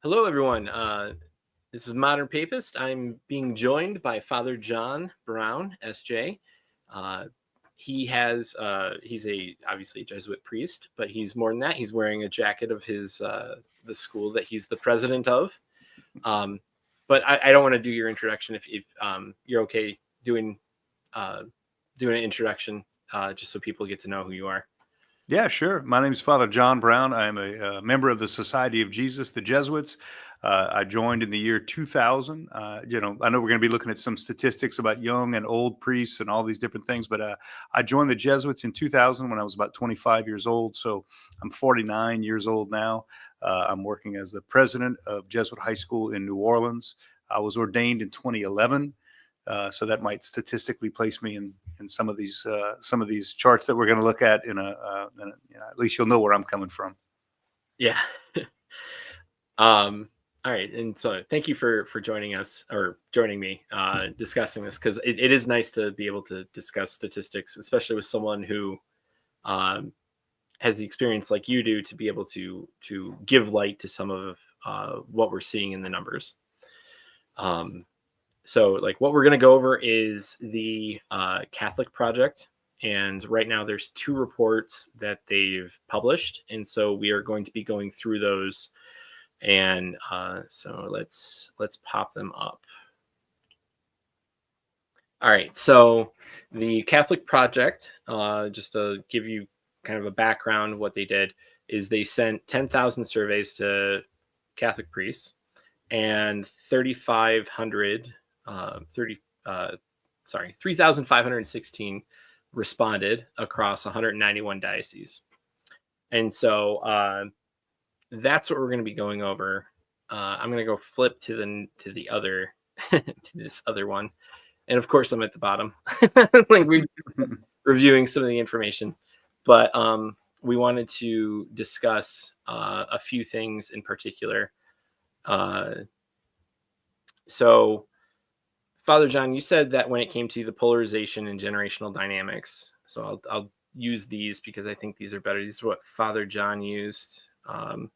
Hello, everyone. This is Modern Papist. I'm being joined by Father John Brown, S.J. Uh, he's obviously a Jesuit priest, but he's more than that. He's wearing a jacket of the school that he's the president of. Um, but I don't want to do your introduction if you're okay uh, doing an introduction, just so people get to know who you are. Yeah, sure. My name is Father John Brown. I am a member of the Society of Jesus, the Jesuits. I joined in the year 2000. I know we're going to be looking at some statistics about young and old priests and all these different things, but I joined the Jesuits in 2000 when I was about 25 years old. So I'm 49 years old now. I'm working as the president of Jesuit High School in New Orleans. I was ordained in 2011. So that might statistically place me in some of these charts that we're going to look at at least you'll know where I'm coming from. Yeah. All right, and so thank you for joining us or joining me discussing this, because it is nice to be able to discuss statistics, especially with someone who um, has the experience like you do, to be able to give light to some of what we're seeing in the numbers. So like what we're going to go over is the Catholic Project. And right now there's two reports that they've published. And so we are going to be going through those. And so let's pop them up. All right. So the Catholic Project, just to give you kind of a background of what they did, is they sent 10,000 surveys to Catholic priests, and 3,516 responded across 191 dioceses. And so that's what we're going to be going over. I'm going to go flip to the other to this other one, and of course I'm at the bottom, like we reviewing some of the information. But we wanted to discuss a few things in particular. So, Father John, you said that when it came to the polarization and generational dynamics, so I'll use these because I think these are better. These are what Father John used. And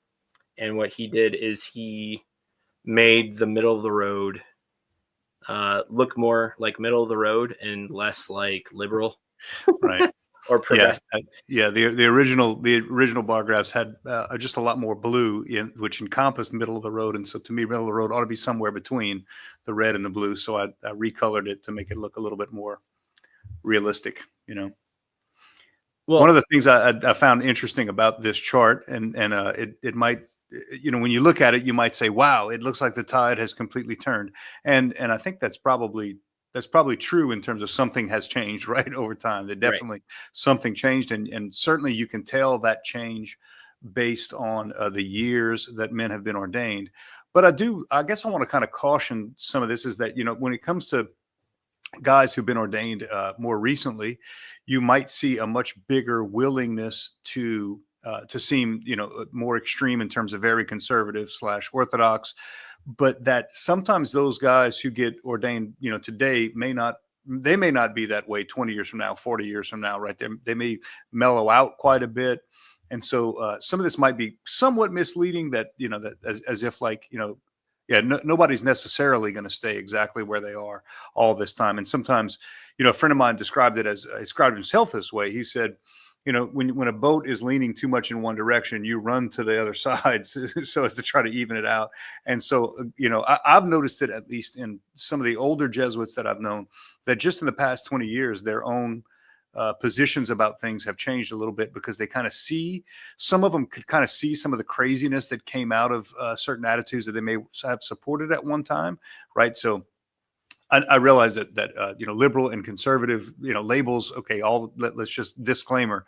what he did is he made the middle of the road look more like middle of the road and less like liberal, Right. or progressive. The original bar graphs had just a lot more blue, which encompassed middle of the road, and so to me, middle of the road ought to be somewhere between the red and the blue. So I recolored it to make it look a little bit more realistic. Well, one of the things I found interesting about this chart, and it might, when you look at it, you might say, "Wow, it looks like the tide has completely turned," and I think that's probably true in terms of something has changed, right, over time. That definitely something changed, and certainly you can tell that change based on the years that men have been ordained. But I guess I want to kind of caution some of this, is that when it comes to guys who've been ordained more recently, you might see a much bigger willingness to seem, more extreme in terms of very conservative / orthodox, but that sometimes those guys who get ordained, today may not be that way 20 years from now, 40 years from now, right? They may mellow out quite a bit. And so some of this might be somewhat misleading, that, that as if like, nobody's necessarily going to stay exactly where they are all this time. And sometimes, a friend of mine described himself this way. He said, when a boat is leaning too much in one direction, you run to the other side so as to try to even it out. And so, I've noticed it, at least in some of the older Jesuits that I've known, that just in the past 20 years, their own positions about things have changed a little bit, because they kind of some of them could kind of see some of the craziness that came out of certain attitudes that they may have supported at one time, right? So I realize that liberal and conservative, labels. Okay, let's just disclaimer: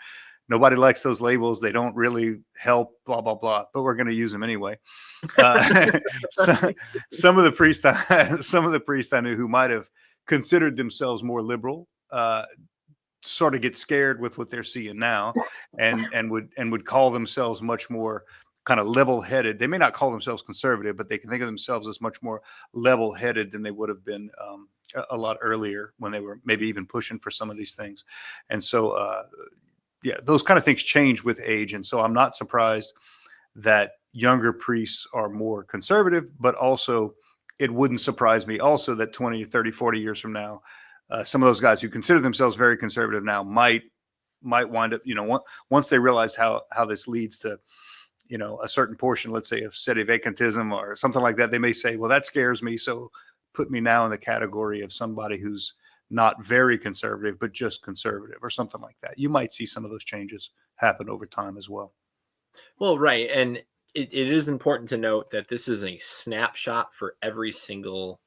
nobody likes those labels. They don't really help. Blah blah blah. But we're going to use them anyway. Some of the priests I knew who might have considered themselves more liberal sort of get scared with what they're seeing now, and would call themselves much more kind of level-headed. They may not call themselves conservative, but they can think of themselves as much more level-headed than they would have been a lot earlier, when they were maybe even pushing for some of these things. And so those kind of things change with age. And so I'm not surprised that younger priests are more conservative, but also it wouldn't surprise me also that 20, 30, 40 years from now, some of those guys who consider themselves very conservative now might wind up, once they realize how this leads to, a certain portion, let's say, of sedevacantism or something like that, they may say, well, that scares me, so put me now in the category of somebody who's not very conservative, but just conservative or something like that. You might see some of those changes happen over time as well. Well, right. And it is important to note that this is a snapshot for every single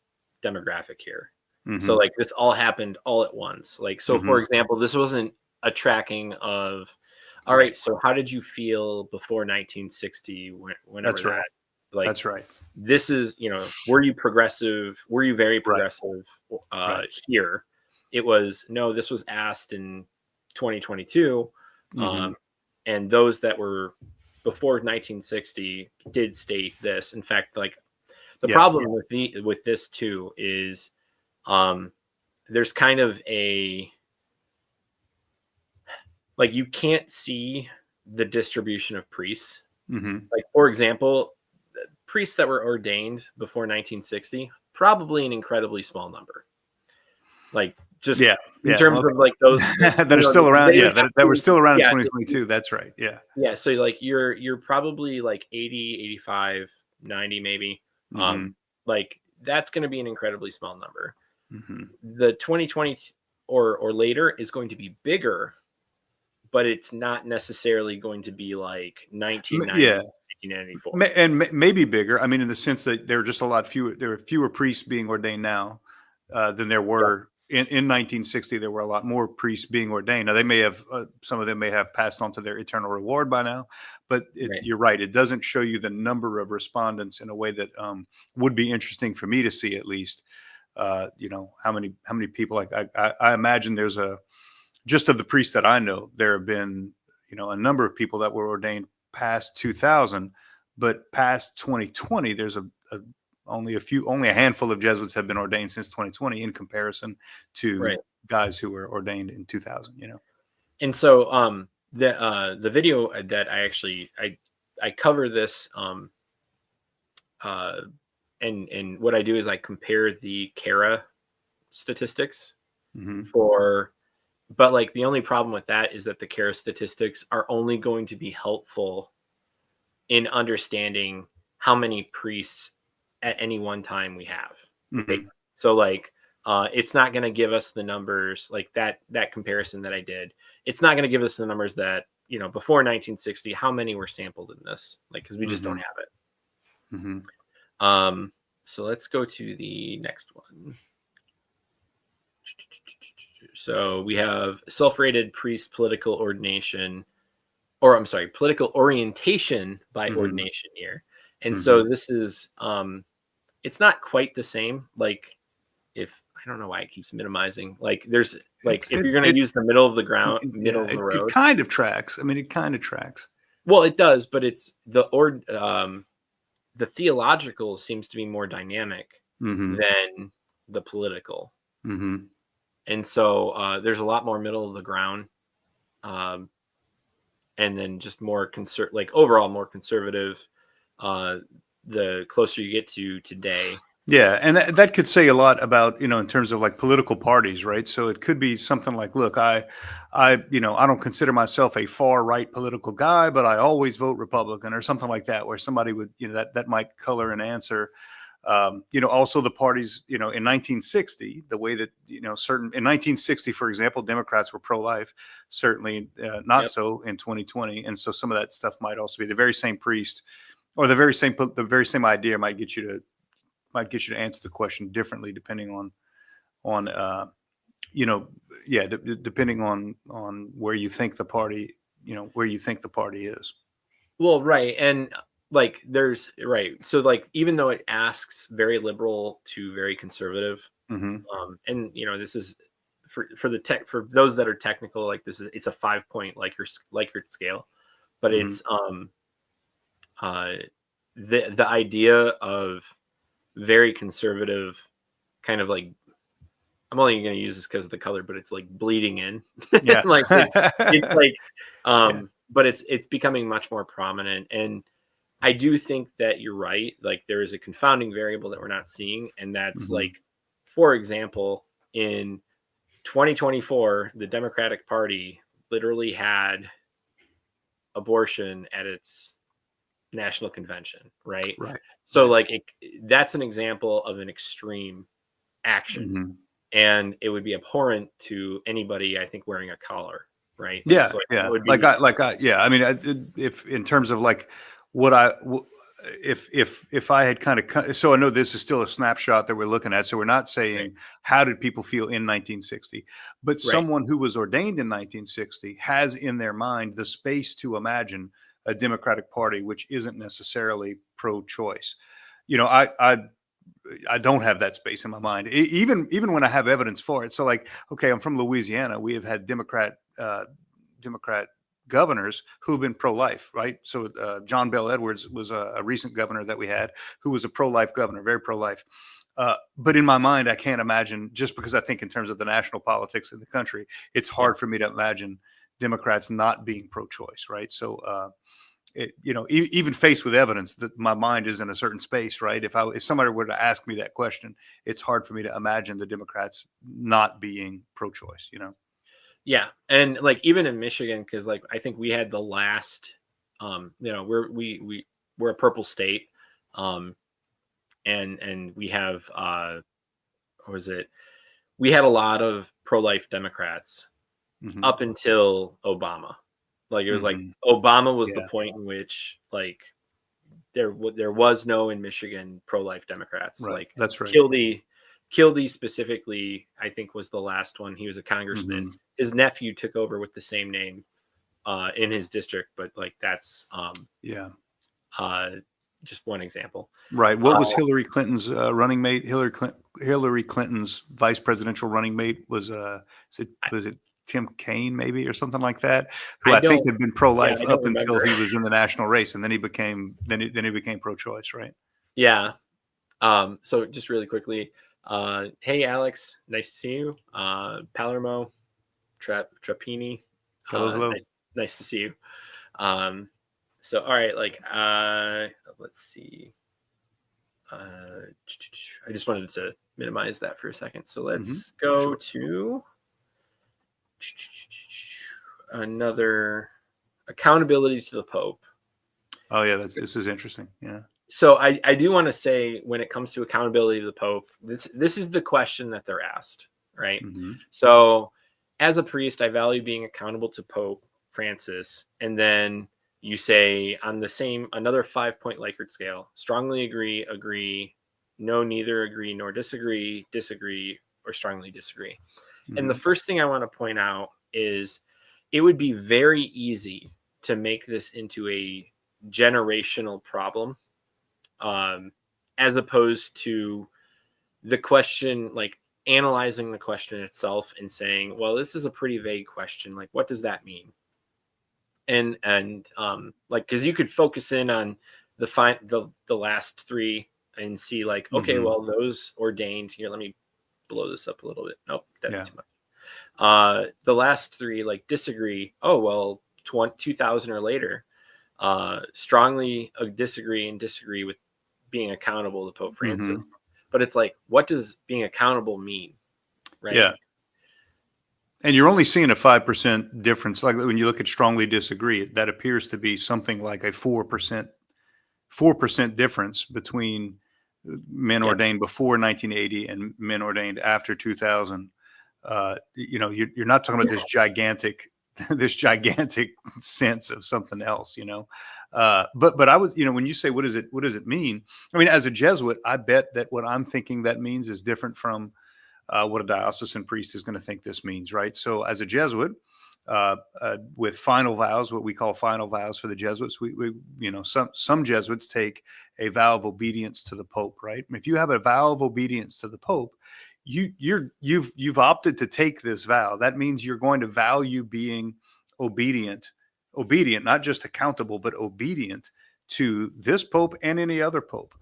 demographic here. So like this all happened all at once. Like, so for example, this wasn't a tracking of, all right, so how did you feel before 1960? Whenever That's right. Like, that's right. This is, were you progressive? Were you very progressive here? It was, no, this was asked in 2022. And those that were before 1960 did state this. In fact, like the problem with this too is there's kind of a, like, you can't see the distribution of priests. Like, for example, priests that were ordained before 1960, probably an incredibly small number. Like, just in terms of like those that are still around, that were still around in 2022. That's right. Yeah. So like you're probably like 80, 85, 90 maybe. Like that's going to be an incredibly small number. The 2020 or later is going to be bigger, but it's not necessarily going to be like 1990. 1994. And maybe bigger. I mean, in the sense that there are just a lot fewer. There are fewer priests being ordained now than there were in 1960. There were a lot more priests being ordained. Now they may have some of them may have passed on to their eternal reward by now, but you're right. It doesn't show you the number of respondents in a way that would be interesting for me to see, at least. How many people? Like I imagine there's just of the priests that I know, there have been a number of people that were ordained past 2000, but past 2020, there's only a handful of Jesuits have been ordained since 2020 in comparison to guys who were ordained in 2000, And so the video that I cover this and what I do is I compare the CARA statistics but like the only problem with that is that the CARA statistics are only going to be helpful in understanding how many priests at any one time we have. Okay? So like it's not going to give us the numbers like that comparison that I did. It's not going to give us the numbers that, before 1960, how many were sampled in this, like, because we just don't have it. So let's go to the next one. So we have self-rated priest political ordination, political orientation by ordination year. And so this is, it's not quite the same. Like I don't know why it keeps minimizing. Like there's like, if you're going to use the middle of the ground, middle of the road. It kind of tracks. I mean, it kind of tracks. Well, it does, but it's the theological seems to be more dynamic than the political. And so there's a lot more middle of the ground, and then just more overall more conservative. The closer you get to today. Yeah, and that could say a lot about, in terms of like political parties, right? So it could be something like, look, I don't consider myself a far right political guy, but I always vote Republican, or something like that, where somebody would, that might color an answer. Also the parties, in 1960, the way that, in 1960, for example, Democrats were pro-life, certainly not so in 2020. And so some of that stuff might also be the very same priest or the very same idea might get you to answer the question differently, depending on depending on where you think the party is. Well, right. And like there's so like even though it asks very liberal to very conservative, and this is for those that are technical, like it's a 5-point Likert scale, but it's the idea of very conservative, kind of like, I'm only going to use this because of the color, but it's like bleeding in. Like it's like but it's becoming much more prominent. And I do think that you're right. Like there is a confounding variable that we're not seeing, and that's Mhm. like, for example, in 2024, the Democratic Party literally had abortion at its national convention, right? Right. So Right. like that's an example of an extreme action, Mhm. and it would be abhorrent to anybody, I think, wearing a collar, right? Yeah, So like, that yeah. would be Yeah. I mean, if in terms of like what if I had kind of, so I know this is still a snapshot that we're looking at. So we're not right, saying how did people feel in 1960, but right, someone who was ordained in 1960 has in their mind the space to imagine a Democratic Party which isn't necessarily pro-choice. You know, I don't have that space in my mind, even when I have evidence for it. So, like, okay, I'm from Louisiana. We have had Democrat governors who've been pro-life, right? So, John Bell Edwards was a recent governor that we had who was a pro-life governor, very pro-life. But in my mind, I can't imagine, just because I think in terms of the national politics in the country, it's yeah, hard for me to imagine Democrats not being pro-choice, right? So, even faced with evidence that my mind is in a certain space, right? If somebody were to ask me that question, it's hard for me to imagine the Democrats not being pro-choice. yeah, and like even in Michigan, because like I think we had the last, we're a purple state, um, and we have what was it? We had a lot of pro-life Democrats Hmm. up until Obama. Like it was like Hmm. Obama was the Yeah. point in which like there was no in Michigan pro-life Democrats. Right. Like That's right. Kildee, Kildee specifically, I think was the last one. He was a congressman. Hmm. His nephew took over with the same name in his district, but like that's Yeah. uh, just one example. Right. Uh, What was Hillary Clinton's running mate? Hillary Clinton's vice presidential running mate was I, was it Tim Kaine maybe or something like that, who I I think don't, had been yeah, pro-life I don't up until remember. he was in the national race, and then he became pro-choice, right? Yeah. So just really quickly, hey Alex, nice to see you. Palermo, Trappini, Hello, hello. nice, nice to see you. Um, so all right, like let's see. I just wanted to minimize that for a second. So Hmm. let's go Sure. to another accountability to the Pope. Oh yeah, this is interesting. Yeah. So I do want to say when it comes to accountability to the Pope, this is the question that they're asked, right? Hmm. So as a priest, I value being accountable to Pope Francis, and then you say on the same another 5-point Likert scale, strongly agree, agree, no, neither agree nor disagree, disagree, or strongly disagree. And the Hmm. first thing I want to point out is it would be very easy to make this into a generational problem, um, as opposed to the question, like analyzing the question itself and saying, well, this is a pretty vague question. Like, what does that mean? And like, because you could focus in on the last three and see like, okay, Hmm. well, those ordained here. Let me blow this up a little bit. Nope, that's Yeah. too much. The last three like disagree. Oh well, 2000 or later, strongly disagree and disagree with being accountable to Pope Hmm. Francis. But it's like, what does being accountable mean, right? Yeah. And you're only seeing a 5% difference. Like when you look at strongly disagree, that appears to be something like a 4% difference between men Yeah, ordained before 1980 and men ordained after 2000. You're not talking about this gigantic this gigantic sense of something else. But I would, when you say what does it mean, I mean, as a Jesuit, I bet that what I'm thinking that means is different from what a diocesan priest is going to think this means, right? So as a Jesuit, with final vows, what we call final vows for the Jesuits, some Jesuits take a vow of obedience to the Pope, right? If you have a vow of obedience to the Pope, you've opted to take this vow. That means you're going to value being obedient, not just accountable, but obedient to this Pope and any other Pope.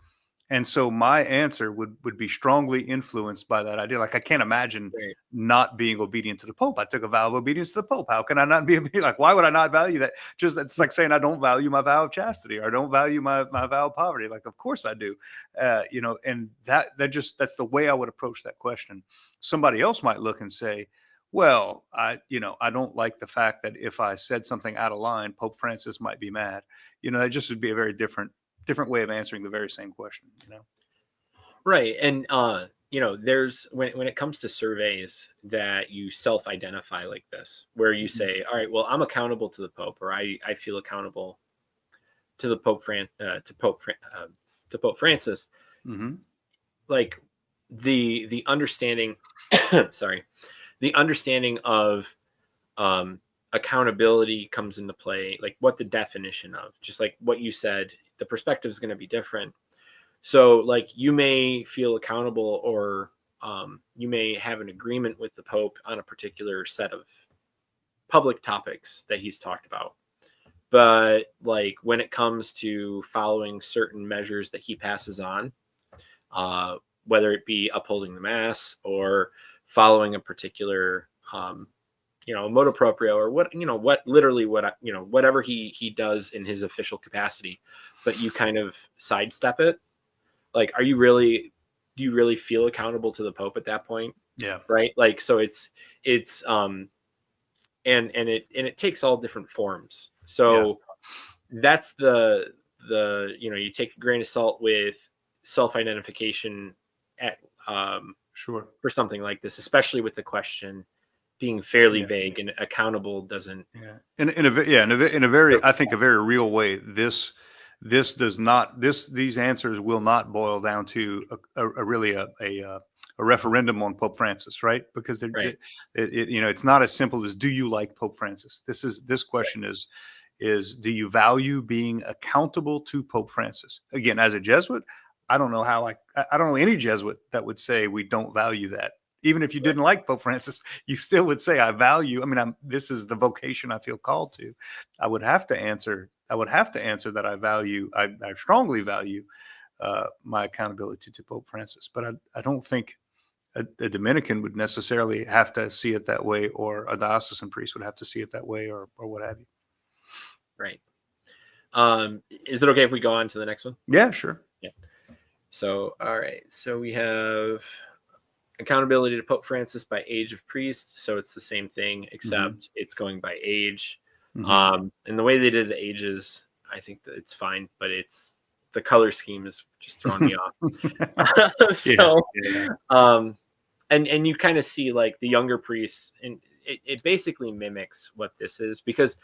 And so my answer would be strongly influenced by that idea. Like I can't imagine Right. not being obedient to the Pope. I took a vow of obedience to the Pope. How can I not be obedient? Like, why would I not value that? Just that's like saying I don't value my vow of chastity or I don't value my vow of poverty. Like, of course I do. And that's the way I would approach that question. Somebody else might look and say, well, I don't like the fact that if I said something out of line, Pope Francis might be mad. That just would be a very different way of answering the very same question. Right. And there's when it comes to surveys that you self-identify like this, where you say, all right, well, I'm accountable to the Pope, or I feel accountable to the to Pope Francis. Mm-hmm. Like the understanding sorry, the understanding of accountability comes into play, like what the definition of, just like what you said, the perspective is going to be different. So like you may feel accountable, or you may have an agreement with the Pope on a particular set of public topics that he's talked about. But like when it comes to following certain measures that he passes on, whether it be upholding the Mass or following a particular, motu proprio, or whatever he does in his official capacity, but you kind of sidestep it. Like, do you really feel accountable to the Pope at that point? Yeah. Right. Like, so it's and it takes all different forms. So that's you take a grain of salt with self-identification at Sure. for something like this, especially with the question being fairly vague, and accountable doesn't. Yeah. In a very, I think, a very real way. This does not. These answers will not boil down to a referendum on Pope Francis, right? Because Right. it's not as simple as do you like Pope Francis. This question is do you value being accountable to Pope Francis? Again, as a Jesuit, I don't know I don't know any Jesuit that would say we don't value that. Even if you didn't like Pope Francis, you still would say I value. I mean, this is the vocation I feel called to. I would have to answer that I value. I strongly value my accountability to Pope Francis. But I don't think a Dominican would necessarily have to see it that way, or a diocesan priest would have to see it that way, or what have you. Right. Is it okay if we go on to the next one? Yeah, sure. Yeah. So, all right. So we have accountability to Pope Francis by age of priest. So it's the same thing, except it's going by age. Mm-hmm. And the way they did the ages, I think that it's fine, but the color scheme is just throwing me off. So, and you kind of see like the younger priests, and it basically mimics what this is, because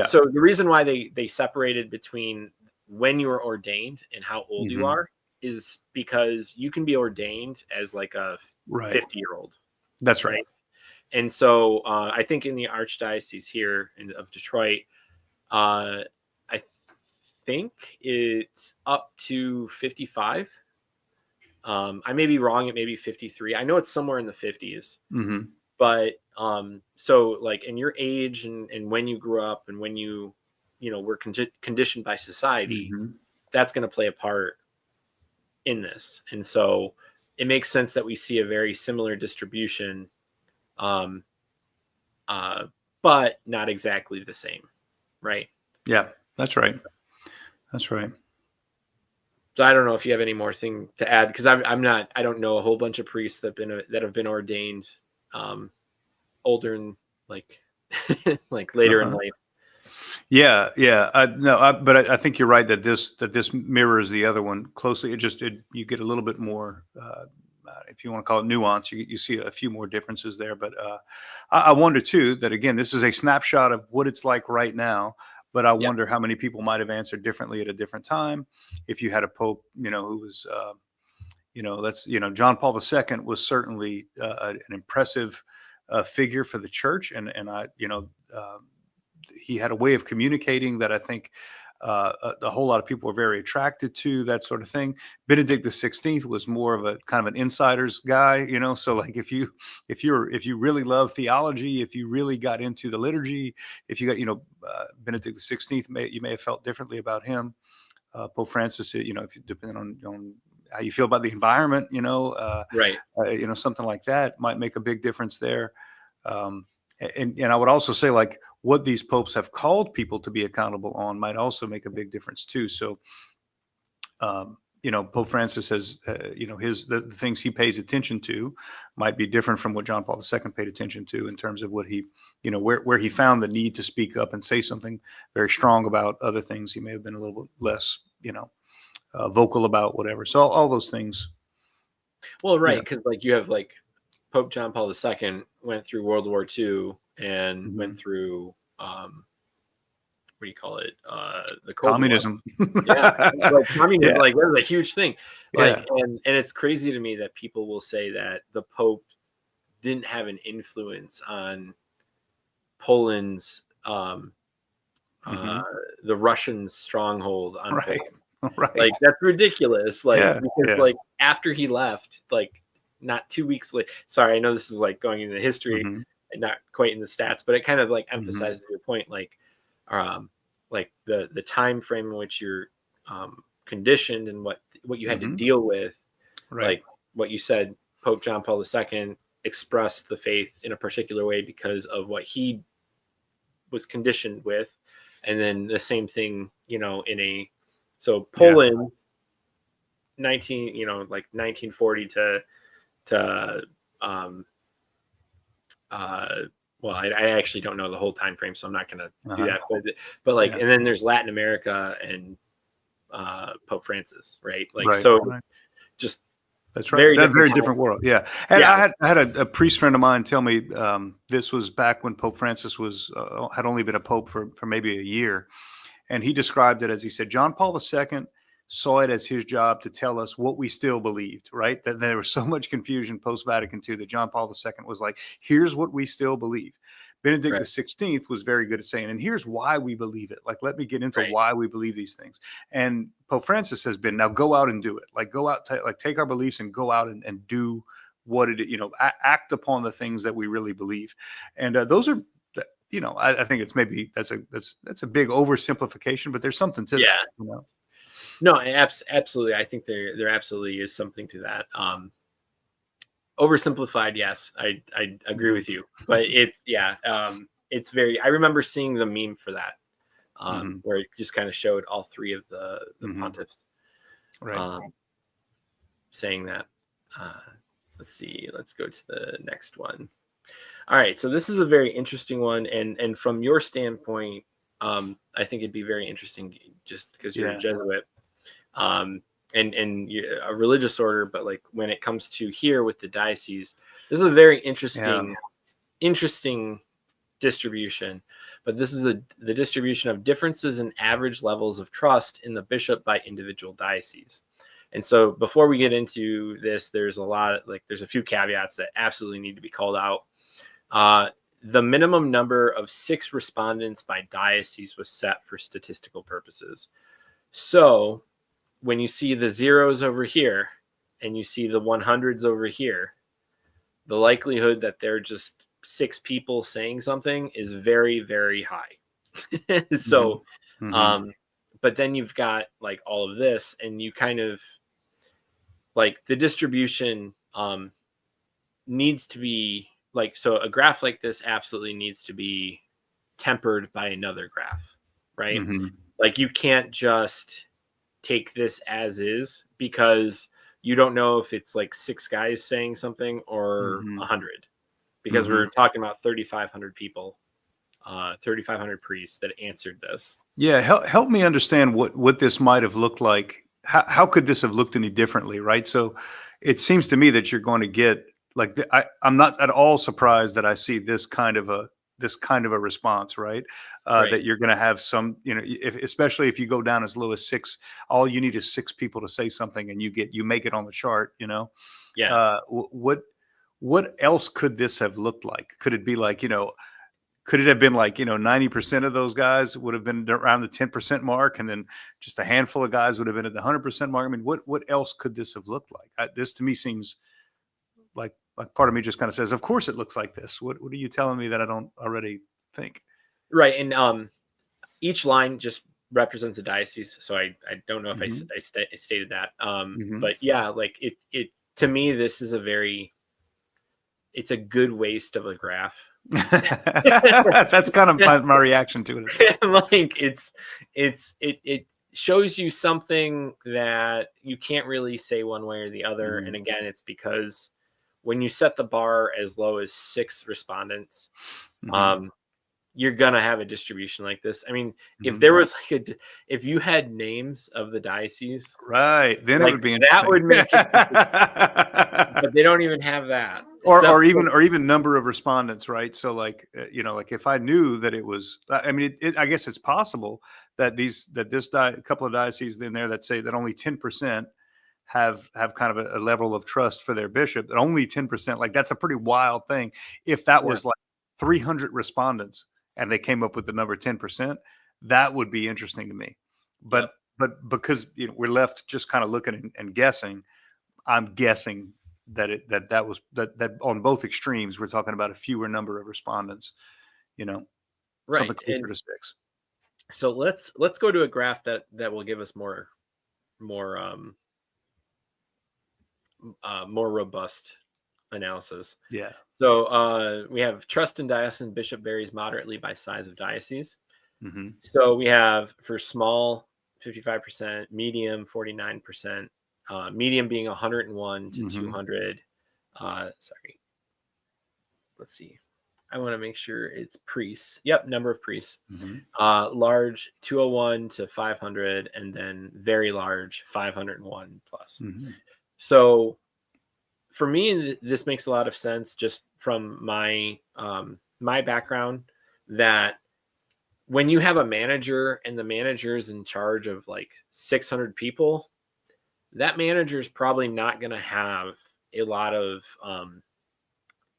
so the reason why they separated between when you were ordained and how old you are is because you can be ordained as like a 50-year-old. That's right. And so I think in the Archdiocese here of Detroit, I think it's up to 55. I may be wrong. It may be 53. I know it's somewhere in the 50s. Mm-hmm. But so like in your age and when you grew up and when you were conditioned by society, that's going to play a part in this. And so it makes sense that we see a very similar distribution, but not exactly the same, right? Yeah, that's right. That's right. So I don't know if you have any more thing to add, because I don't know a whole bunch of priests that have been ordained older and like later in life. Yeah. But I think you're right that this mirrors the other one closely. You get a little bit more, if you want to call it nuance, you see a few more differences there. But I wonder too that, again, this is a snapshot of what it's like right now. But I wonder how many people might have answered differently at a different time. If you had a pope, who was, John Paul II was certainly an impressive figure for the church, and he had a way of communicating that I think a whole lot of people were very attracted to, that sort of thing. Benedict XVI was more of a kind of an insider's guy, so like if you really love theology, if you really got into the liturgy, if you got, Benedict XVI, you may have felt differently about him. Pope Francis, if you depending on how you feel about the environment, Right. something like that might make a big difference there. And I would also say, like, what these popes have called people to be accountable on might also make a big difference too. So, Pope Francis has, the things he pays attention to might be different from what John Paul II paid attention to in terms of what he, where he found the need to speak up and say something very strong about. Other things he may have been a little bit less, vocal about, whatever. So all those things. Well, right, because like you have like Pope John Paul II went through World War II and Mhm. went through what do you call it? The Cold Communism. War. Yeah, like communism, Yeah. like that was a huge thing. Like, Yeah. and it's crazy to me that people will say that the Pope didn't have an influence on Poland's Mhm. the Russian stronghold on Right. Poland. Right. Like that's ridiculous. Like Yeah, because yeah. like after he left, like not 2 weeks later. Sorry, I know this is like going into history Mhm. and not quite in the stats, but it kind of like Mhm. emphasizes your point, like the time frame in which you're conditioned and what you had to Mhm. deal with, Right. like what you said, Pope John Paul II expressed the faith in a particular way because of what he was conditioned with, and then the same thing, so Yeah. Poland 1940 to um well, I actually don't know the whole time frame, so I'm not going to do Uh-huh. that, but like Yeah. and then there's Latin America and Pope Francis, right? Like Right. so Right. just That's right. very That different very time. different world. Yeah. And Yeah, I had a priest friend of mine tell me, this was back when Pope Francis was had only been a pope for maybe a year, and he described it as, he said, John Paul II saw it as his job to tell us what we still believed. Right. That there was so much confusion post Vatican II that John Paul II was like, here's what we still believe. Benedict right, XVI was very good at saying, and here's why we believe it. Like, let me get into right, why we believe these things. And Pope Francis has been, now go out and do it. Like, go out, like take our beliefs and go out and do what it, act upon the things that we really believe. And those are, I think it's maybe that's a big oversimplification, but there's something to yeah. that. No, absolutely. I think there absolutely is something to that. Oversimplified, yes, I agree Mhm. with you, but it's very. I remember seeing the meme for that, Mhm. where it just kind of showed all three of the Mhm. pontiffs Right. um, saying that. Uh, let's see. Let's go to the next one. All right, so this is a very interesting one, and from your standpoint, I think it'd be very interesting just because you're a Yeah. Jesuit. Um, and you're a religious order, but like when it comes to here with the diocese, this is a very Yeah. interesting distribution. But this is the distribution of differences in average levels of trust in the bishop by individual dioceses. And so before we get into this, there's a few caveats that absolutely need to be called out. Uh, the minimum number of 6 respondents by diocese was set for statistical purposes. So when you see the zeros over here and you see the 100s over here, the likelihood that they're just 6 people saying something is very, very high. Mhm. So, Mhm. um, but then you've got like all of this, and you kind of like the distribution needs to be like, so a graph like this absolutely needs to be tempered by another graph, right? Mhm. Like you can't just take this as is because you don't know if it's like 6 guys saying something or Mhm. 100, because Mhm. we're talking about 3,500 people, 3,500 priests that answered this. Yeah, help me understand what this might have looked like. How could this have looked any differently, right? So it seems to me that you're going to get like I'm not at all surprised that I see this kind of a response, right? Right. That you're going to have some, especially if you go down as low as 6, all you need is 6 people to say something, and you make it on the chart. Yeah. What else could this have looked like? Could it be like, could it have been like, 90% of those guys would have been around the 10% mark, and then just a handful of guys would have been at the 100% mark? I mean, what else could this have looked like? This to me seems like part of me just kind of says, of course it looks like this. What are you telling me that I don't already think? Right. And each line, just represents a diocese, so I don't know if Mhm. I stated that. Mhm. But yeah, like it to me, this is it's a good waste of a graph. That's kind of my reaction to it as well. Like it shows you something that you can't really say one way or the other. Mhm. And again, it's because when you set the bar as low as 6 respondents, Mhm. um, you're gonna have a distribution like this. I mean, if Mhm. there was like if you had names of the diocese, Right, then it like would be that interesting. would make it interesting, but they don't even have that. Or So or even number of respondents, right? So like, like if I knew that it was, I mean, I guess it's possible that a couple of dioceses in there that say that only 10% have kind of a level of trust for their bishop, that only 10%, like that's a pretty wild thing. If that yeah, was like 300 respondents and they came up with the number 10%, that would be interesting to me. yep. But because we're left just kind of looking and guessing, I'm guessing that that on both extremes we're talking about a fewer number of respondents, you know, something Right. closer And to six. so let's go to a graph that will give us more more robust analysis. Yeah. So we have trust in diocesan bishop varies moderately by size of diocese. Hmm. So we have for small 55%, medium 49%, medium being 101 to Hmm. 200. Sorry, let's see. I want to make sure it's priests. Yep, number of priests. Hmm. Large 201 to 500, and then very large 501 plus. Hmm. So for me, this makes a lot of sense just from my background, that when you have a manager and the manager is in charge of like 600 people, that manager is probably not going to have a lot of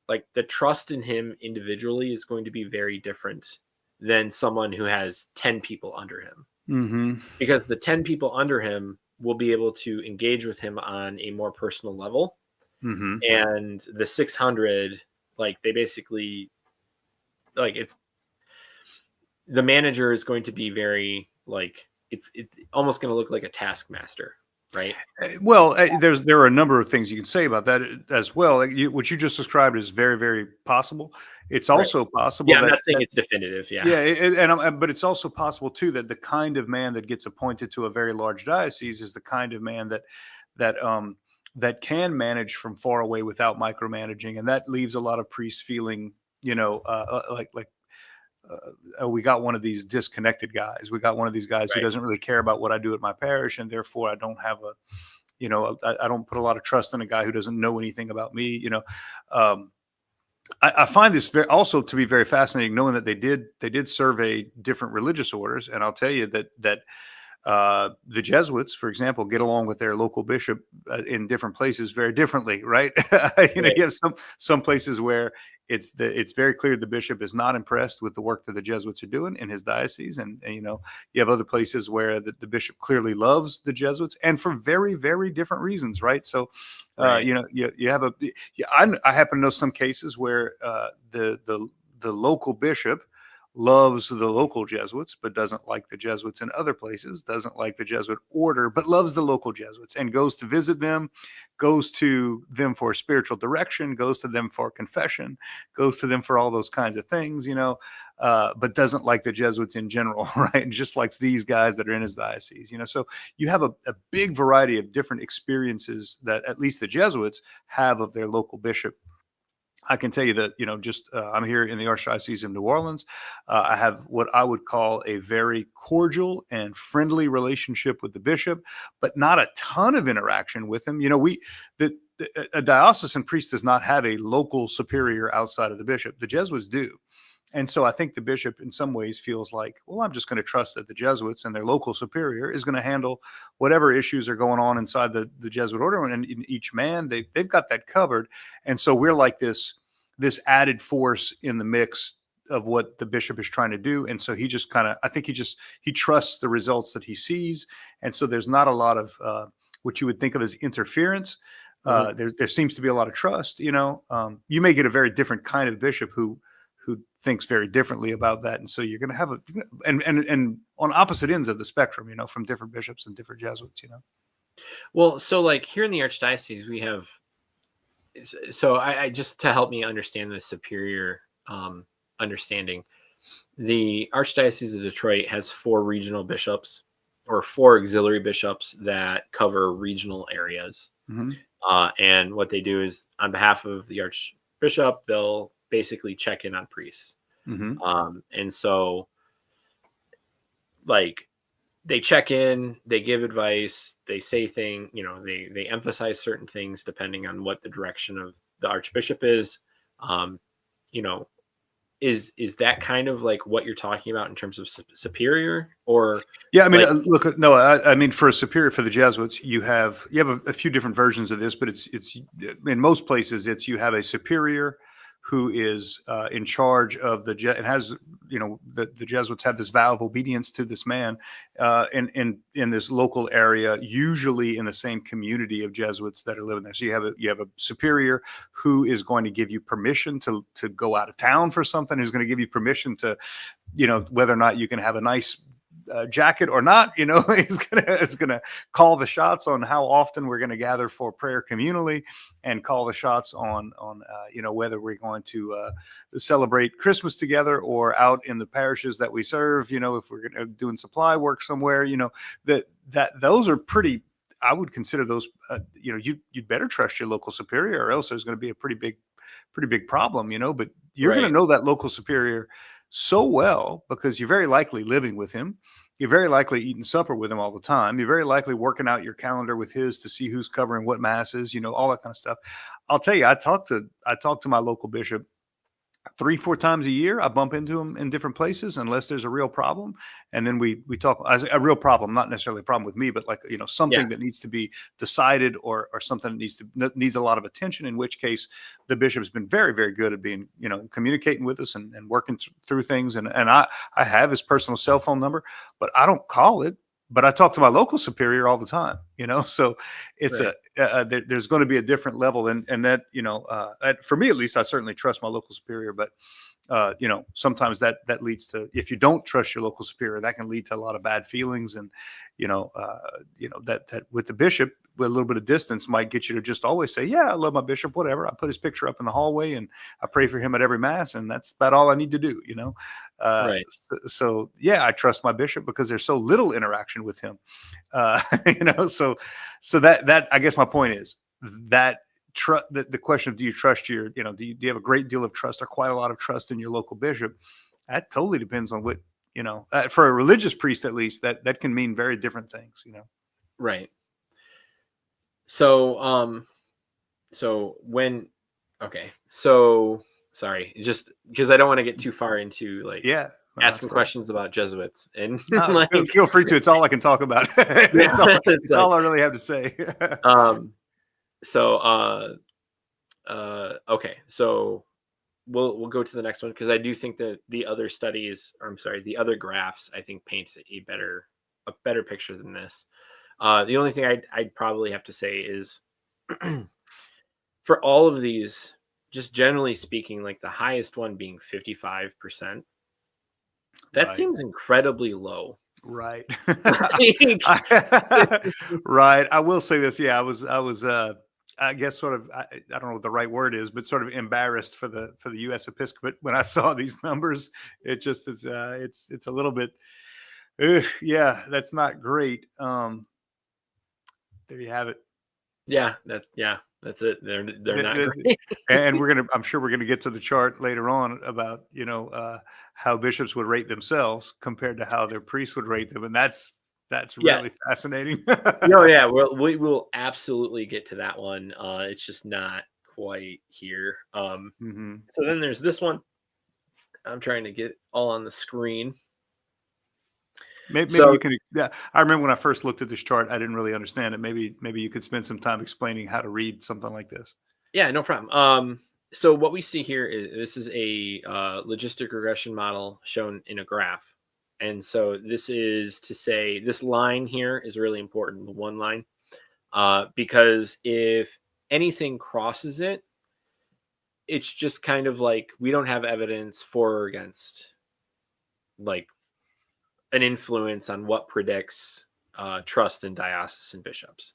like the trust in him individually is going to be very different than someone who has 10 people under him, Hmm. because the 10 people under him will be able to engage with him on a more personal level, Hmm. and the 600, like they basically, like it's, the manager is going to be very like it's almost going to look like a taskmaster, right? Well, there are a number of things you can say about that as well. Like what you just described is very, very possible. It's Right. also possible Yeah, I'm that not saying it's definitive. Yeah. yeah, but it's also possible too that the kind of man that gets appointed to a very large diocese is the kind of man that that can manage from far away without micromanaging, and that leaves a lot of priests feeling, like oh, we got one of these disconnected guys. We got one of these guys who Right. doesn't really care about what I do at my parish, and therefore I don't have I don't put a lot of trust in a guy who doesn't know anything about me. Um, I find this also to be very fascinating, knowing that they did survey different religious orders, and I'll tell you that the Jesuits, for example, get along with their local bishop in different places very differently, right? Right. You have some places where it's very clear the bishop is not impressed with the work that the Jesuits are doing in his diocese, and you have other places where the bishop clearly loves the Jesuits, and for very, very different reasons, right? So, Right. you have I happen to know some cases where the local bishop loves the local Jesuits, but doesn't like the Jesuits in other places, doesn't like the Jesuit order, but loves the local Jesuits and goes to visit them, goes to them for spiritual direction, goes to them for confession, goes to them for all those kinds of things, but doesn't like the Jesuits in general, right? And just likes these guys that are in his diocese. So you have a big variety of different experiences that at least the Jesuits have of their local bishop. I can tell you that, just I'm here in the Archdiocese of New Orleans. I have what I would call a very cordial and friendly relationship with the bishop, but not a ton of interaction with him. A diocesan priest does not have a local superior outside of the bishop. The Jesuits do. And so I think the bishop in some ways feels like, well, I'm just going to trust that the Jesuits and their local superior is going to handle whatever issues are going on inside the Jesuit order. And in each man, they've got that covered. And so we're like this added force in the mix of what the bishop is trying to do. And so he just I think he trusts the results that he sees. And so there's not a lot of what you would think of as interference. Mhm. There seems to be a lot of trust. You may get a very different kind of bishop who thinks very differently about that, and so you're going to have and on opposite ends of the spectrum, from different bishops and different Jesuits. Well, so like here in the Archdiocese, we have. So I just to help me understand the superior understanding, the Archdiocese of Detroit has 4 regional bishops or 4 auxiliary bishops that cover regional areas. Mm-hmm. And what they do is, on behalf of the Archbishop, they'll basically check in on priests. Mm-hmm. And so, like, they check in, they give advice, they say things, they emphasize certain things depending on what the direction of the Archbishop is. You know, is that kind of like what you're talking about in terms of superior, or? Yeah, I mean, like, look, no, I mean, for a superior for the Jesuits, you have a few different versions of this, but it's in most places you have a superior who is in charge of and has, the Jesuits have this vow of obedience to this man in this local area, usually in the same community of Jesuits that are living there. So you have a superior who is going to give you permission to go out of town for something, who's going to give you permission to, whether or not you can have a nice jacket or not, is gonna call the shots on how often we're going to gather for prayer communally, and call the shots on whether we're going to celebrate Christmas together or out in the parishes that we serve. If we're doing supply work somewhere, that those are pretty. I would consider those. You'd better trust your local superior, or else there's going to be a pretty big problem. But you're going to know that local superior so well because you're very likely living with him. You're very likely eating supper with him all the time. You're very likely working out your calendar with his to see who's covering what masses, all that kind of stuff. I'll tell you, I talk to my local bishop 3-4 times a year. I bump into him in different places unless there's a real problem. And then we talk a real problem, not necessarily a problem with me, but like, something that needs to be decided or something that needs a lot of attention, in which case the bishop has been very, very good at being, communicating with us and working through things. And I have his personal cell phone number, but I don't call it. But I talk to my local superior all the time, so it's there's going to be a different level. And that, for me, at least, I certainly trust my local superior, but sometimes that leads to, if you don't trust your local superior, that can lead to a lot of bad feelings. And, that with the bishop, with a little bit of distance might get you to just always say, yeah, I love my bishop, whatever. I put his picture up in the hallway and I pray for him at every mass. And that's about all I need to do, Right. So yeah, I trust my bishop because there's so little interaction with him. So that I guess my point is that the question of, do you trust your, do you have a great deal of trust or quite a lot of trust in your local bishop? That totally depends on what, for a religious priest, at least, that can mean very different things, Right. So, sorry, just because I don't want to get too far into asking questions about Jesuits and feel free to. It's all I can talk about. It's all I really have to say. Okay, so we'll go to the next one, because I do think that the other graphs, I think, paints a better picture than this. The only thing I'd probably have to say is for all of these, just generally speaking, like the highest one being 55%, that seems incredibly low. Right. Right. I will say this. Yeah, I was I guess sort of, I don't know what the right word is, but sort of embarrassed for the U.S. Episcopate when I saw these numbers. It just is, it's a little bit, yeah, that's not great. There you have it. Yeah, that's it. They're not great. And I'm sure we're gonna get to the chart later on about how bishops would rate themselves compared to how their priests would rate them, and that's really fascinating. No, yeah, we will absolutely get to that one. It's just not quite here. So then there's this one. I'm trying to get all on the screen. Maybe you can. Yeah, I remember when I first looked at this chart, I didn't really understand it. Maybe you could spend some time explaining how to read something like this. Yeah, no problem. So what we see here is this is a logistic regression model shown in a graph. And so this is to say this line here is really important, the one line, because if anything crosses it, it's just kind of like we don't have evidence for or against like an influence on what predicts trust in diocesan bishops.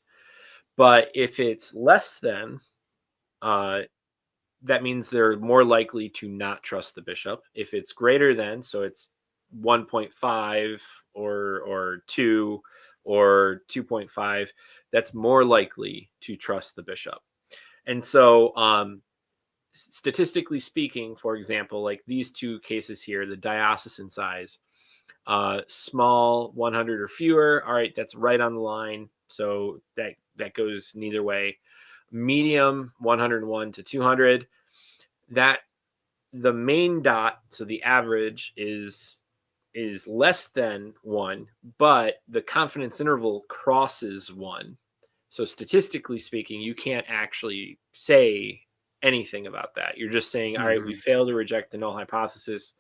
But if it's less than, that means they're more likely to not trust the bishop. If it's greater than, so it's 1.5 or 2 or 2.5, that's more likely to trust the bishop. And so statistically speaking, for example, like these two cases here, the diocesan size, small 100 or fewer, all right, that's right on the line, so that goes neither way. Medium 101 to 200, that the main dot, so the average is less than 1, but the confidence interval crosses 1. So statistically speaking, you can't actually say anything about that. You're just saying, all right, we failed to reject the null hypothesis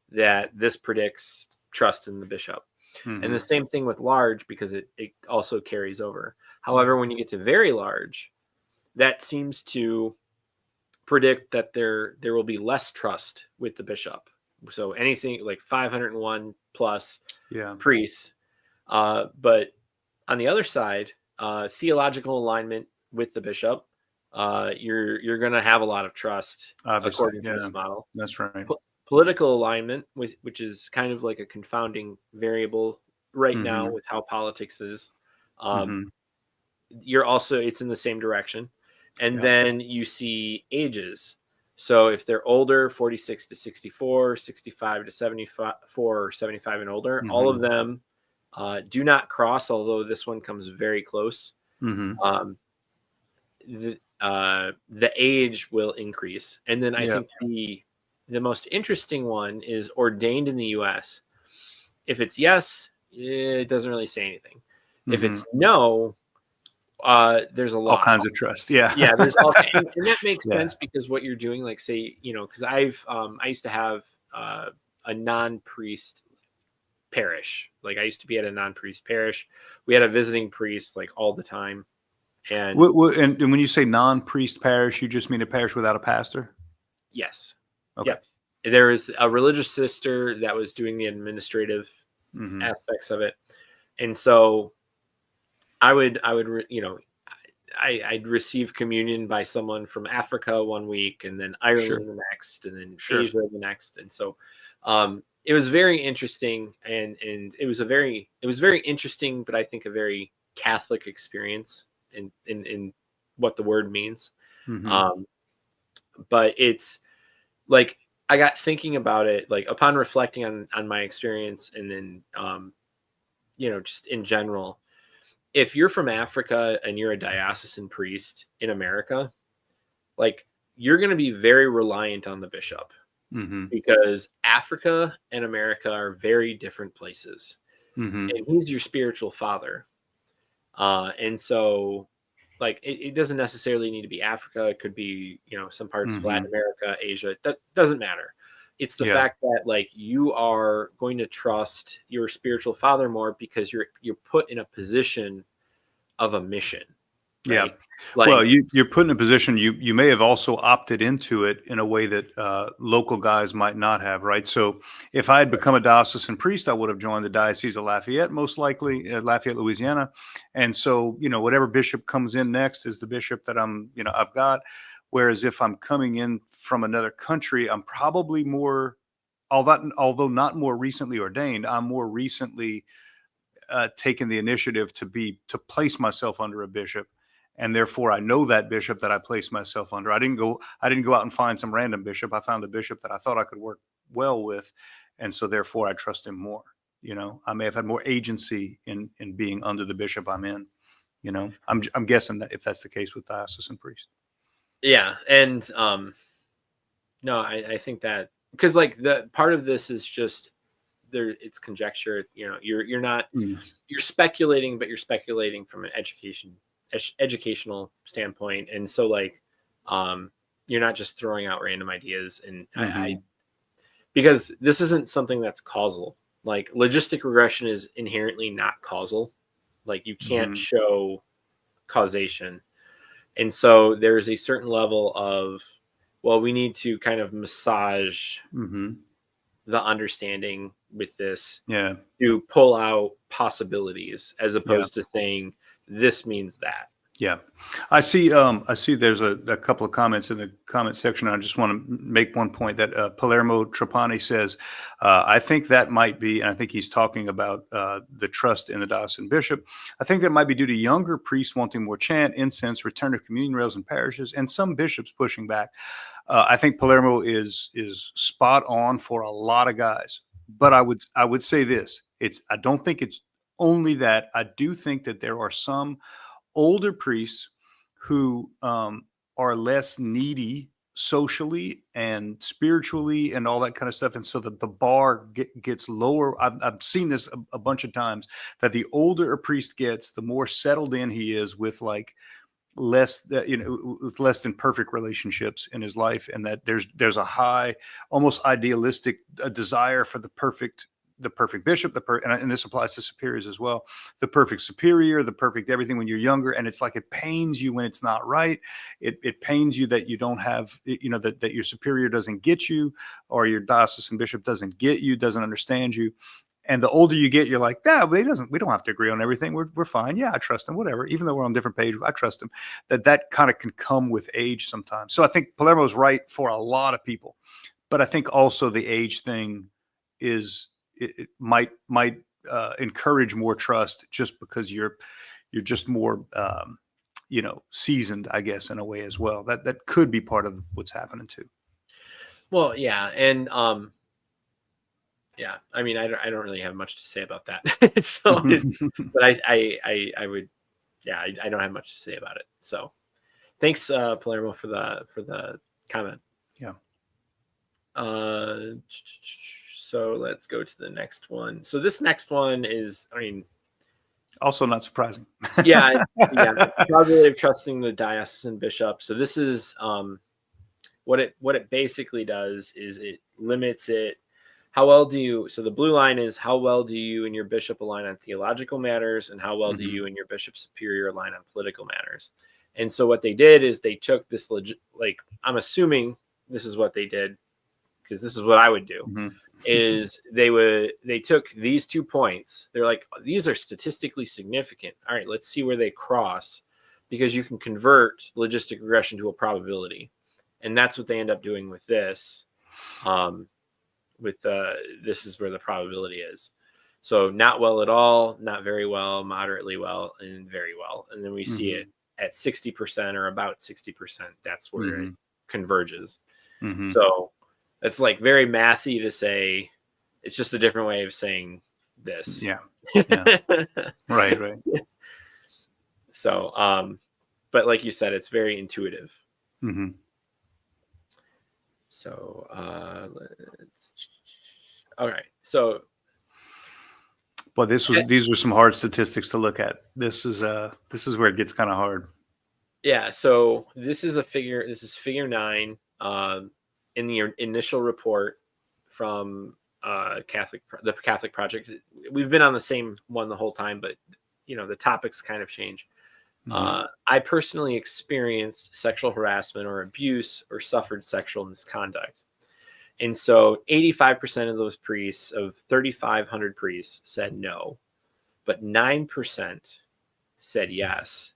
that this predicts trust in the bishop. And the same thing with large, because it also carries over. However, when you get to very large, that seems to predict that there will be less trust with the bishop. So anything like 501 plus priests. But on the other side, theological alignment with the bishop, you're going to have a lot of trust. Obviously, according to this model. That's right. Political alignment, which is kind of like a confounding variable right now with how politics is. You're also, it's in the same direction. And then you see ages. So if they're older, 46 to 64, 65 to 74, or 75 and older, all of them do not cross, although this one comes very close. The age will increase. And then I think the most interesting one is ordained in the US. If it's yes, it doesn't really say anything. If it's no, there's a lot, all kinds of trust. There's all, and that makes sense, because what you're doing, like, say, because I used to have a non-priest parish. Like, I used to be at a non-priest parish. We had a visiting priest like all the time. And and when you say non-priest parish, you just mean a parish without a pastor? Yes. Okay. Yep. There was a religious sister that was doing the administrative aspects of it, and so I'd receive communion by someone from Africa one week, and then Ireland the next, and then Asia the next. And so it was very interesting, and it was very interesting, but I think a very Catholic experience in what the word means. But it's like, I got thinking about it, like, upon reflecting on my experience, and then just in general, if you're from Africa and you're a diocesan priest in America, like, you're going to be very reliant on the bishop, because Africa and America are very different places, and he's your spiritual father. And so, like, it doesn't necessarily need to be Africa. It could be, some parts of Latin America, Asia. That doesn't matter. It's the fact that, like, you are going to trust your spiritual father more, because you're put in a position of a mission. Right? Like, well, you're put in a position, you may have also opted into it in a way that local guys might not have, right? So if I had become a diocesan priest, I would have joined the Diocese of Lafayette, most likely, Lafayette, Louisiana. And so, whatever bishop comes in next is the bishop that I've got. Whereas if I'm coming in from another country, I'm probably more, although not more recently ordained, I'm more recently taken the initiative to place myself under a bishop. And therefore, I know that bishop that I placed myself under. I didn't go out and find some random bishop. I found a bishop that I thought I could work well with, and so therefore, I trust him more. I may have had more agency in being under the bishop I'm in. I'm guessing that if that's the case with diocesan priests. Yeah, and no, I think that, because, like, the part of this is just it's conjecture. You're not you're speculating, but you're speculating from an educational standpoint, and so, like, you're not just throwing out random ideas. And I because this isn't something that's causal. Like, logistic regression is inherently not causal. Like, you can't show causation, and so there's a certain level of well, we need to kind of massage Mm-hmm. the understanding with this Yeah. to pull out possibilities as Yeah. opposed to saying this means that. Yeah, I see. There's a couple of comments in the comment section. I just want to make one point that Palermo Trapani says. I think that might be, and I think he's talking about the trust in the diocesan bishop. I think that might be due to younger priests wanting more chant, incense, return of communion rails in parishes, and some bishops pushing back. I think Palermo is spot on for a lot of guys. But I would say this: I don't think it's only that. I do think that there are some older priests who are less needy socially and spiritually and all that kind of stuff, and so the bar gets lower. I've seen this a bunch of times, that the older a priest gets, the more settled in he is with like less with less than perfect relationships in his life, and that there's a high, almost idealistic desire for the perfect bishop, and this applies to superiors as well, the perfect superior, the perfect everything when you're younger. And it's like, it pains you when it's not right. It pains you that you don't have, that your superior doesn't get you, or your diocesan bishop doesn't get you, doesn't understand you. And the older you get, you're like, yeah, we don't have to agree on everything. We're fine. Yeah, I trust him, whatever. Even though we're on different pages, I trust him. That kind of can come with age sometimes. So I think Palermo's right for a lot of people. But I think also the age thing it might encourage more trust, just because you're just more seasoned, I guess, in a way as well. That could be part of what's happening too. Well, yeah, and yeah, I mean, I don't really have much to say about that. But I would, yeah, I don't have much to say about it. So thanks, Palermo, for the comment. Yeah. So let's go to the next one. So this next one is, I mean, also not surprising. yeah. Probability of trusting the diocesan bishop. So this is what it basically does is it limits it. How well do you? So the blue line is how well do you and your bishop align on theological matters, and how well do you and your bishop superior align on political matters. And so what they did is they took this I'm assuming this is what they did, because this is what I would do. Mm-hmm. Is they took these 2 points. They're like, these are statistically significant. All right, let's see where they cross, because you can convert logistic regression to a probability, and that's what they end up doing with this. This is where the probability is. So not well at all, not very well, moderately well, and very well. And then we see it at 60% or about 60%. That's where it converges. Mm-hmm. So it's like very mathy to say. It's just a different way of saying this. Yeah. Right. So, but like you said, it's very intuitive. Mm-hmm. So all right. So, well, these were some hard statistics to look at. This is where it gets kind of hard. Yeah. So this is figure 9 in the initial report from the Catholic Project. We've been on the same one the whole time, but the topics kind of change. Mm-hmm. I personally experienced sexual harassment or abuse or suffered sexual misconduct. And so 85% of those priests, of 3,500 priests, said no, but 9% said yes.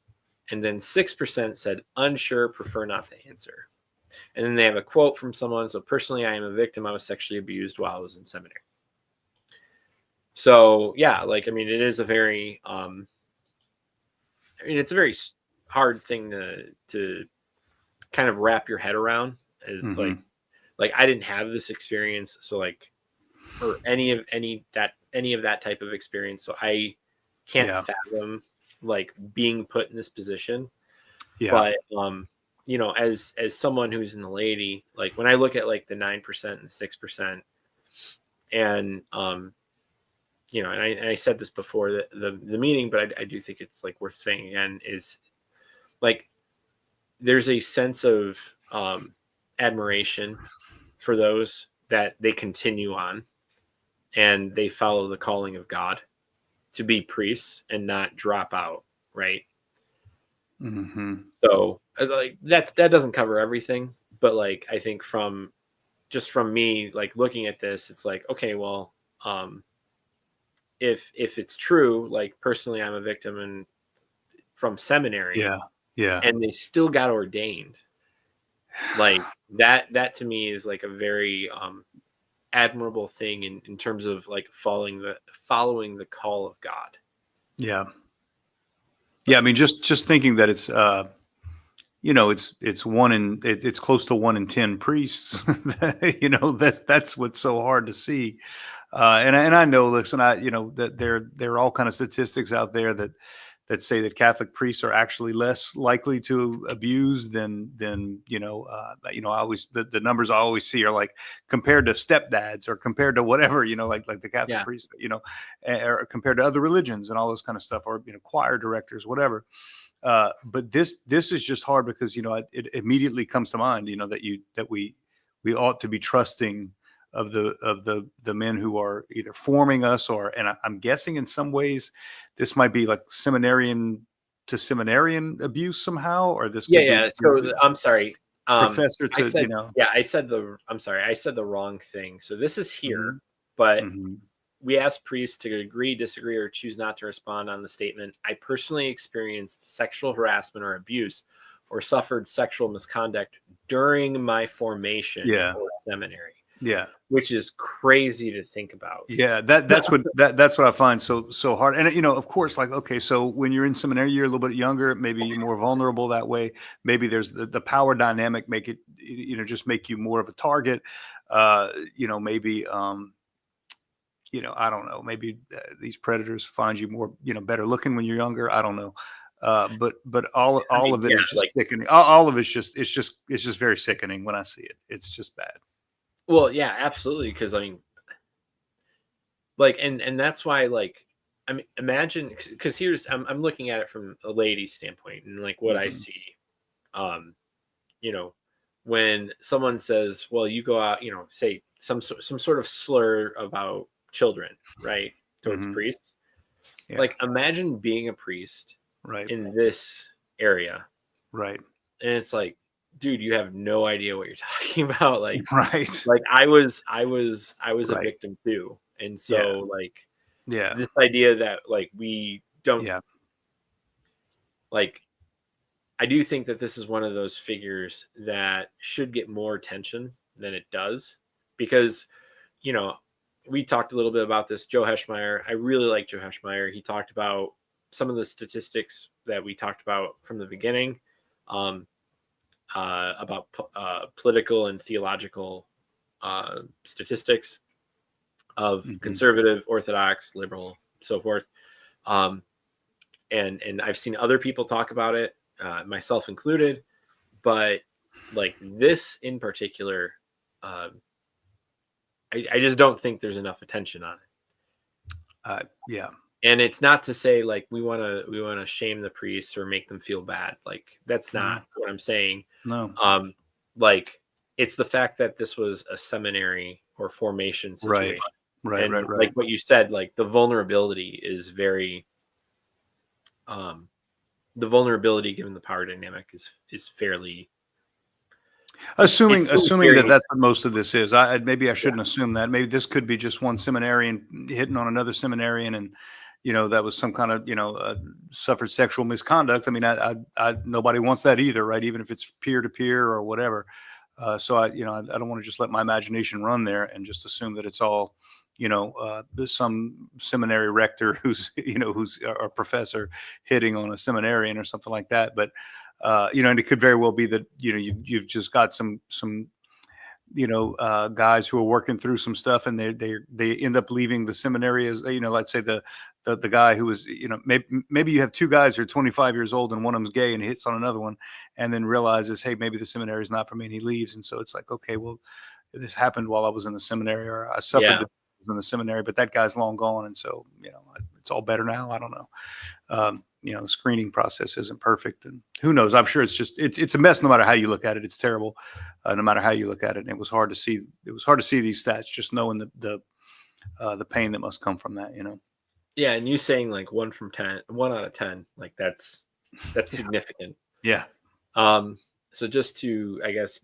And then 6% said unsure, prefer not to answer. And then they have a quote from someone. So personally, I am a victim. I was sexually abused while I was in seminary. So yeah, it is a very, it's a very hard thing to kind of wrap your head around. Is like I didn't have this experience, so or any of that type of experience. So I can't fathom being put in this position. Yeah. But as someone who's in the laity, when I look at the 9% and 6%, and and I said this before the meeting, but I do think it's worth saying again, is there's a sense of admiration for those that they continue on and they follow the calling of God to be priests and not drop out, right? Mm-hmm. So that doesn't cover everything, but like I think from me like looking at this, it's like, okay, well, if it's true, like personally I'm a victim and from seminary, Yeah. Yeah. and they still got ordained, like that to me is like a very admirable thing in terms of like following the call of God. Yeah. Yeah. I mean, just thinking that it's, it's close to 1 in 10 priests. That's what's so hard to see. And I know, listen, that there are all kind of statistics out there that say that Catholic priests are actually less likely to abuse than I always the numbers I always see are like compared to stepdads or compared to whatever, like the Catholic Yeah. priests, or compared to other religions and all this kind of stuff, or choir directors, whatever. But this is just hard because it immediately comes to mind, that we ought to be trusting of the men who are either forming us, and I'm guessing in some ways this might be like seminarian to seminarian abuse somehow, or this could be So I'm sorry. professor I to said, I'm sorry, I said the wrong thing. So this is here, but Mhm. we asked priests to agree, disagree, or choose not to respond on the statement. I personally experienced sexual harassment or abuse or suffered sexual misconduct during my formation Yeah. or seminary, Yeah. which is crazy to think about. Yeah, that's what I find so hard. And of course, like, okay, so when you're in seminary, you're a little bit younger, maybe you're more vulnerable that way. Maybe there's the power dynamic make it, just make you more of a target. Maybe I don't know, maybe these predators find you more, better looking when you're younger. I don't know. But all I mean, of it yeah, is just like, sickening. All of it's just very sickening when I see it. It's just bad. well, yeah, absolutely. Because I mean, like, and that's why, like, I mean, imagine, because I'm looking at it from a lady's standpoint, and like what I Mhm. see, um, you know, when someone says, "Well, you go out," say some sort of slur about children, right, towards Mhm. priests. Yeah. Like, imagine being a priest Right. in this area, Right. and it's like, dude, you have no idea what you're talking about. Right. Like I was a Right. victim too, and Yeah. so like Yeah. this idea that like we don't Yeah. like I do think that this is one of those figures that should get more attention than it does, because you know we talked a little bit about this. Joe Heschmeyer, I really like Joe Heschmeyer. He talked about some of the statistics that we talked about from the beginning, um, about political and theological statistics of Mhm. conservative, orthodox, liberal, so forth. Um, and I've seen other people talk about it, myself included, but like this in particular, um, I just don't think there's enough attention on it. Yeah. And it's not to say like we want to shame the priests or make them feel bad. Like that's No. not what I'm saying. No. Um, like it's the fact that this was a seminary or formation Right. situation, Right. and Right. Right. like what you said, like um the vulnerability given the power dynamic is fairly it's really Assuming that scary. that's what most of this is. Maybe I Yeah, shouldn't assume that. Maybe this could be just one seminarian hitting on another seminarian, and that was some kind of suffered sexual misconduct. I mean, nobody wants that either, right? Even if it's peer to peer or whatever. So I don't want to just let my imagination run there and just assume that it's all there's some seminary rector who's a professor hitting on a seminarian or something like that. But and it could very well be that you've just got some guys who are working through some stuff, and they end up leaving the seminary as let's say the guy who was maybe you have two guys who are 25 years old and one of them's gay and hits on another one, and then realizes, hey, maybe the seminary is not for me, and he leaves. And so it's like, okay, well, this happened while I was in the seminary, or I suffered yeah, in the seminary, but that guy's long gone, and so it's all better now. I don't know. The screening process isn't perfect, and who knows? I'm sure it's a mess. No matter how you look at it, it's terrible. No matter how you look at it, and it was hard to see. It was hard to see these stats, just knowing the pain that must come from that. yeah. And you saying like 1 out of 10, like that's Yeah. significant. Yeah. So just to, I guess,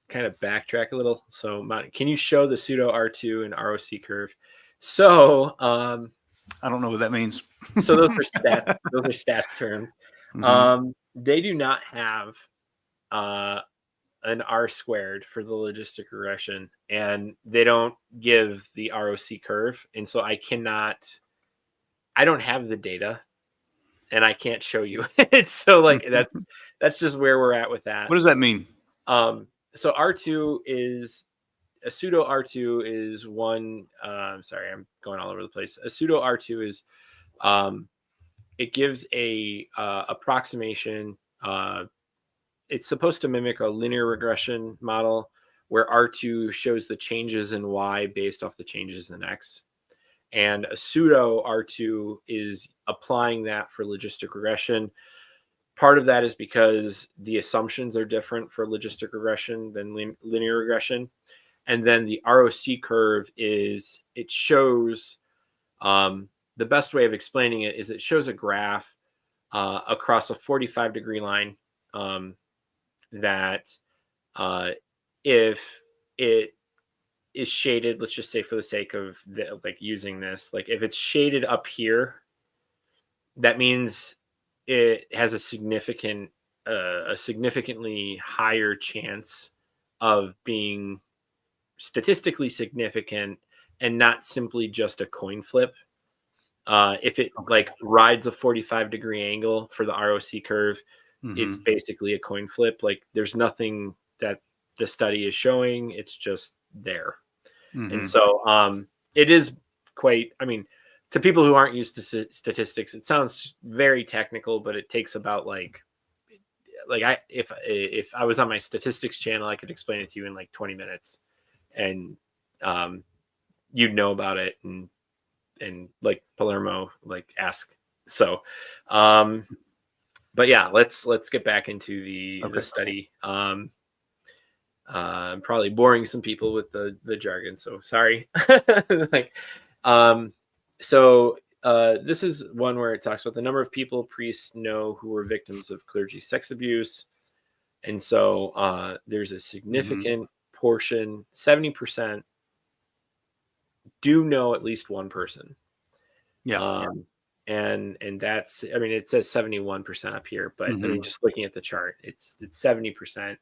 kind of backtrack a little. So, can you show the pseudo R2 and ROC curve? So, I don't know what that means. so those are stats. Those are stats terms. They do not have an R squared for the logistic regression, and they don't give the ROC curve, and so I don't have the data, and I can't show you it. So like that's just where we're at with that. What does that mean? So R2 is a pseudo R2 is one. Sorry, I'm going all over the place. A pseudo R2 is it gives a approximation. It's supposed to mimic a linear regression model where R2 shows the changes in Y based off the changes in X. And a pseudo R2 is applying that for logistic regression. Part of that is because the assumptions are different for logistic regression than linear regression. And then the ROC curve is, it shows, the best way of explaining it is it shows a graph across a 45-degree line that if it is shaded, let's just say for the sake of like using this, like if it's shaded up here, that means it has a significantly higher chance of being statistically significant and not simply just a coin flip. If it like rides a 45-degree angle for the ROC curve, it's basically a coin flip. Like there's nothing that the study is showing. It's just there. And so it is quite, I mean, to people who aren't used to statistics, it sounds very technical, but it takes about if I was on my statistics channel, I could explain it to you in like 20 minutes and you'd know about it and like Palermo, like ask. So, but yeah, let's get back into the study. I'm probably boring some people with the jargon, so sorry. So this is one where it talks about the number of people priests know who were victims of clergy sex abuse. And so there's a significant portion, 70% do know at least one person. Yeah. And that's, I mean, it says 71% up here, but I mean, just looking at the chart, it's 70%.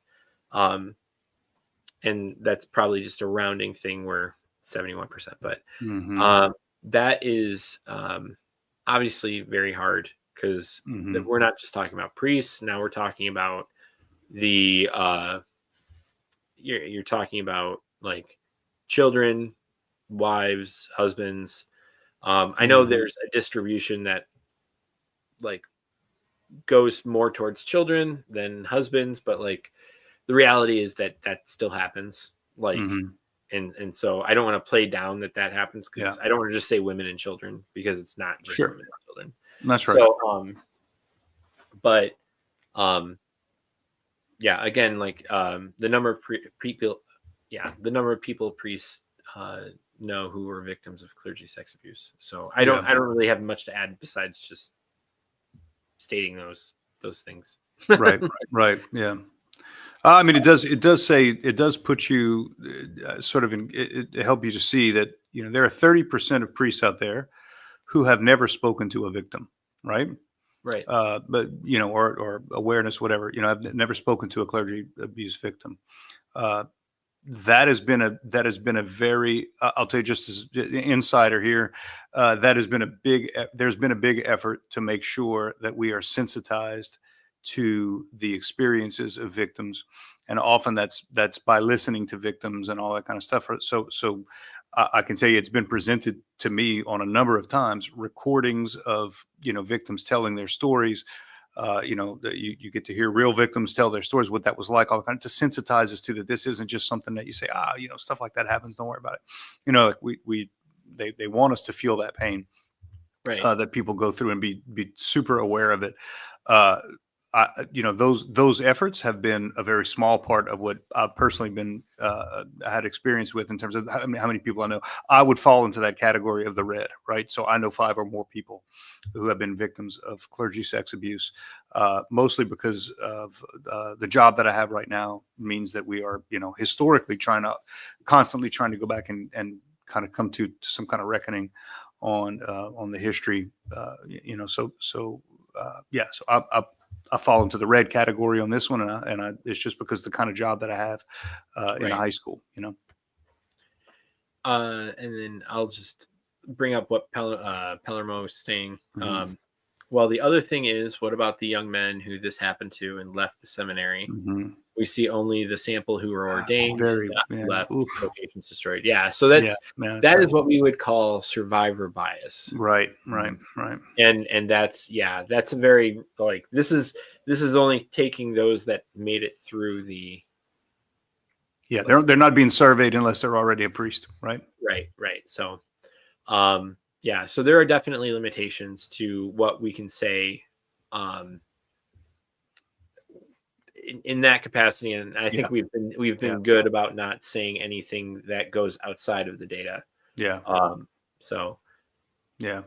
And that's probably just a rounding thing where 71%, but that is obviously very hard because we're not just talking about priests. Now we're talking about the you're talking about like children, wives, husbands. I know there's a distribution that like goes more towards children than husbands, but like the reality is that still happens. Like, and so I don't want to play down that happens because I don't want to just say women and children because it's not just women and children. That's right. So, but, yeah, again, like, the number of the number of people priests, know who were victims of clergy sex abuse. So I don't really have much to add besides just stating those things. Right. Yeah. I mean, it does put you sort of it help you to see that, you know, there are 30% of priests out there who have never spoken to a victim. Right. Right. But, you know, or awareness, whatever, you know, I've never spoken to a clergy abuse victim. That has been a very, I'll tell you just as insider here, there's been a big effort to make sure that we are sensitized to the experiences of victims. And often that's by listening to victims and all that kind of stuff. So I can tell you, it's been presented to me on a number of times, recordings of, you know, victims telling their stories. You know, that you get to hear real victims tell their stories, what that was like, all kind of to sensitize us to that this isn't just something that you say, you know, stuff like that happens, don't worry about it. You know, like they want us to feel that pain, right, that people go through and be super aware of it. those efforts have been a very small part of what I've personally been had experience with in terms of how many people I know. I would fall into that category of the red, right? So I know 5 or more people who have been victims of clergy sex abuse, mostly because of the job that I have right now means that we are, historically constantly trying to go back and kind of come to some kind of reckoning on the history, So I fall into the red category on this one, and it's just because the kind of job that I have in Right. a high school, And then I'll just bring up what Pellermo is saying. Mhm. Well, the other thing is, what about the young men who this happened to and left the seminary? Mhm. We see only the sample who were ordained, Very, not who yeah, left, oof, vocations destroyed. Yeah, so yeah, man, that's that is terrible. what we would call survivor bias. Right. And that's a very, like, this is only taking those that made it through the, Yeah, like, they're not being surveyed unless they're already a priest, right? right. So yeah, so there are definitely limitations to what we can say um in that capacity, and I Yeah, think we've yeah, been good about not saying anything that goes outside of the data. yeah, So yeah.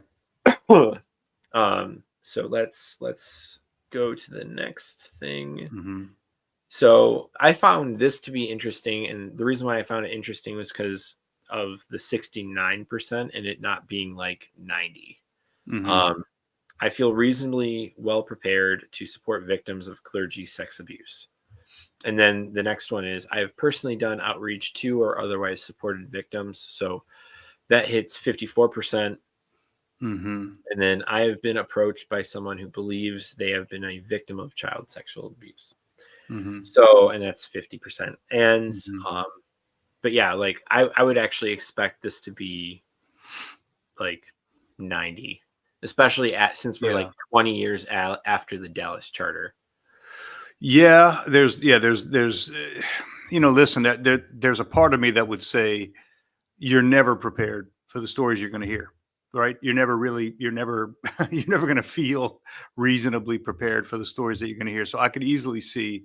so let's go to the next thing. Hmm. So I found this to be interesting, and the reason why I found it interesting was because of the 69% and it not being like 90. Hmm. Um, I feel reasonably well prepared to support victims of clergy sex abuse. And then the next one is I have personally done outreach to or otherwise supported victims. So that hits 54%. Hmm. And then I have been approached by someone who believes they have been a victim of child sexual abuse. Hmm. So, and that's 50%. And, Hmm. but yeah, like I would actually expect this to be like 90, especially since we're Yeah. like 20 years after the Dallas Charter. Yeah, listen, there's a part of me that would say you're never prepared for the stories you're going to hear, right? You're never you're never going to feel reasonably prepared for the stories that you're going to hear. So I could easily see,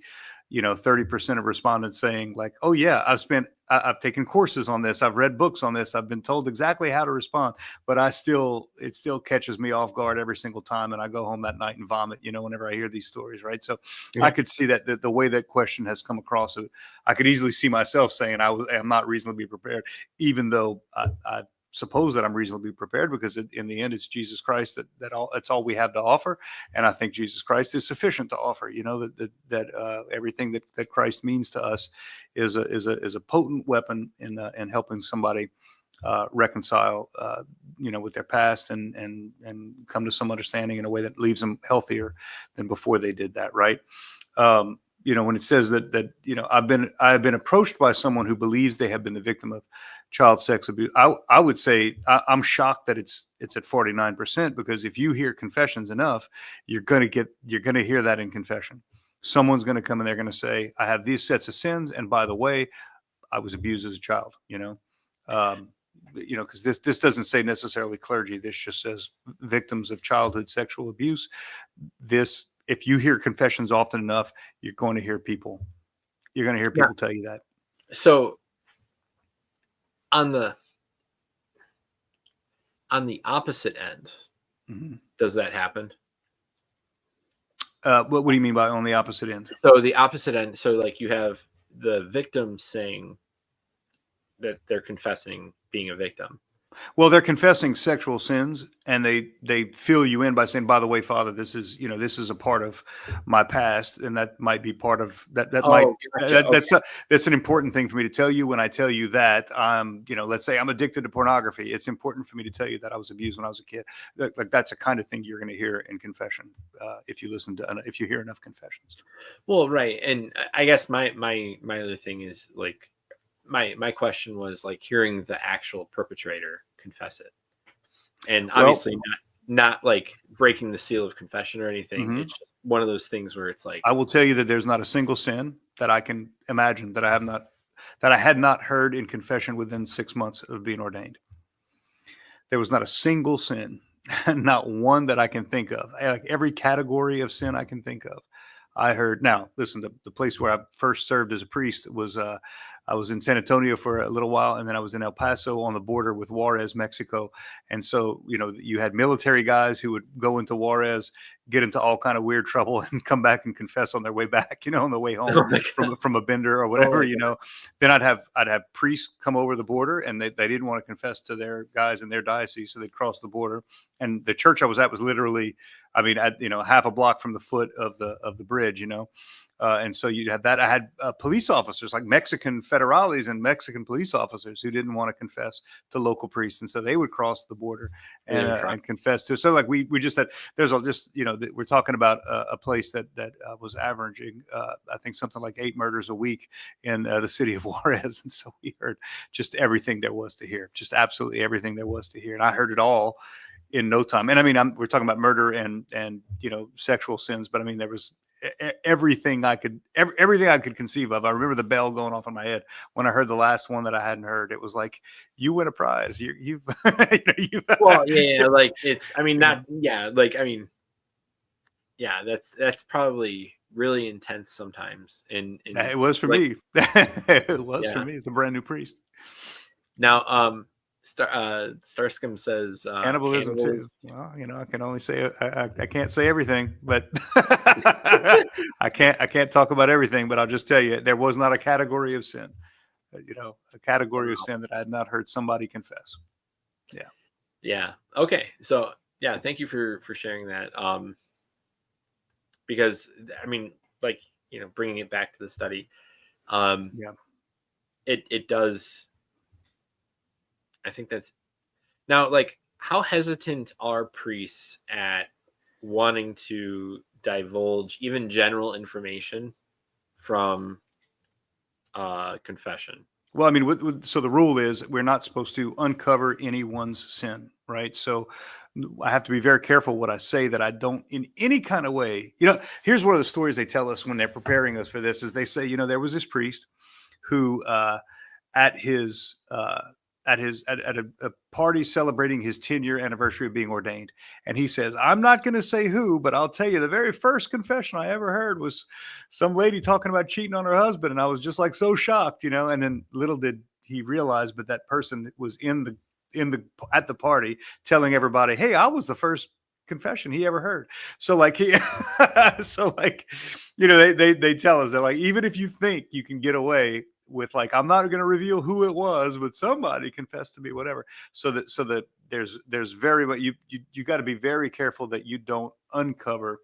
30% of respondents saying like, oh yeah, I've taken courses on this. I've read books on this. I've been told exactly how to respond, but it still catches me off guard every single time. And I go home that night and vomit, whenever I hear these stories. Right. So I Yeah. could see that the way that question has come across, I could easily see myself saying I'm not reasonably prepared, even though I suppose that I'm reasonably prepared because in the end, it's Jesus Christ that's all we have to offer. And I think Jesus Christ is sufficient to offer, that everything that Christ means to us is a potent weapon in helping somebody reconcile, with their past and come to some understanding in a way that leaves them healthier than before they did that. Right. When it says that I have been approached by someone who believes they have been the victim of child sex abuse. I would say I'm shocked that it's at 49%, because if you hear confessions enough, you're going to hear that in confession. Someone's going to come and they're going to say, I have these sets of sins, and by the way, I was abused as a child. Because this doesn't say necessarily clergy. This just says victims of childhood sexual abuse. If you hear confessions often enough, you're going to hear people Yeah. tell you that. So on the opposite end, Mm-hmm. does that happen? What do you mean by on the opposite end? So the opposite end, so like you have the victim saying that they're confessing being a victim. Well, they're confessing sexual sins, and they fill you in by saying, "By the way, Father, this is a part of my past, and that might be part of that. Oh, gotcha. That's an important thing for me to tell you. When I tell you that let's say I'm addicted to pornography, it's important for me to tell you that I was abused when I was a kid. Like that's a kind of thing you're going to hear in confession if you hear enough confessions. Well, right. And I guess my other thing is like my question was like hearing the actual perpetrator confess it, and obviously not like breaking the seal of confession or anything. Mm-hmm. It's just one of those things where it's like, I will tell you that there's not a single sin that I can imagine that I had not heard in confession within 6 months of being ordained. There was not a single sin Not one that I can think of. Like every category of sin I can think of. I heard. Now, listen, the place where I first served as a priest was I was in San Antonio for a little while, and then I was in El Paso on the border with Juarez, Mexico. And so, you had military guys who would go into Juarez, get into all kind of weird trouble, and come back and confess on their way back, on the way home Oh my God. from a bender or Oh whatever, my God. Then I'd have priests come over the border, and they didn't want to confess to their guys in their diocese, so they'd cross the border. And the church I was at was literally, I mean, half a block from the foot of the bridge, and so you'd have that. I had police officers, like Mexican federales and Mexican police officers, who didn't want to confess to local priests, and so they would cross the border and confess to. So like we just had, we're talking about a place that was averaging I think something like 8 murders a week in the city of Juarez, and so we heard just everything there was to hear, just absolutely everything there was to hear, and I heard it all in no time. And I mean, we're talking about murder and sexual sins, but I mean, there was everything I could conceive of. I remember the bell going off in my head when I heard the last one that I hadn't heard. It was like, you win a prize. You've Well, yeah, like it's, I mean, not, yeah, like, I mean, yeah, that's probably really intense sometimes. And it was for like, me. It was Yeah. for me. It's a brand new priest. Now, Starscom says Cannibalism too. Well, I can only say I can't say everything, but I can't talk about everything. But I'll just tell you, there was not a category of sin, a category of sin that I had not heard somebody confess. Yeah. Yeah. Okay. So yeah, thank you for sharing that. Because I mean, like, bringing it back to the study, Yeah. it does. I think that's now, like, how hesitant are priests at wanting to divulge even general information from confession? Well, I mean, so the rule is we're not supposed to uncover anyone's sin, right? So I have to be very careful what I say, that I don't in any kind of way. Here's one of the stories they tell us when they're preparing us for this: is they say, there was this priest who at his at a party celebrating his 10-year anniversary of being ordained, and he says, I'm not going to say who, but I'll tell you, the very first confession I ever heard was some lady talking about cheating on her husband, and I was just like so shocked, and then little did he realize, but that person was at the party telling everybody, hey, I was the first confession he ever heard. So like they tell us that, like, even if you think you can get away with, like, I'm not going to reveal who it was, but somebody confessed to me, whatever. So that there's very much, you got to be very careful that you don't uncover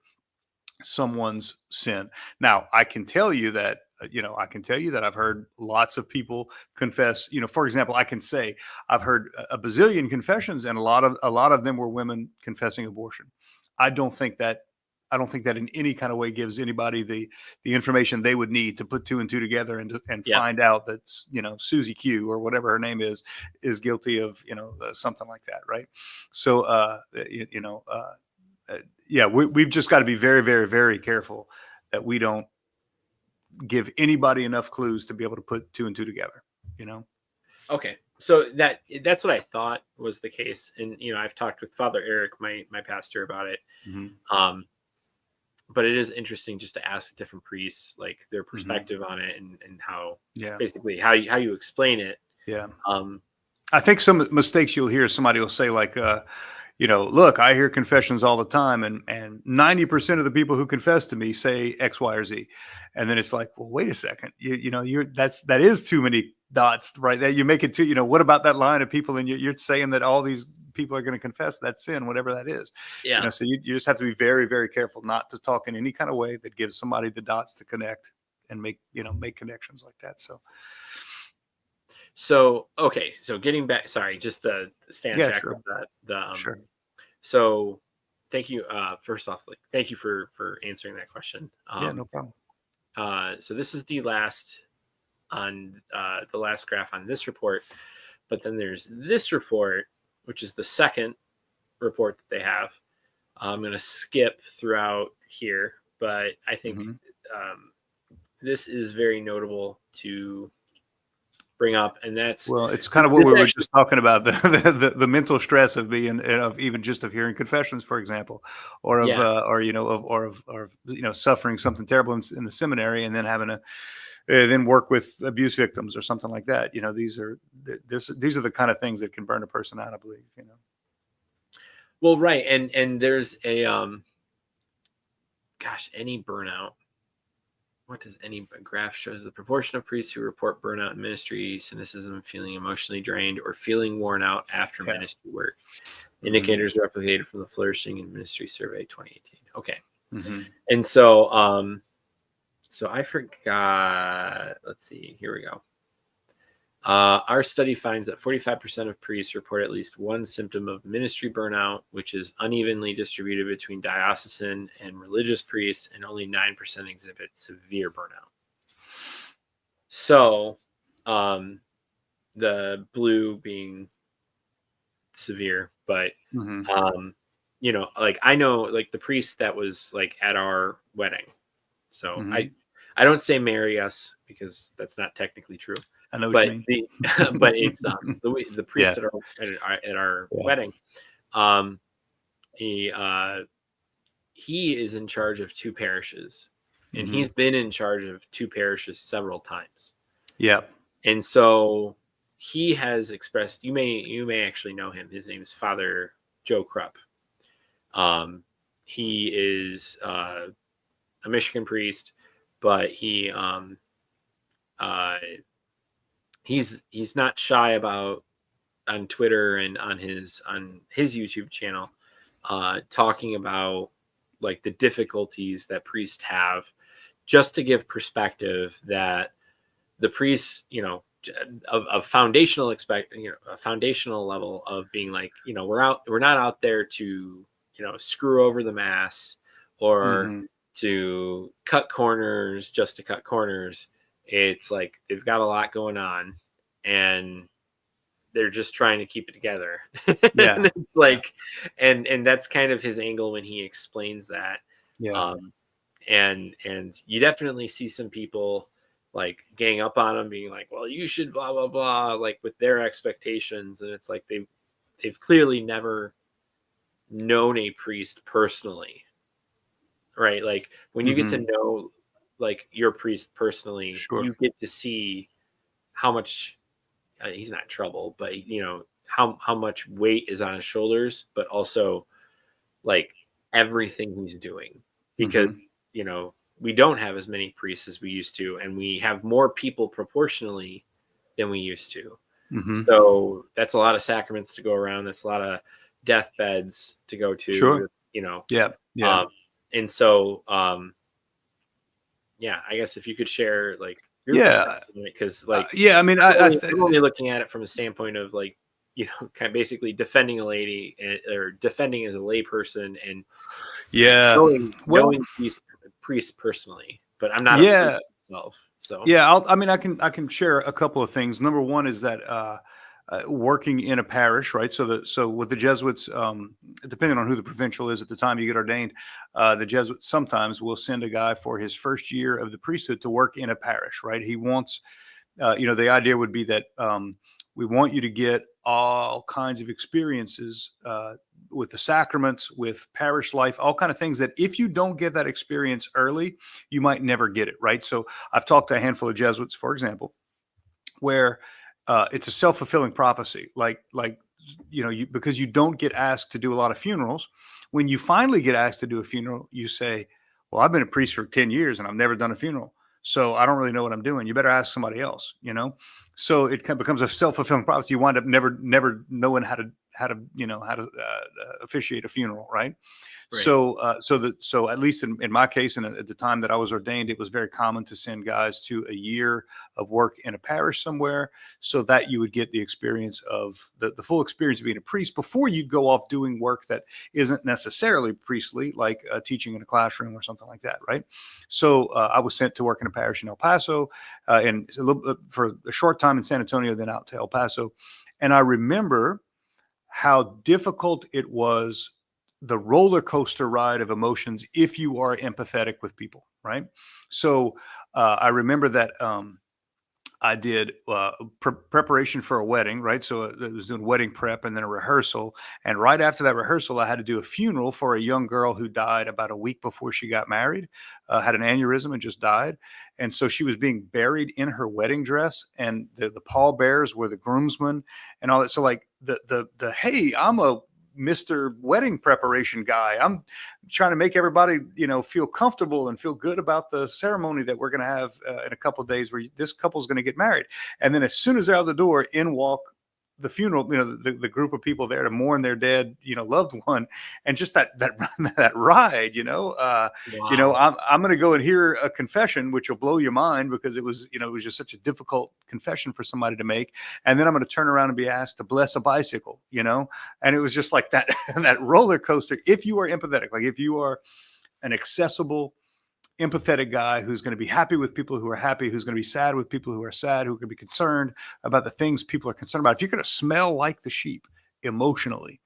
someone's sin. Now, I can tell you that I've heard lots of people confess. For example, I can say I've heard a bazillion confessions, and a lot of them were women confessing abortion. I don't think that in any kind of way gives anybody the information they would need to put 2 and 2 together and find out that Susie Q, or whatever her name is guilty of something like that, right? So we've just got to be very, very, very careful that we don't give anybody enough clues to be able to put 2 and 2 together. Okay, so that's what I thought was the case, and I've talked with Father Eric, my pastor, about it. Mm-hmm. But it is interesting just to ask different priests, like, their perspective on it, and how, basically how you explain it. Yeah. I think some mistakes you'll hear, somebody will say, like, look, I hear confessions all the time, and 90% of the people who confess to me say X, Y, or Z. And then it's like, well, wait a second, that is too many dots, right? That you make it to, what about that line of people? And you're saying that all these people are going to confess that sin, whatever that is. Yeah. So you just have to be very, very careful not to talk in any kind of way that gives somebody the dots to connect and make connections like that. So, okay. So getting back, sorry, just to stand back sure. with that. Sure. So thank you. First off, like, thank you for answering that question. Yeah, no problem. So this is the last graph on this report, but then there's this report, which is the second report that they have. I'm going to skip throughout here, but I think this is very notable to bring up, and that's Well, it's kind of what we were actually, just talking about, the mental stress of being, of even just of hearing confessions, for example, or of, yeah. or, or, suffering something terrible in the seminary and then having to then work with abuse victims or something like that. These are the kind of things that can burn a person out, I believe. Well, right, and there's a gosh, any burnout. What does any graph shows the proportion of priests who report burnout in ministry, cynicism, feeling emotionally drained, or feeling worn out after Yeah. ministry work. Mm-hmm. Indicators replicated from the Flourishing in Ministry Survey 2018. Okay. Mm-hmm. And so so I forgot, let's see, here we go. Our study finds that 45% of priests report at least one symptom of ministry burnout, which is unevenly distributed between diocesan and religious priests, and only 9% exhibit severe burnout. So, the blue being severe, but Mm-hmm. like I know, like the priest that was like at our wedding. So Mm-hmm. I don't say marry us because that's not technically true. I know what you But mean. the but it's the priest Yeah. at our Yeah. wedding. He is in charge of 2 parishes, and Mm-hmm. he's been in charge of 2 parishes several times. Yeah. And so he has expressed, you may actually know him. His name is Father Joe Krupp. He is a Michigan priest, but he's not shy about on Twitter and on his YouTube channel, talking about like the difficulties that priests have, just to give perspective that the priests, a foundational a foundational level of being like, we're not out there to, screw over the mass or Mm-hmm. to cut corners just to cut corners. It's like they've got a lot going on, and they're just trying to keep it together. Yeah. And it's like, and that's kind of his angle when he explains that. Yeah. And you definitely see some people like gang up on him, being like, well, you should blah blah blah, like with their expectations. And it's like they've clearly never known a priest personally, right? Like when you get to Mm-hmm. know like your priest personally, Sure. you get to see how much he's not in trouble, but how much weight is on his shoulders, but also like everything he's doing, because Mm-hmm. we don't have as many priests as we used to, and we have more people proportionally than we used to. Mm-hmm. So that's a lot of sacraments to go around. That's a lot of deathbeds to go to. Sure. Yeah. Yeah. And so yeah, I guess if you could share like your Yeah. because like Yeah. I mean, I'm only looking at it from a standpoint of like, kind of basically defending a lady or defending as a layperson, and yeah. Well, knowing priests personally, but I'm not a priest yeah. myself. So Yeah. I can share a couple of things. Number one is that, working in a parish, right? So with the Jesuits, depending on who the provincial is at the time you get ordained, the Jesuits sometimes will send a guy for his first year of the priesthood to work in a parish, right? He wants, the idea would be that, we want you to get all kinds of experiences, with the sacraments, with parish life, all kind of things that if you don't get that experience early, you might never get it, right? So I've talked to a handful of Jesuits, for example, where, it's a self-fulfilling prophecy. Because you don't get asked to do a lot of funerals. When you finally get asked to do a funeral, you say, well, I've been a priest for 10 years and I've never done a funeral, so I don't really know what I'm doing. You better ask somebody else, So it becomes a self-fulfilling prophecy. You wind up never knowing how to officiate a funeral, right? right. So at least in my case, and at the time that I was ordained, it was very common to send guys to a year of work in a parish somewhere, so that you would get the experience of the full experience of being a priest before you go off doing work that isn't necessarily priestly, like teaching in a classroom or something like that, right? So I was sent to work in a parish in El Paso, and for a short time in San Antonio, then out to El Paso. And I remember how difficult it was, the roller coaster ride of emotions, if you are empathetic with people, right? So I remember that I did preparation for a wedding, right? So I was doing wedding prep and then a rehearsal. And right after that rehearsal, I had to do a funeral for a young girl who died about a week before she got married, had an aneurysm and just died. And so she was being buried in her wedding dress, and the pallbearers were the groomsmen and all that. So like hey, I'm a Mr. Wedding preparation guy. I'm trying to make everybody, feel comfortable and feel good about the ceremony that we're going to have in a couple of days where this couple's going to get married. And then as soon as they're out of the door, in walk the funeral, the group of people there to mourn their dead, loved one. And just that that ride, Wow. I'm going to go and hear a confession, which will blow your mind because it was just such a difficult confession for somebody to make. And then I'm going to turn around and be asked to bless a bicycle, and it was just like that, that roller coaster. If you are empathetic, like if you are an accessible, empathetic guy who's going to be happy with people who are happy, who's going to be sad with people who are sad, who are going to be concerned about the things people are concerned about. If you're going to smell like the sheep emotionally,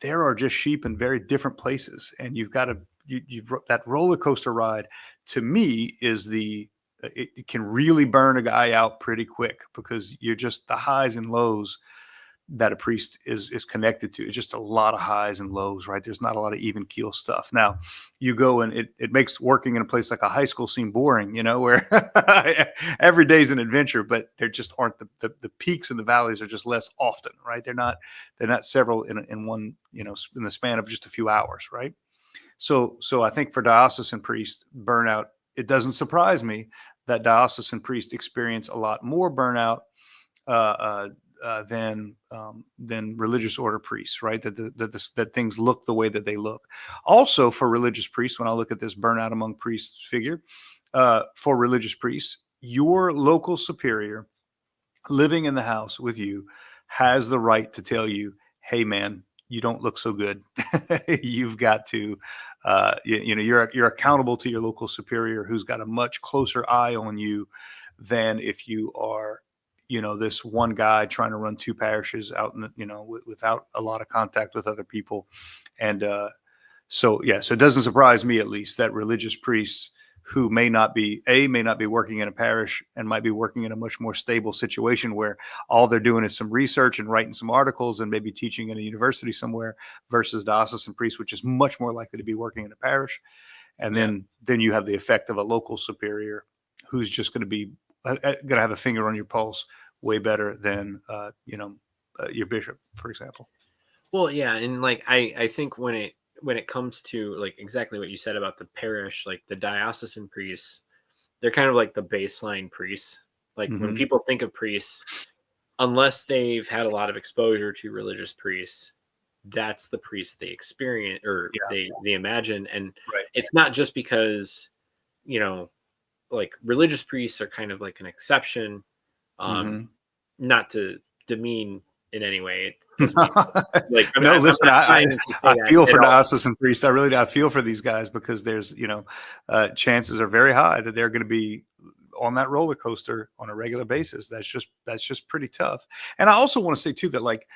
there are just sheep in very different places. And you've got to, that roller coaster ride to me is it can really burn a guy out pretty quick because you're just the highs and lows that a priest is connected to. It's just a lot of highs and lows, right? There's not a lot of even keel stuff. Now you go and it makes working in a place like a high school seem boring, where every day's an adventure, but there just aren't the peaks and the valleys are just less often, right? They're not several in one, in the span of just a few hours, right? So I think for diocesan priests, burnout, it doesn't surprise me that diocesan priests experience a lot more burnout than religious order priests, right? That things look the way that they look. Also, for religious priests, when I look at this burnout among priests figure, for religious priests, your local superior living in the house with you has the right to tell you, "Hey, man, you don't look so good. You've got to, you're accountable to your local superior, who's got a much closer eye on you than if you are." This one guy trying to run two parishes out in without a lot of contact with other people. And so it doesn't surprise me, at least, that religious priests who may not be working in a parish and might be working in a much more stable situation where all they're doing is some research and writing some articles and maybe teaching in a university somewhere, versus diocesan priests, which is much more likely to be working in a parish. And then you have the effect of a local superior who's just going to have a finger on your pulse way better than your bishop, for example. Well, yeah, and like I think when it comes to like exactly what you said about the parish, like the diocesan priests, they're kind of like the baseline priests. Like when people think of priests, unless they've had a lot of exposure to religious priests, that's the priest they experience or they imagine. And it's not just because, like religious priests are kind of like an exception, not to demean in any way. Like no, listen, I feel for diocesan priests. I feel for these guys because there's, chances are very high that they're going to be on that roller coaster on a regular basis. That's just pretty tough. And I also want to say too that like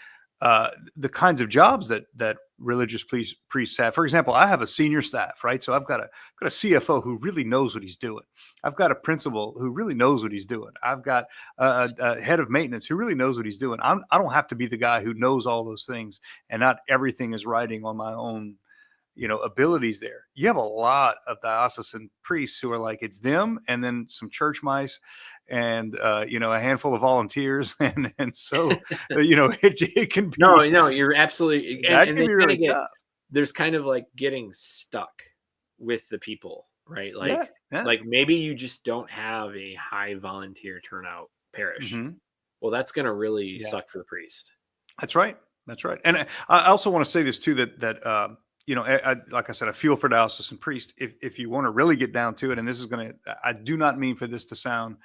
the kinds of jobs that religious priests have. For example, I have a senior staff, right? So I've got a CFO who really knows what he's doing. I've got a principal who really knows what he's doing. I've got a head of maintenance who really knows what he's doing. I don't have to be the guy who knows all those things, and not everything is riding on my own abilities there. You have a lot of diocesan priests who are like, it's them and then some church mice and a handful of volunteers, and so it can be. No, you're absolutely. That can be really tough. There's kind of like getting stuck with the people, right? Like, like maybe you just don't have a high volunteer turnout parish. Well, that's going to really suck for the priest. That's right. And I also want to say this too, that like I said, I feel for diocesan priest. If you want to really get down to it, and this is I do not mean for this to sound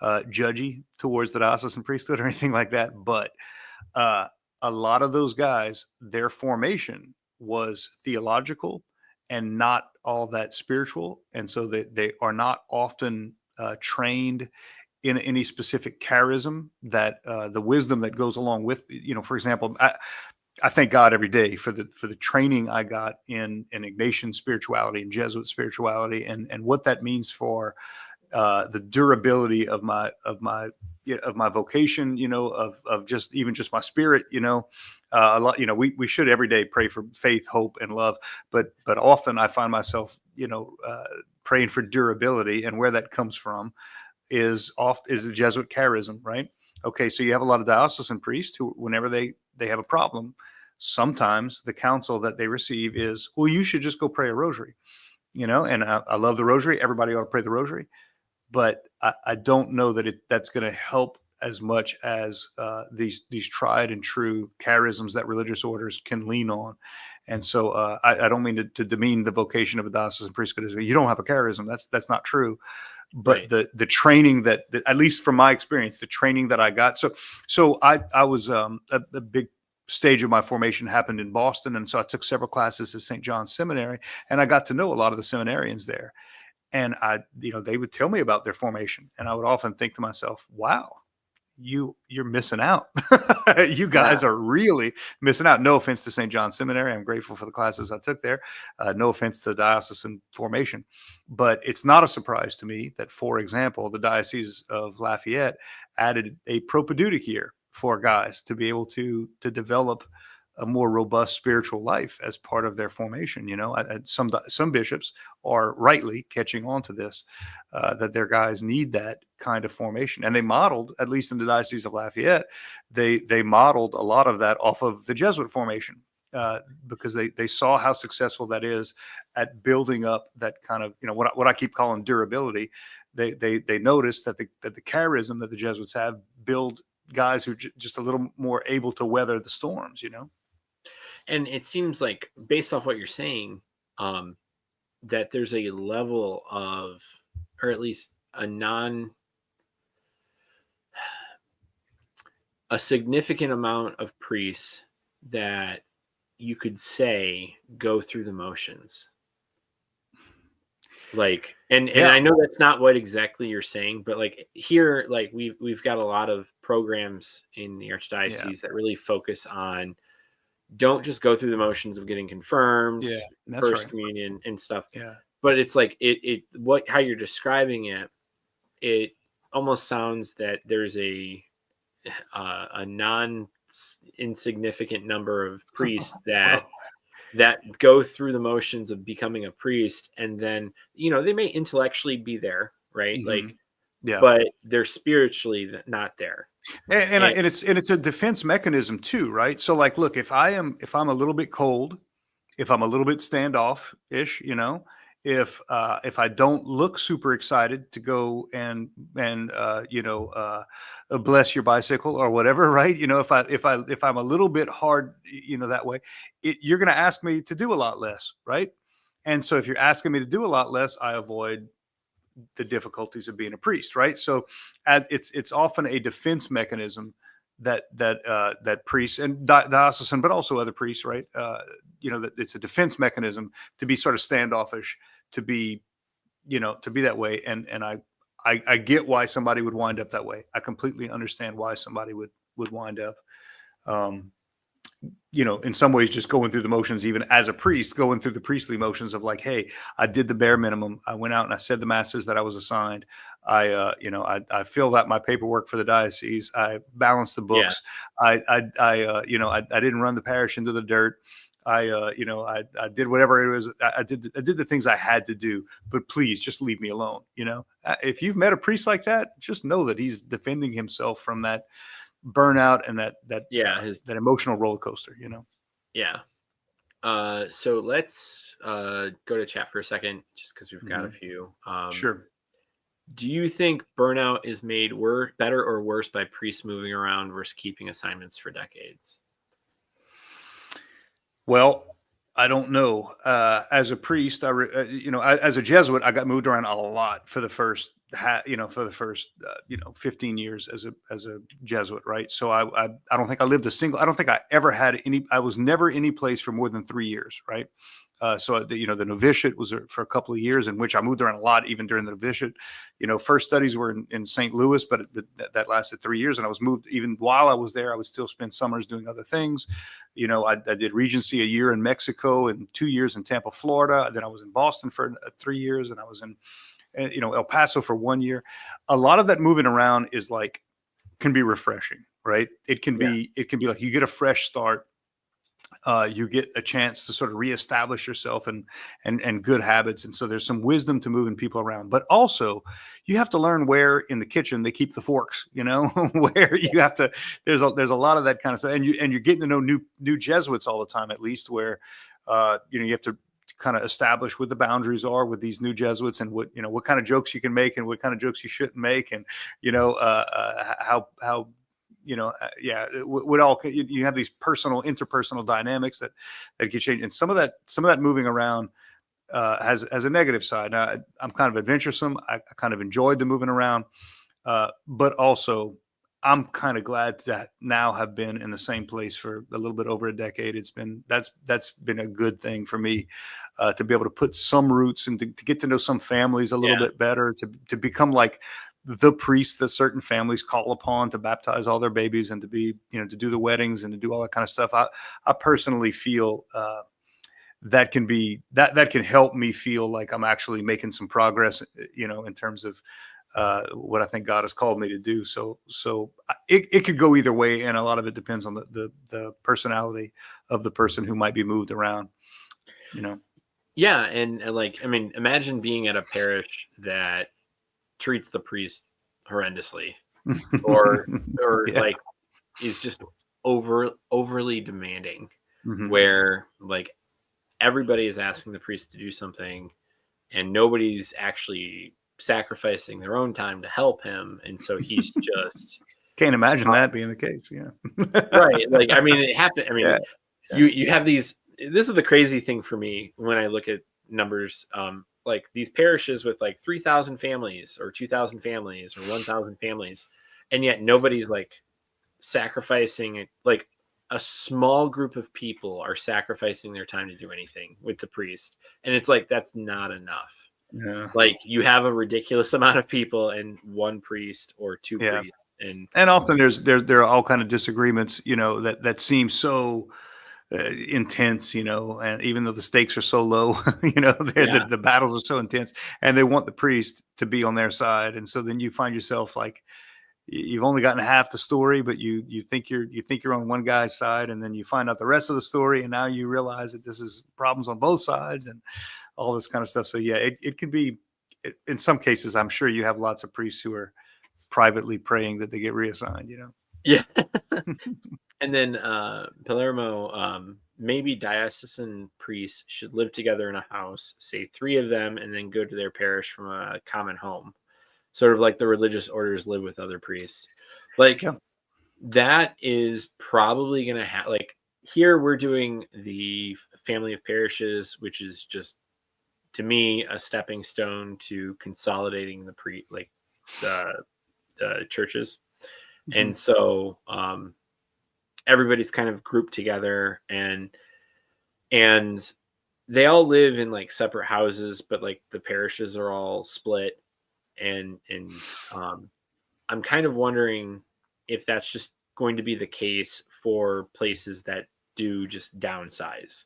judgy towards the diocesan priesthood or anything like that, but a lot of those guys, their formation was theological and not all that spiritual, and so they are not often trained in any specific charism that the wisdom that goes along with, for example, I thank God every day for the training I got in Ignatian spirituality and Jesuit spirituality, and what that means for the durability of my vocation, of just even just my spirit, a lot, we should every day pray for faith, hope, and love, but often I find myself, praying for durability, and where that comes from is the Jesuit charism, right? Okay, so you have a lot of diocesan priests who, whenever they have a problem, sometimes the counsel that they receive is, well, you should just go pray a rosary, and I love the rosary. Everybody ought to pray the rosary, but I don't know that that's going to help as much as these tried and true charisms that religious orders can lean on. And so I don't mean to demean the vocation of a diocesan priest because you don't have a charism. That's not true. But Right. the training that, at least from my experience, the training that I got. So I was a big stage of my formation happened in Boston, and so I took several classes at St. John's Seminary, and I got to know a lot of the seminarians there. And they would tell me about their formation, and I would often think to myself, wow, you're missing out. You guys are really missing out. No offense to St. John's Seminary. I'm grateful for the classes I took there. No offense to the diocesan formation, but it's not a surprise to me that, for example, the Diocese of Lafayette added a propedeutic year for guys to be able to develop a more robust spiritual life as part of their formation. Some bishops are rightly catching on to this, that their guys need that kind of formation. And they modeled, at least in the Diocese of Lafayette, they modeled a lot of that off of the Jesuit formation, because they saw how successful that is at building up that kind of, what I keep calling durability. They noticed that the charism that the Jesuits have build guys who are just a little more able to weather the storms, And it seems like, based off what you're saying, that there's a level of, or at least a significant amount of priests that you could say go through the motions. Like, and I know that's not what exactly you're saying, but like here, like we've got a lot of programs in the Archdiocese that really focus on, don't just go through the motions of getting confirmed, first communion and stuff. Yeah. But it's like how you're describing it almost sounds that there's a non insignificant number of priests that go through the motions of becoming a priest, and then they may intellectually be there, right? Mm-hmm. But they're spiritually not there. And it's a defense mechanism too, right? So like, look, if I'm a little bit cold, if I'm a little bit standoffish, if I don't look super excited to go and bless your bicycle or whatever, right? If I'm a little bit hard, that way, you're going to ask me to do a lot less, right? And so if you're asking me to do a lot less, I avoid the difficulties of being a priest, right? So it's often a defense mechanism that priests and diocesan, but also other priests, right? That it's a defense mechanism to be sort of standoffish, to be that way. And I get why somebody would wind up that way. I completely understand why somebody would wind up, in some ways just going through the motions, even as a priest, going through the priestly motions of like, hey, I did the bare minimum. I went out and I said the masses that I was assigned. I filled out my paperwork for the diocese. I balanced the books. Yeah. I didn't run the parish into the dirt. I did whatever it was. I did the things I had to do, but please just leave me alone. If you've met a priest like that, just know that he's defending himself from that burnout and that emotional roller coaster, Yeah. So let's go to chat for a second, just because we've got a few. Sure. Do you think burnout is made better or worse by priests moving around versus keeping assignments for decades? Well, I don't know. As a priest, as a Jesuit, I got moved around a lot for the first 15 years as a Jesuit, right? So I don't think I lived I don't think I ever had I was never any place for more than 3 years, right? So the novitiate was for a couple of years, in which I moved around a lot, even during the novitiate. First studies were in St. Louis, but that lasted 3 years, and I was moved. Even while I was there, I would still spend summers doing other things. I did Regency a year in Mexico and 2 years in Tampa, Florida. Then I was in Boston for 3 years, and I was in El Paso for 1 year. A lot of that moving around is like, can be refreshing, right? It can be like you get a fresh start. You get a chance to sort of reestablish yourself and good habits. And so there's some wisdom to moving people around, but also you have to learn where in the kitchen they keep the forks, where you have to, there's a lot of that kind of stuff. And you're getting to know new Jesuits all the time, at least where, you have to kind of establish what the boundaries are with these new Jesuits and what kind of jokes you can make and what kind of jokes you shouldn't make. And, how, would all you have these interpersonal dynamics that get changed, and some of that moving around has a negative side. Now, I'm kind of adventuresome. I kind of enjoyed the moving around, but also I'm kind of glad to now have been in the same place for a little bit over a decade. That's been a good thing for me to be able to put some roots and to get to know some families a little bit better, to become like the priest that certain families call upon to baptize all their babies and to be, to do the weddings and to do all that kind of stuff. I personally feel that can help me feel like I'm actually making some progress, in terms of what I think God has called me to do. So it could go either way, and a lot of it depends on the personality of the person who might be moved around. Yeah, and like, I mean, imagine being at a parish that treats the priest horrendously, or like is just overly demanding, where like everybody is asking the priest to do something and nobody's actually sacrificing their own time to help him, and so he's just can't imagine that being the case. Right, like, I mean, it happened. I mean, you have these, this is the crazy thing for me when I look at numbers, like these parishes with like 3,000 families or 2,000 families or 1,000 families, and yet nobody's like sacrificing it. Like a small group of people are sacrificing their time to do anything with the priest, and it's like, that's not enough. Like, you have a ridiculous amount of people and one priest or two priests, and often there are all kind of disagreements, that seem so intense, and even though the stakes are so low, the battles are so intense, and they want the priest to be on their side, and so then you find yourself like you've only gotten half the story, but you think you're on one guy's side, and then you find out the rest of the story, and now you realize that this is problems on both sides and all this kind of stuff. So it can be, in some cases, I'm sure you have lots of priests who are privately praying that they get reassigned. Yeah. And then Palermo, maybe diocesan priests should live together in a house, say 3 of them, and then go to their parish from a common home, sort of like the religious orders live with other priests. Like, that is probably going to have, like, here we're doing the family of parishes, which is just, to me, a stepping stone to consolidating the churches. And so everybody's kind of grouped together, and they all live in like separate houses, but like the parishes are all split. And I'm kind of wondering if that's just going to be the case for places that do just downsize.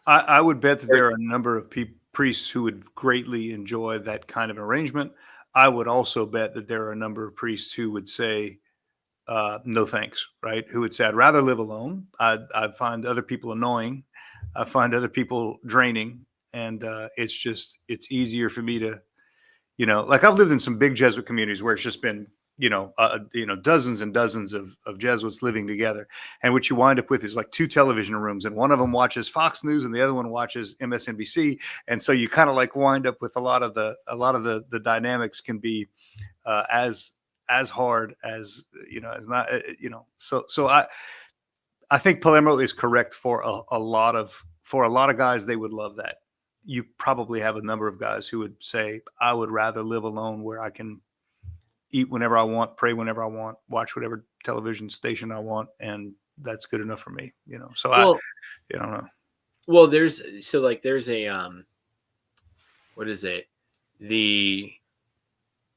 I would bet that there are a number of priests who would greatly enjoy that kind of arrangement. I would also bet that there are a number of priests who would say, no thanks, right? Who would say, I'd rather live alone. I find other people annoying. I find other people draining. And it's easier for me to, like I've lived in some big Jesuit communities where it's just been, dozens and dozens of Jesuits living together. And what you wind up with is like 2 television rooms, and one of them watches Fox News and the other one watches MSNBC. And so you kind of like wind up with a lot of the dynamics can be as hard as, as not, so I think Palermo is correct for a lot of guys. They would love that. You probably have a number of guys who would say, I would rather live alone where I can eat whenever I want, pray whenever I want, watch whatever television station I want, and that's good enough for me, So I don't know. Well, there's a what is it?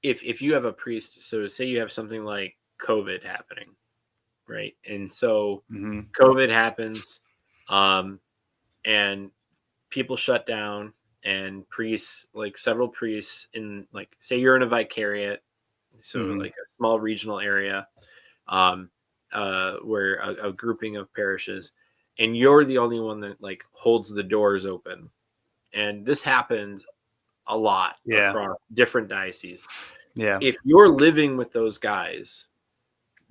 If you have a priest, so say you have something like COVID happening, right? And so COVID happens, and people shut down, and priests, like several priests in, like, say you're in a vicariate, so Mhm. like a small regional area, um, where a grouping of parishes, and you're the only one that like holds the doors open. And this happens a lot Yeah. across different dioceses. Yeah. If you're living with those guys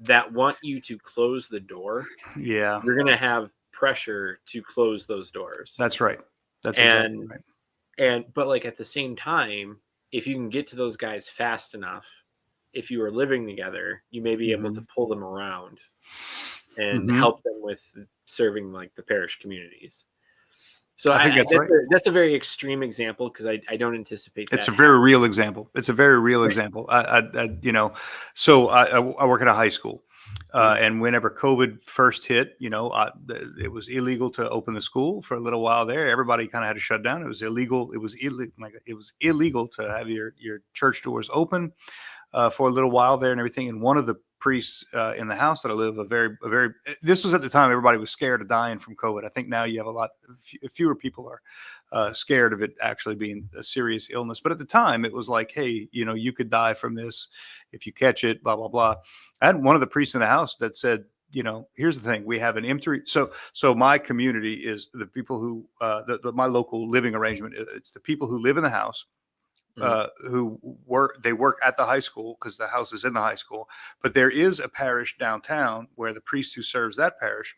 that want you to close the door, Yeah. you're going to have pressure to close those doors. That's right. That's exactly And right. but like at the same time, if you can get to those guys fast enough, if you are living together, you may be able to Mhm. pull them around and Mhm. help them with serving like the parish communities. So I think that's right. that's a very extreme example because I don't anticipate It's that a very happening. real example. It's a very real example. So I work at a high school, Mhm. and whenever COVID first hit, it was illegal to open the school for a little while there. Everybody kind of had to shut down. It was illegal. It was illegal to have your church doors open for a little while there and everything. And one of the priests in the house that I live, this was at the time everybody was scared of dying from COVID. I think now you have fewer people are scared of it actually being a serious illness. But at the time, it was like, hey, you could die from this if you catch it, blah, blah, blah. I had one of the priests in the house that said, here's the thing: we have an empty. So my community is the people who, my local living arrangement. It's the people who live in the house, Mhm. who work at the high school because the house is in the high school. But there is a parish downtown where the priest who serves that parish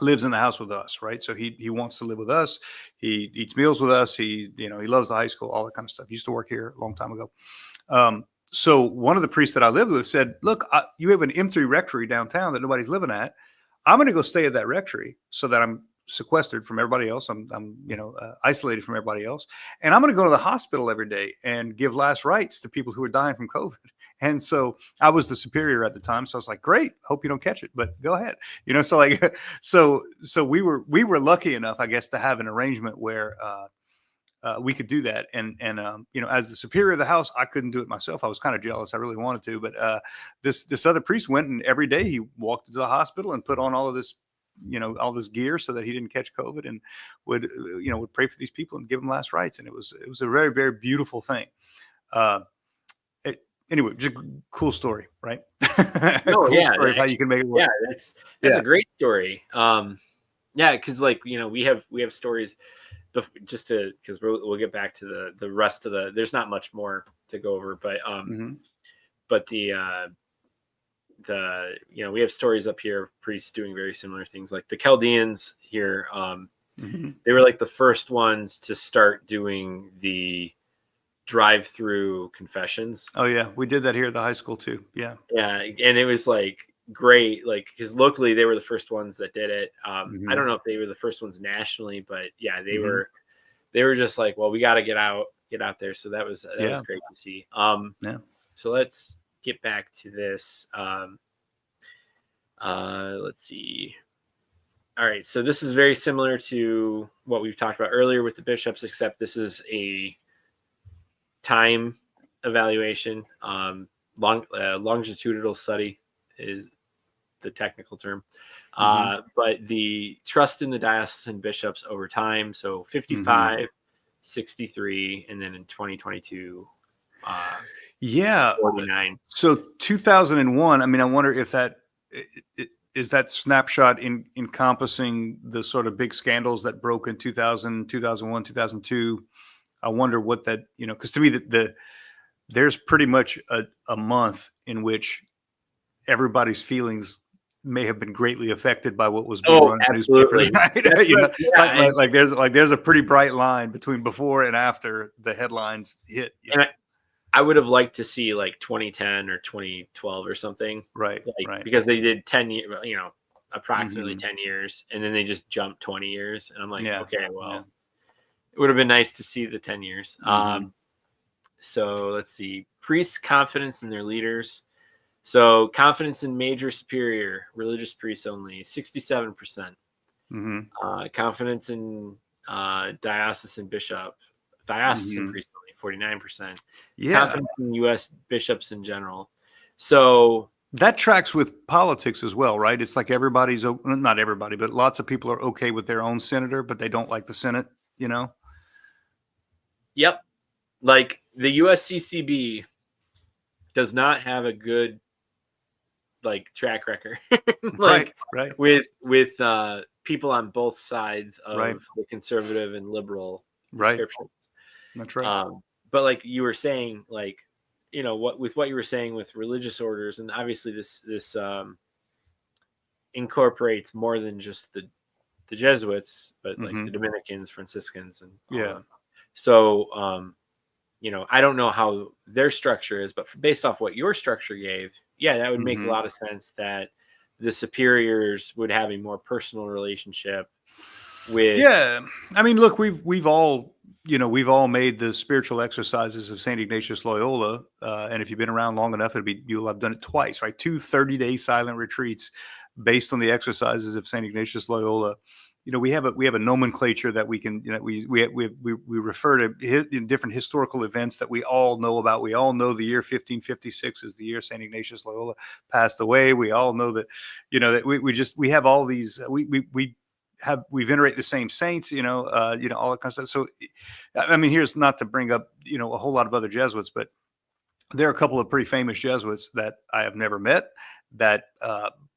lives in the house with us, right? So he wants to live with us. He eats meals with us. He loves the high school, all that kind of stuff. He used to work here a long time ago. So one of the priests that I lived with said, "Look, you have an empty rectory downtown that nobody's living at. I'm going to go stay at that rectory so that I'm sequestered from everybody else. I'm isolated from everybody else, and I'm going to go to the hospital every day and give last rites to people who are dying from COVID." And so I was the superior at the time, so I was like, "Great, hope you don't catch it, but go ahead." So like, so we were lucky enough, I guess, to have an arrangement where we could do that. And as the superior of the house, I couldn't do it myself. I was kind of jealous. I really wanted to, but this other priest went, and every day he walked into the hospital and put on all of this, all this gear so that he didn't catch COVID, and would pray for these people and give them last rites. And it was a very, very beautiful thing. Uh, Anyway, just a cool story, right? No, Cool yeah, story of how you can make it work. yeah, that's Yeah. a great story. Yeah, because like we have stories, just to because we'll get back to the rest of the. There's not much more to go over, but Hmm. but we have stories up here of priests doing very similar things, like the Chaldeans here. Hmm. They were like the first ones to start doing the drive-through confessions. Oh yeah, we did that here at the high school too. Yeah. Yeah, and it was like great, like because locally they were the first ones that did it. I Hmm. don't know if they were the first ones nationally, but yeah, they Hmm. were. They were just like, well, we got to get out there. So that was Yeah. great to see. Yeah. So let's get back to this. Let's see. All right, so this is very similar to what we've talked about earlier with the bishops, except this is a time evaluation. Longitudinal study is the technical term. Hmm. But the trust in the diocesan bishops over time. So Hmm. 55, 63, and then in 2022, Yeah. 49. So 2001. I mean, I wonder if is that snapshot encompassing the sort of big scandals that broke in 2000, 2001, 2002. I wonder what that, because to me there's pretty much a month in which everybody's feelings may have been greatly affected by what was being Oh, run in newspapers, absolutely. right? Yeah. There's a pretty bright line between before and after the headlines hit. And I would have liked to see like 2010 or 2012 or something, Right, like right. because they did 10 years, approximately Mhm. 10 years, and then they just jumped 20 years. And I'm like, Yeah, okay, yeah. well, it would have been nice to see the 10 years. Mhm. So let's see. Priests' confidence in their leaders. So confidence in major superior, religious priests only, 67%. Mhm. Confidence in diocesan Mhm. priest only, 49%. Yeah, Confidence in U.S. bishops in general. So that tracks with politics as well, right? It's like not everybody, but lots of people are okay with their own senator, but they don't like the Senate, you know? Yep. Like the USCCB does not have a good like track record, Right, like right, with people on both sides right, of the conservative and liberal right. descriptions. That's right. Um, but like you were saying, like what you were saying with religious orders, and obviously this incorporates more than just the Jesuits, but like Hmm. the Dominicans, Franciscans, and all Yeah. them. So I don't know how their structure is, but based off what your structure gave, yeah, that would make a Hmm. lot of sense that the superiors would have a more personal relationship with. Yeah. I mean, look, we've all, we've all made the spiritual exercises of St. Ignatius Loyola. And if you've been around long enough, you'll have done it twice, right? 2 30-day silent retreats based on the exercises of St. Ignatius Loyola. We have a nomenclature that we can, we refer to different historical events that we all know about. We all know the year 1556 is the year St. Ignatius Loyola passed away. We all know that, that we have all these, we venerate the same saints, all that kind of stuff. So, I mean, here's not to bring up, a whole lot of other Jesuits, but there are a couple of pretty famous Jesuits that I have never met that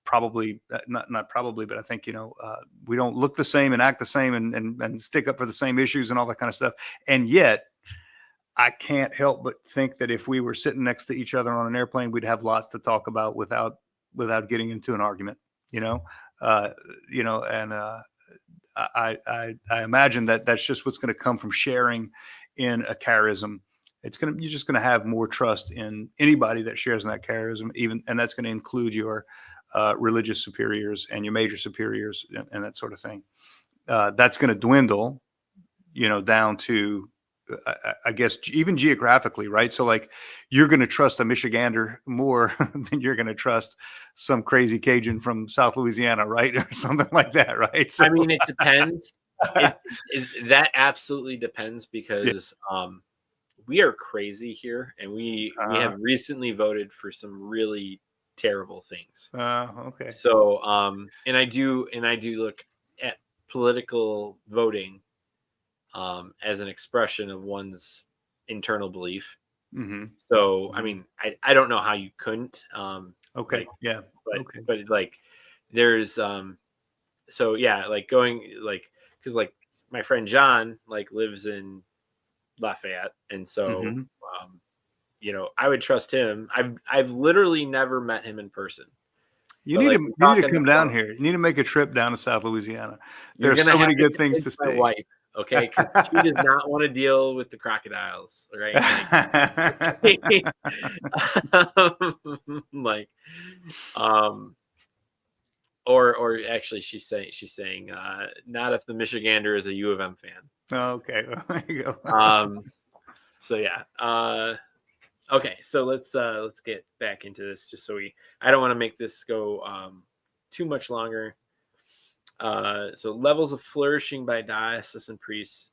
probably not probably, but I think we don't look the same and act the same and stick up for the same issues and all that kind of stuff. And yet, I can't help but think that if we were sitting next to each other on an airplane, we'd have lots to talk about without getting into an argument. You know, uh, and I imagine that that's just what's going to come from sharing in a charism. You're just going to have more trust in anybody that shares in that charism, and that's going to include your religious superiors and your major superiors and that sort of thing. That's going to dwindle, down to, I guess, even geographically, right? So like, you're going to trust a Michigander more than you're going to trust some crazy Cajun from South Louisiana, right? Or something like that, right? So I mean, it depends. That absolutely depends yeah. because we are crazy here, and we Uh, have recently voted for some really terrible things. okay. So and I do look at political voting as an expression of one's internal belief. Hmm. So I Hmm. mean, I don't know how you couldn't Okay. like, Yeah. but Okay. like there's so yeah, like going like because like my friend John like lives in Lafayette, and so Hmm. um, I would trust him. I've literally never met him in person, You but need like to we you need talk to on the come down phone. here. You need to make a trip down to South Louisiana. There You're are gonna so have many to good things convince to my see. wife, okay? Because she does not want to deal with the crocodiles, right? Like, like, um, or actually, she's saying, not if the Michigander is a U of M fan. Okay, there you go. Um, so yeah. Okay, so let's get back into this just so I don't want to make this go too much longer. So levels of flourishing by diocesan priests.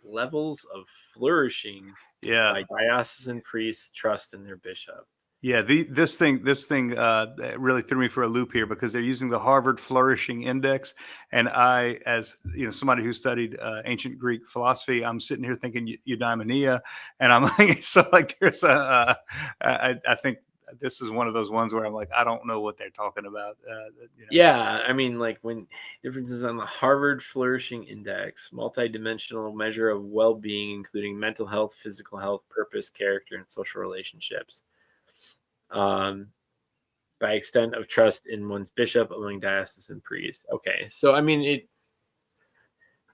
Levels of flourishing Yeah. by diocesan priests trust in their bishop. Yeah, this thing really threw me for a loop here because they're using the Harvard Flourishing Index, and I, as somebody who studied ancient Greek philosophy, I'm sitting here thinking eudaimonia, and I'm like, so like, there's I think this is one of those ones where I'm like, I don't know what they're talking about. Yeah, I mean, like when differences on the Harvard Flourishing Index, multidimensional measure of well-being, including mental health, physical health, purpose, character, and social relationships. Um, by extent of trust in one's bishop among diocesan priests. Okay, so I mean it.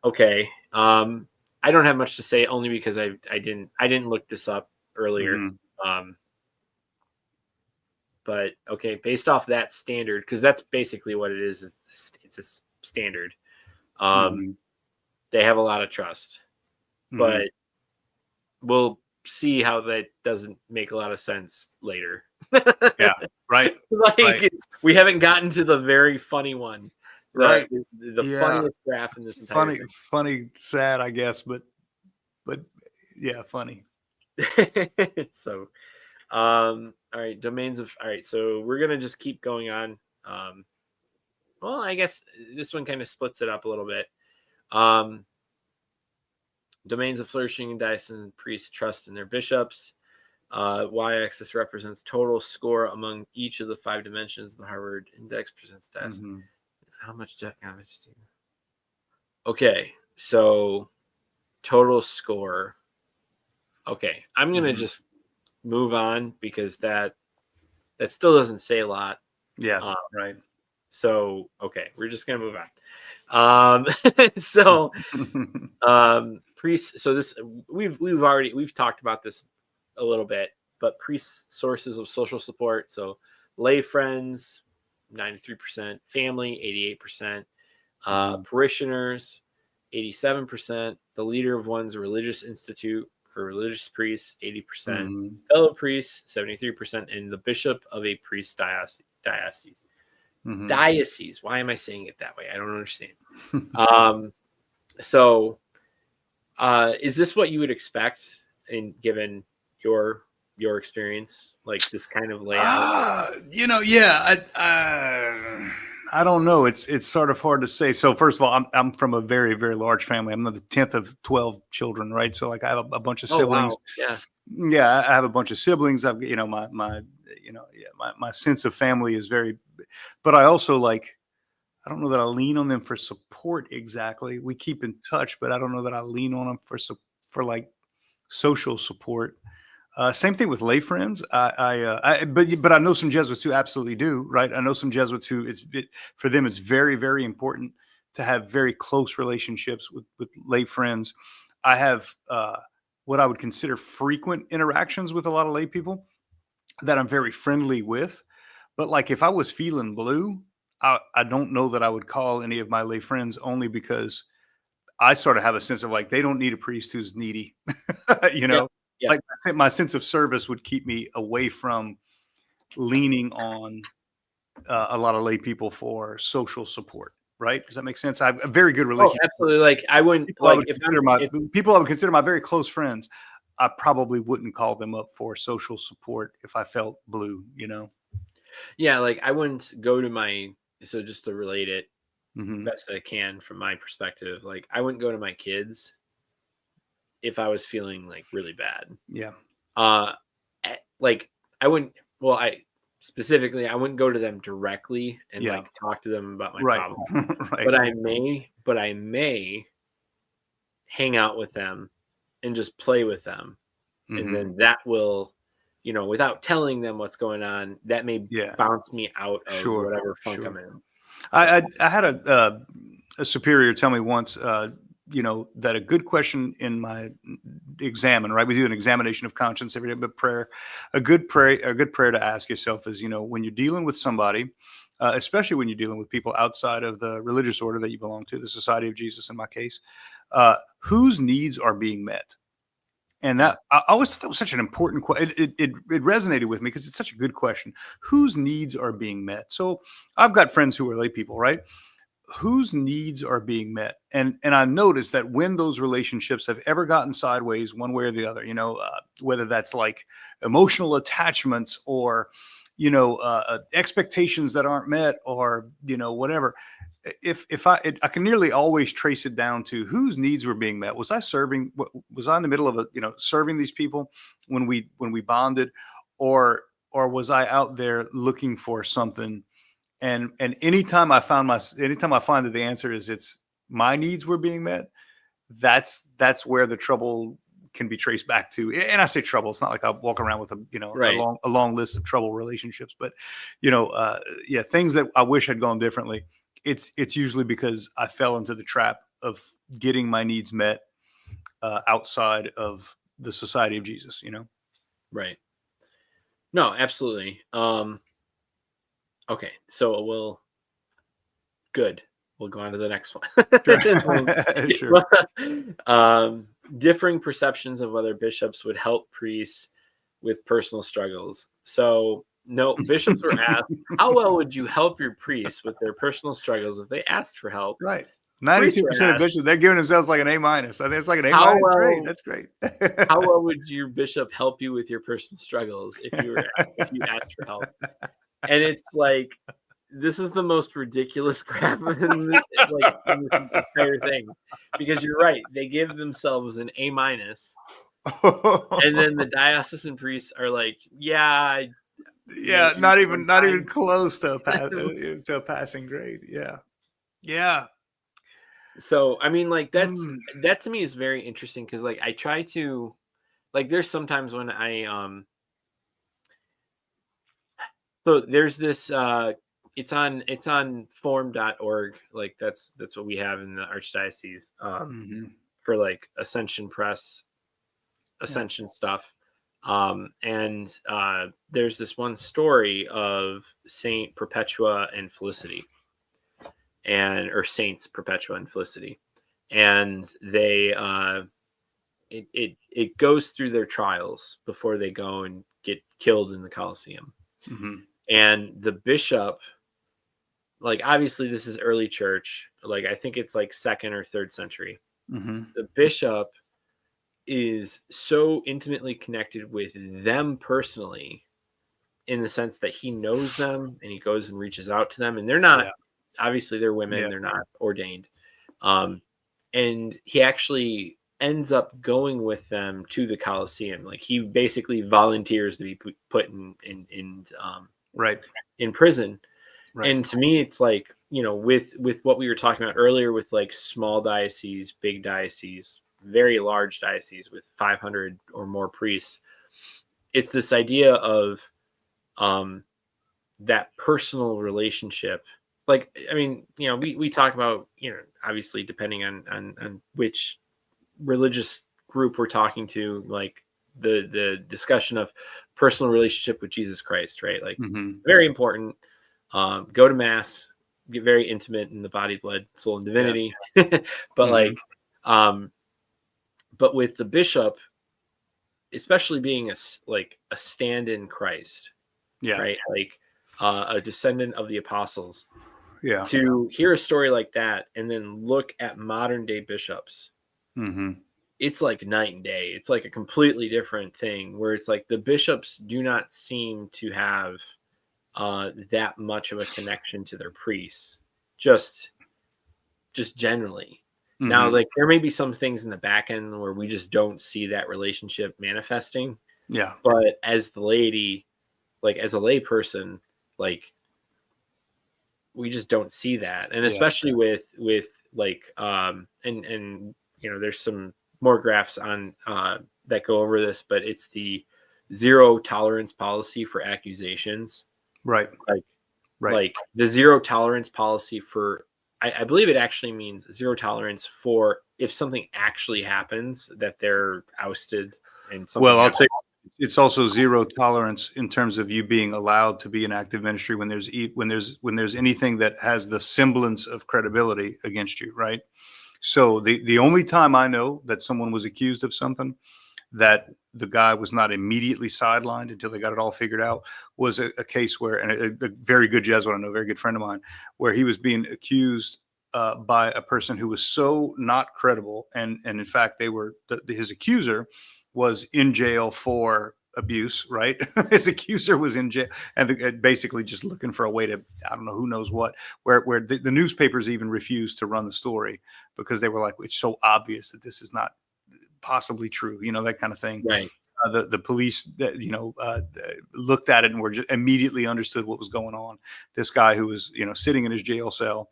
Okay, I don't have much to say only because I didn't look this up earlier. Hmm. Um, but okay, based off that standard, because that's basically what it is. It's a standard. Um, Hmm. they have a lot of trust, Hmm. but we'll see how that doesn't make a lot of sense later. Yeah. Right. Right. Like we haven't gotten to the very funny one, the Right. the Yeah. funniest graph in this entire Funny, funny, sad, I guess, but yeah, funny. thing. So, all right, domains of all right. So we're gonna just keep going on. Um, well, I guess this one kind of splits it up a little bit. Um, Domains of flourishing and diocesan priests trust in their bishops. Y-axis represents total score among each of the 5 dimensions. The Harvard Index presents diocesan. How much debt? Okay, so total score. Okay, I'm gonna just move on because that still doesn't say a lot. Yeah, right. So okay, we're just gonna move on. So priests. So this we've talked about this a little bit, but priests' sources of social support. So lay friends, 93%, family, 88%, parishioners, 87%, the leader of one's religious institute for religious priests, 80%, fellow priests, 73%, and the bishop of a priest diocese. Diocese. Why am I saying it that way? I don't understand. So is this what you would expect given your experience, like this kind of layout? I don't know. It's sort of hard to say. So first of all, I'm from a very, very large family. I'm the 10th of 12 children, right? So like I have a bunch of siblings. Wow. Yeah, I have a bunch of siblings. I've my sense of family is very, but I also I don't know that I lean on them for support exactly. We keep in touch, but I don't know that I lean on them for like social support. Same thing with lay friends. But I know some Jesuits who absolutely do, right? I know some Jesuits who for them it's very, very important to have very close relationships with lay friends. I have what I would consider frequent interactions with a lot of lay people that I'm very friendly with. But like if I was feeling blue, I don't know that I would call any of my lay friends, only because I sort of have a sense of like they don't need a priest who's needy, you know. Yeah. Like my sense of service would keep me away from leaning on a lot of lay people for social support. Right? Does that make sense? I have a very good relationship. Oh, absolutely. Like I wouldn't people I would consider my very close friends. I probably wouldn't call them up for social support if I felt blue. You know? Yeah, like I wouldn't go to so just to relate it best I can from my perspective, like I wouldn't go to my kids if I was feeling like really bad. Yeah. Like I wouldn't. Well, I wouldn't go to them directly and like talk to them about my problem. Right. But I may hang out with them and just play with them, and then that will, without telling them what's going on, that may bounce me out of whatever funk I'm in. I had a superior tell me once, that a good question in my examine, right? We do an examination of conscience every day, but a good prayer to ask yourself is, when you're dealing with somebody, especially when you're dealing with people outside of the religious order that you belong to, the Society of Jesus in my case, whose needs are being met? And that I always thought that was such an important question. It resonated with me because it's such a good question. Whose needs are being met? So I've got friends who are lay people, right? Whose needs are being met? And I noticed that when those relationships have ever gotten sideways one way or the other, whether that's like emotional attachments or, expectations that aren't met or, whatever. If I can nearly always trace it down to whose needs were being met. Was I in the middle of serving these people when we bonded, or was I out there looking for something? And anytime I find that the answer is it's my needs were being met, that's where the trouble can be traced back to. And I say trouble, it's not like I walk around with a long list of trouble relationships, but things that I wish had gone differently. It's usually because I fell into the trap of getting my needs met outside of the Society of Jesus, Right. No, absolutely. Okay, so we'll go on to the next one. Sure. Differing perceptions of whether bishops would help priests with personal struggles. So no, bishops were asked, how well would you help your priests with their personal struggles if they asked for help? Right. 92% of bishops, they're giving themselves like an A-. I think it's like an A-. Great. That's great. How well would your bishop help you with your personal struggles if you asked for help? And it's like, this is the most ridiculous crap in this entire thing, because you're right. They give themselves an A-, and then the diocesan priests are like, yeah, Yeah, maybe not even sometimes. close to a passing grade. Yeah. Yeah. So I mean, like Mm. that to me is very interesting, because like I try to, like, there's sometimes when I so there's this it's on form.org, like that's what we have in the archdiocese, Mhm. for like Ascension Press, Yeah. Ascension stuff. And there's this one story of Saint Perpetua and Felicity, or Saints Perpetua and Felicity, and they it goes through their trials before they go and get killed in the Colosseum. Mhm. And the bishop, like, obviously this is early church, like I think it's like second or third century. Mhm. The bishop is so intimately connected with them personally, in the sense that he knows them and he goes and reaches out to them, and they're not, Yeah. obviously they're women, Yeah. they're not ordained. um and he actually ends up going with them to the Colosseum. Like, he basically volunteers to be put Right. in prison. Right. And to me, it's like, with what we were talking about earlier, with like small dioceses, big dioceses, very large dioceses with 500 or more priests, it's this idea of um that personal relationship. Like, I mean, we talk about, obviously depending on which religious group we're talking to, like the discussion of personal relationship with Jesus Christ, right? Like, Mhm. very important. Go to mass, get very intimate in the body, blood, soul, and Yeah. divinity. But Mhm. like, um, but with the bishop, especially being like a stand-in Christ, Yeah. right? Like, a descendant of the apostles. Yeah. To hear a story like that and then look at modern day bishops, Mhm. it's like night and day. It's like a completely different thing, where it's like the bishops do not seem to have that much of a connection to their priests, just generally. Now, Mhm. like, there may be some things in the back end where we just don't see that relationship manifesting, Yeah. but as the laity, like as a lay person, like, we just don't see that. And Yeah. especially with like, and there's some more graphs on that go over this, but it's the zero tolerance policy for accusations. Right. Like, Right. the zero tolerance policy for, I believe it actually means zero tolerance for, if something actually happens, that they're ousted and something Well, I'll happens. take it's also zero tolerance in terms of you being allowed to be in active ministry when there's anything that has the semblance of credibility against you, right? So the only time I know that someone was accused of something that the guy was not immediately sidelined until they got it all figured out was a case where, and a very good Jesuit I know, a very good friend of mine, where he was being accused by a person who was so not credible, and in fact his accuser was in jail for abuse, right? His accuser was in jail and basically just looking for a way to, I don't know, who knows what, where the newspapers even refused to run the story because they were like, it's so obvious that this is not possibly true, that kind of thing. Right. The police that looked at it and were just immediately understood what was going on. This guy who was sitting in his jail cell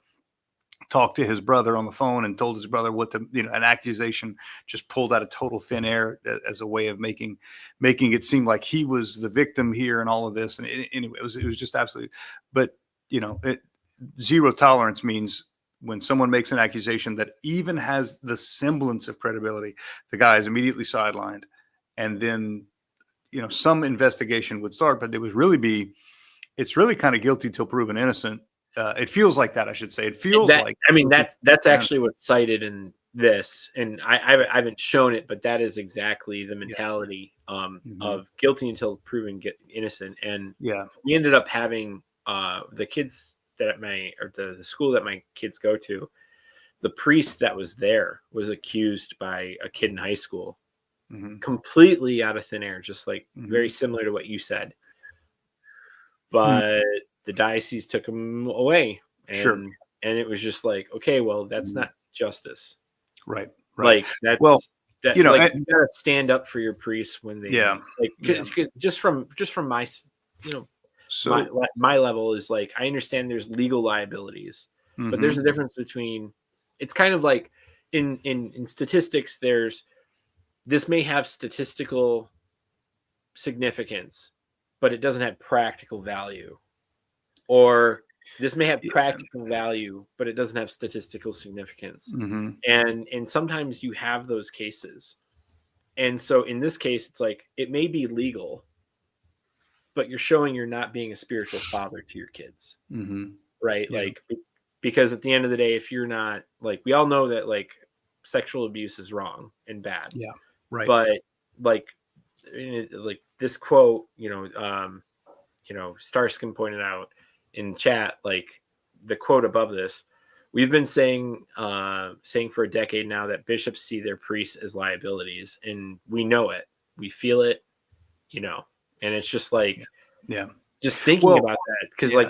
talked to his brother on the phone and told his brother what an accusation just pulled out of total thin air as a way of making it seem like he was the victim here and all of this. And anyway, it was just absolutely. But zero tolerance means when someone makes an accusation that even has the semblance of credibility, the guy is immediately sidelined, and then some investigation would start, but it's really kind of guilty till proven innocent. It feels like that, I should say. It feels That, like I mean, guilty that's till proven actually what's cited in this, and I haven't shown it, but that is exactly the innocent. mentality, Yeah. Mm-hmm. of guilty until proven innocent. And Yeah. we ended up having the kids or the school that my kids go to, the priest that was there was accused by a kid in high school, Mm-hmm. completely out of thin air, just like Mm-hmm. very similar to what you said. Hmm. But the diocese took him away, and Sure. and it was just like, okay, well, that's not justice. Right. Like that's Well, that you know, like you gotta stand up for your priests when yeah. they like Yeah. 'cause just from my you know So, my level is like I understand there's legal liabilities, but there's mhm. a difference between it's kind of like in statistics this may have statistical significance, but it doesn't have practical value. Or this may have Yeah. practical value, but it doesn't have statistical significance. Mhm. And sometimes you have those cases. And so in this case, it's like it may be legal, but you're showing you're not being a spiritual father to your kids, Mhm. right? Yeah. Like because at the end of the day, if you're not like we all know that like sexual abuse is wrong and bad, Yeah. Right. but like like this quote, Starskin pointed out in chat, like the quote above this, we've been saying for a decade now that bishops see their priests as liabilities, and we know it, we feel it, and it's just like Yeah. just thinking Well, about that because yeah. like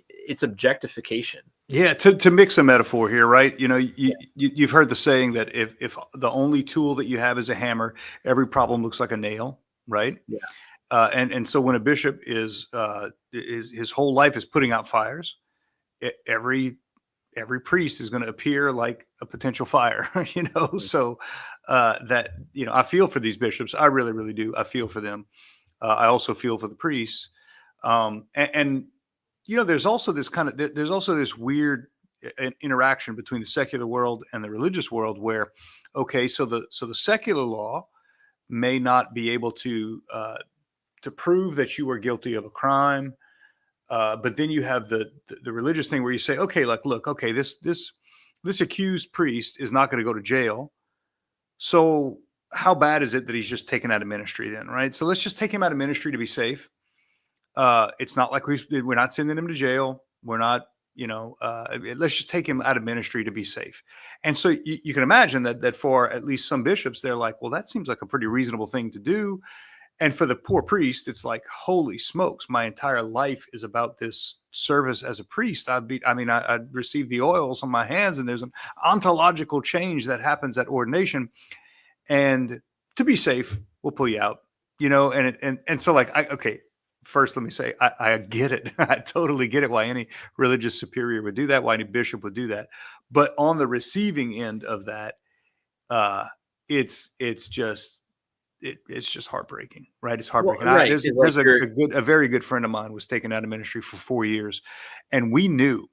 it's objectification. Yeah, to mix a metaphor here, right? You've heard the saying that if the only tool that you have is a hammer, every problem looks like a nail, right? Yeah. And so when a bishop is his whole life is putting out fires, every priest is going to appear like a potential fire, So that I feel for these bishops, I really, really do. I feel for them. I also feel for the priests, and there's also there's also this weird interaction between the secular world and the religious world where, okay, so the secular law may not be able to prove that you are guilty of a crime, but then you have the religious thing where you say, okay, like, look, okay, this accused priest is not going to go to jail, so how bad is it that he's just taken out of ministry then, right? So let's just take him out of ministry to be safe. It's not like we're not sending him to jail. We're not, let's just take him out of ministry to be safe. And so you can imagine that for at least some bishops, they're like, well, that seems like a pretty reasonable thing to do. And for the poor priest, it's like, holy smokes, my entire life is about this service as a priest. I receive the oils on my hands, and there's an ontological change that happens at ordination. And to be safe, we'll pull you out, and so like, okay, first, let me say, I get it. I totally get it why any religious superior would do that, why any bishop would do that. But on the receiving end of that, it's just heartbreaking, right? It's Well, heartbreaking. right. There's a very good friend of mine was taken out of ministry for 4 years, and we knew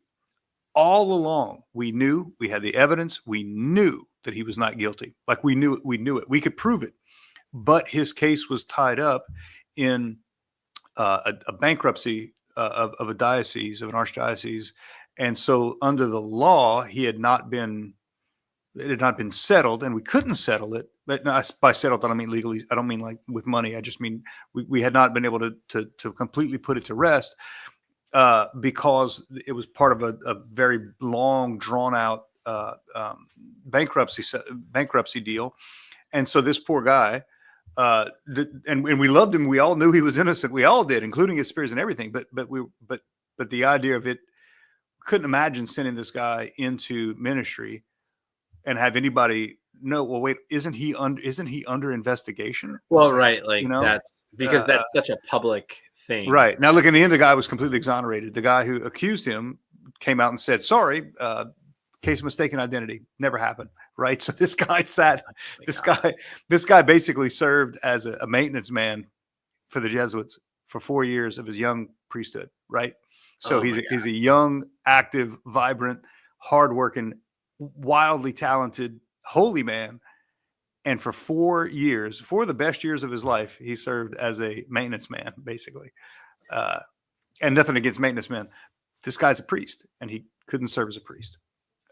all along. We knew, we had the evidence. We knew that he was not guilty. Like we knew it. We could prove it, but his case was tied up in a bankruptcy of a diocese, of an archdiocese, and so under the law, it had not been settled, and we couldn't settle it. But no, by settled, I don't mean legally. I don't mean like with money. I just mean we had not been able to completely put it to rest because it was part of a very long, drawn out bankruptcy deal, and so this poor guy. And we loved him. We all knew he was innocent. We all did, including his peers and everything. But the idea of it, couldn't imagine sending this guy into ministry and have anybody know. Well, wait, isn't he under investigation? Well, Like, right. Like that's because that's such a public thing. Right. Now, look, in the end, the guy was completely exonerated. The guy who accused him came out and said, sorry, case of mistaken identity, never happened. Right. So this guy this guy basically served as a maintenance man for the Jesuits for 4 years of his young priesthood. Right. So he's a young, active, vibrant, hardworking, wildly talented, holy man. And for 4 years, 4 of the best years of his life, he served as a maintenance man, basically. And nothing against maintenance men. This guy's a priest, and he couldn't serve as a priest.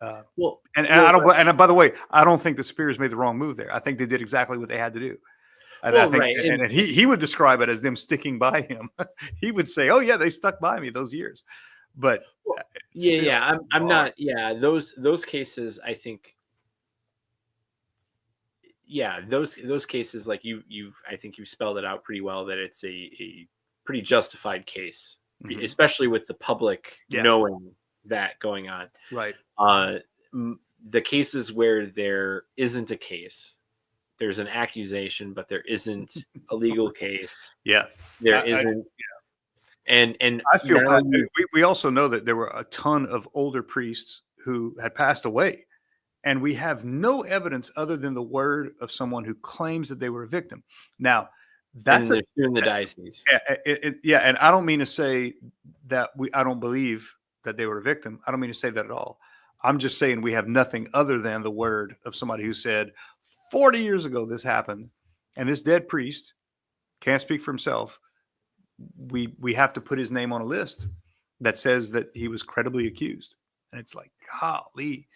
I don't. And by the way, I don't think the superiors made the wrong move there. I think they did exactly what they had to do. And I think, right. And he would describe it as them sticking by him. He would say, "Oh yeah, they stuck by me those years." But I'm not. Yeah, those cases, I think. Yeah, those cases, like I think you've spelled it out pretty well that it's a pretty justified case. Mhm. especially with the public Yeah. knowing that going on. Right. Uh, the cases where there isn't a case, there's an accusation, but there isn't a legal case. Yeah. There I isn't, and I feel now bad. We also know that there were a ton of older priests who had passed away, and we have no evidence other than the word of someone who claims that they were a victim. Now, and that's a they're suing the diocese. yeah, and I don't mean to say that I don't believe that they were a victim. I don't mean to say that at all. I'm just saying we have nothing other than the word of somebody who said 40 years ago this happened, and this dead priest can't speak for himself. We have to put his name on a list that says that he was credibly accused. And it's like, golly,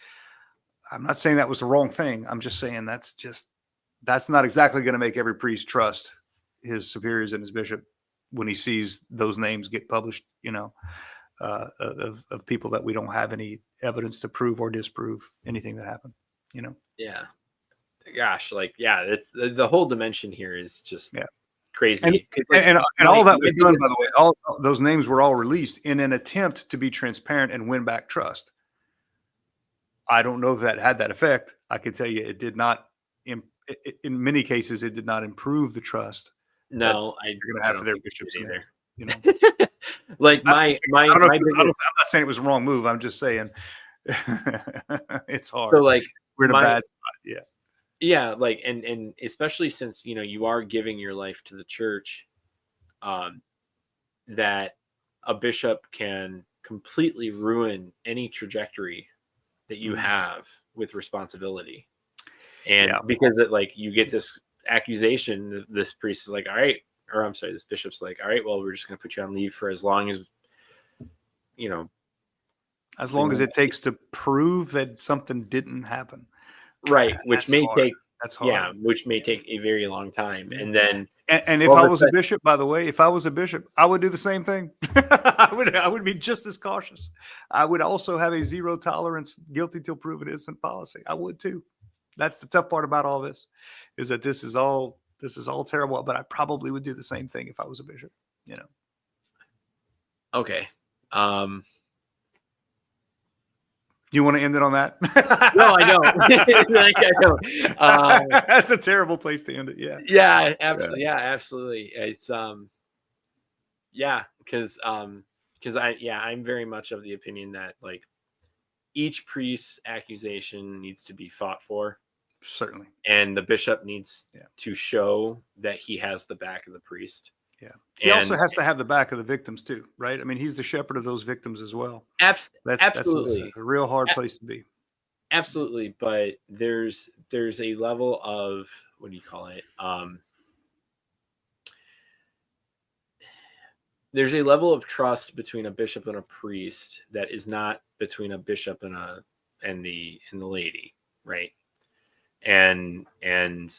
I'm not saying that was the wrong thing. I'm just saying that's not exactly going to make every priest trust his superiors and his bishop when he sees those names get published, of people that we don't have any evidence to prove or disprove anything that happened, Yeah. Gosh, like, yeah, it's the whole dimension here is just Yeah. crazy. And all that was done, by the way, all those names were all released in an attempt to be transparent and win back trust. I don't know if that had that effect. I can tell you it did not. In many cases, it did not improve the trust. No, you're going to have for their bishops either. Like my I'm not saying it was a wrong move. I'm just saying it's hard. So like we're in a bad spot. Yeah. Yeah, like and especially since you are giving your life to the church, that a bishop can completely ruin any trajectory that you have with responsibility. And because you get this accusation, this priest is like, all right, or I'm sorry, this bishop's like, all right, well, we're just going to put you on leave for as long as as long as it takes to prove that something didn't happen. Right, which may take that's hard. Yeah, which may take a very long time. And then and if I was a bishop, by the way, if I was a bishop, I would do the same thing. I would be just as cautious. I would also have a zero tolerance, guilty till proven innocent policy. I would too. That's the tough part about all this, is that this is all terrible, but I probably would do the same thing if I was a bishop, Okay. You want to end it on that? No, I don't. I don't. That's a terrible place to end it. Yeah. Yeah, absolutely. Yeah, absolutely. It's because I'm very much of the opinion that each priest's accusation needs to be fought for. Certainly. And the bishop needs to show that he has the back of the priest. Yeah. He also has to have the back of the victims too, right? I mean, he's the shepherd of those victims as well. Absolutely. That's a real hard place to be. Absolutely. But there's a level of, what do you call it? There's a level of trust between a bishop and a priest that is not between a bishop and the lady, right? And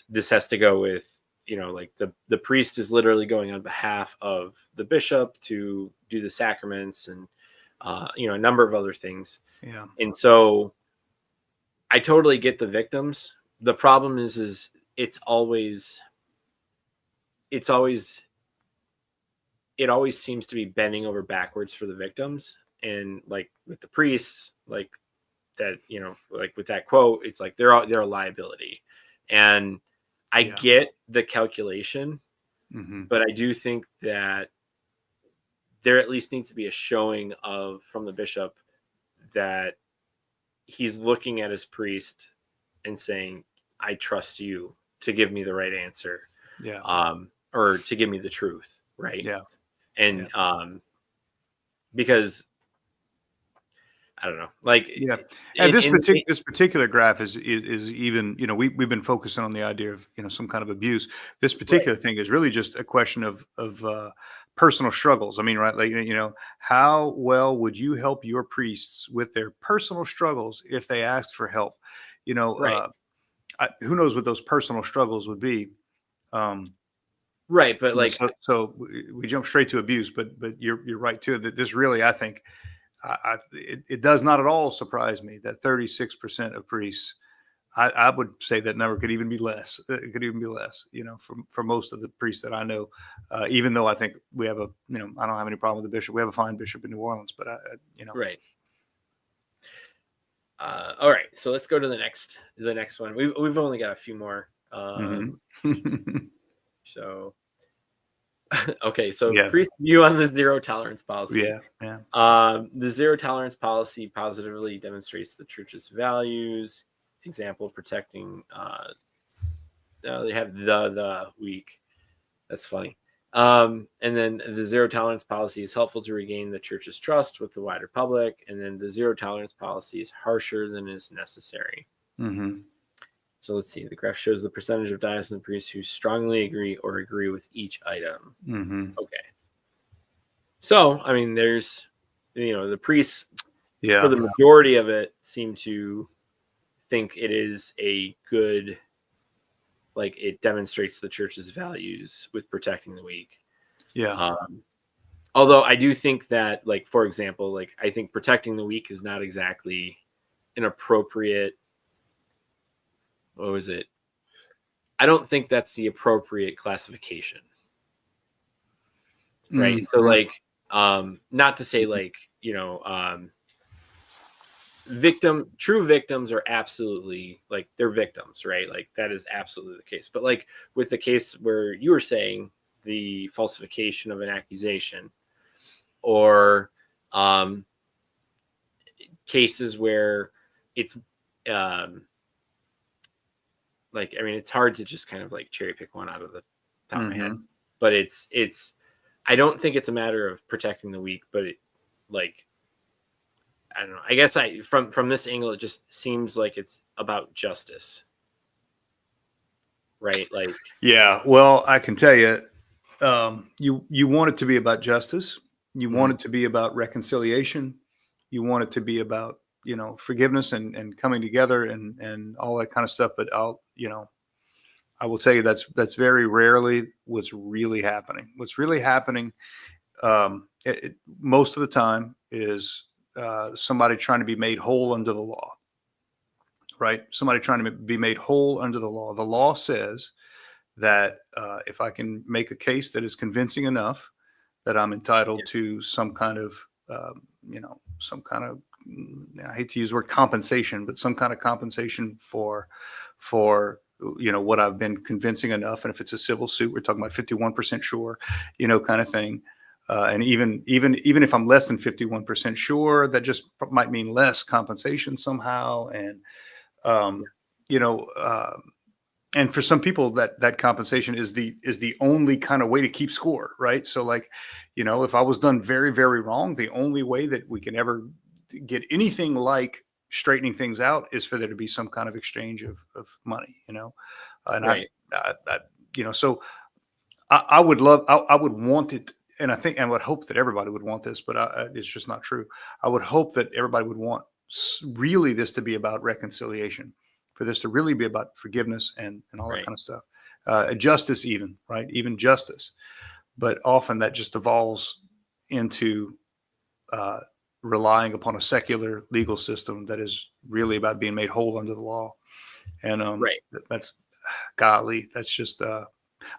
this has to go with, the priest is literally going on behalf of the bishop to do the sacraments and a number of other things. Yeah. And so I totally get the victims. The problem is it always seems to be bending over backwards for the victims. And with the priests, that, with that quote, it's like they're a liability. And I get the calculation, but I do think that there at least needs to be a showing from the bishop that he's looking at his priest and saying, I trust you to give me the right answer. Yeah. Or to give me the truth. Right. Yeah. And, because I don't know, and this particular graph is even, we've been focusing on the idea of, some kind of abuse. This particular thing is really just a question of personal struggles. I mean, right. How well would you help your priests with their personal struggles if they asked for help? Who knows what those personal struggles would be? Right. But so we jump straight to abuse, but you're right too, that this really, I think, it does not at all surprise me that 36% of priests I would say that number could even be less. It could even be less, for most of the priests that I know. Even though I think we have I don't have any problem with the bishop. We have a fine bishop in New Orleans, but Right. All right, so let's go to the next one. We've only got a few more. So, okay, so Yeah. priest view on the zero tolerance policy. Yeah. The zero tolerance policy positively demonstrates the church's values. Example, protecting. They have the weak. That's funny. And then the zero tolerance policy is helpful to regain the church's trust with the wider public. And then the zero tolerance policy is harsher than is necessary. Mm-hmm. So let's see. The graph shows the percentage of diocesan priests who strongly agree with each item. Mm-hmm. Okay. So, I mean, there's, the priests, for the majority of it, seem to think it is a good, like, it demonstrates the church's values with protecting the weak. Yeah. Although I do think that, like, for example, like, I think protecting the weak is not exactly an appropriate, what was it? I don't think that's the appropriate classification. Right. Mm-hmm. So, like, not to say, like, true victims are absolutely, like, they're victims, right? Like, that is absolutely the case. But, like, with the case where you were saying the falsification of an accusation, or cases where it's like, I mean, it's hard to just kind of like cherry pick one out of the top of my head, but it's I don't think it's a matter of protecting the weak, but like, I don't know. I guess from this angle, it just seems like it's about justice, right? Like, yeah. Well, I can tell you, you want it to be about justice. You want it to be about reconciliation. You want it to be about, forgiveness and coming together and all that kind of stuff. But I will tell you that's very rarely what's really happening. What's really happening most of the time is somebody trying to be made whole under the law, right? Somebody trying to be made whole under the law. The law says that if I can make a case that is convincing enough, that I'm entitled to some kind of, I hate to use the word compensation, but some kind of compensation for what I've been convincing enough. And if it's a civil suit, we're talking about 51% sure, kind of thing. And even if I'm less than 51% sure, that just might mean less compensation somehow. And, and for some people that compensation is the only kind of way to keep score. Right. So, like, if I was done very, very wrong, the only way that we can ever get anything like straightening things out is for there to be some kind of exchange of money, and right. So I would want it. And I think, and would hope that everybody would want this, but it's just not true. I would hope that everybody would want really this to be about reconciliation, for this to really be about forgiveness and all that kind of stuff. Justice, even justice. But often that just evolves into relying upon a secular legal system that is really about being made whole under the law. And that's just, I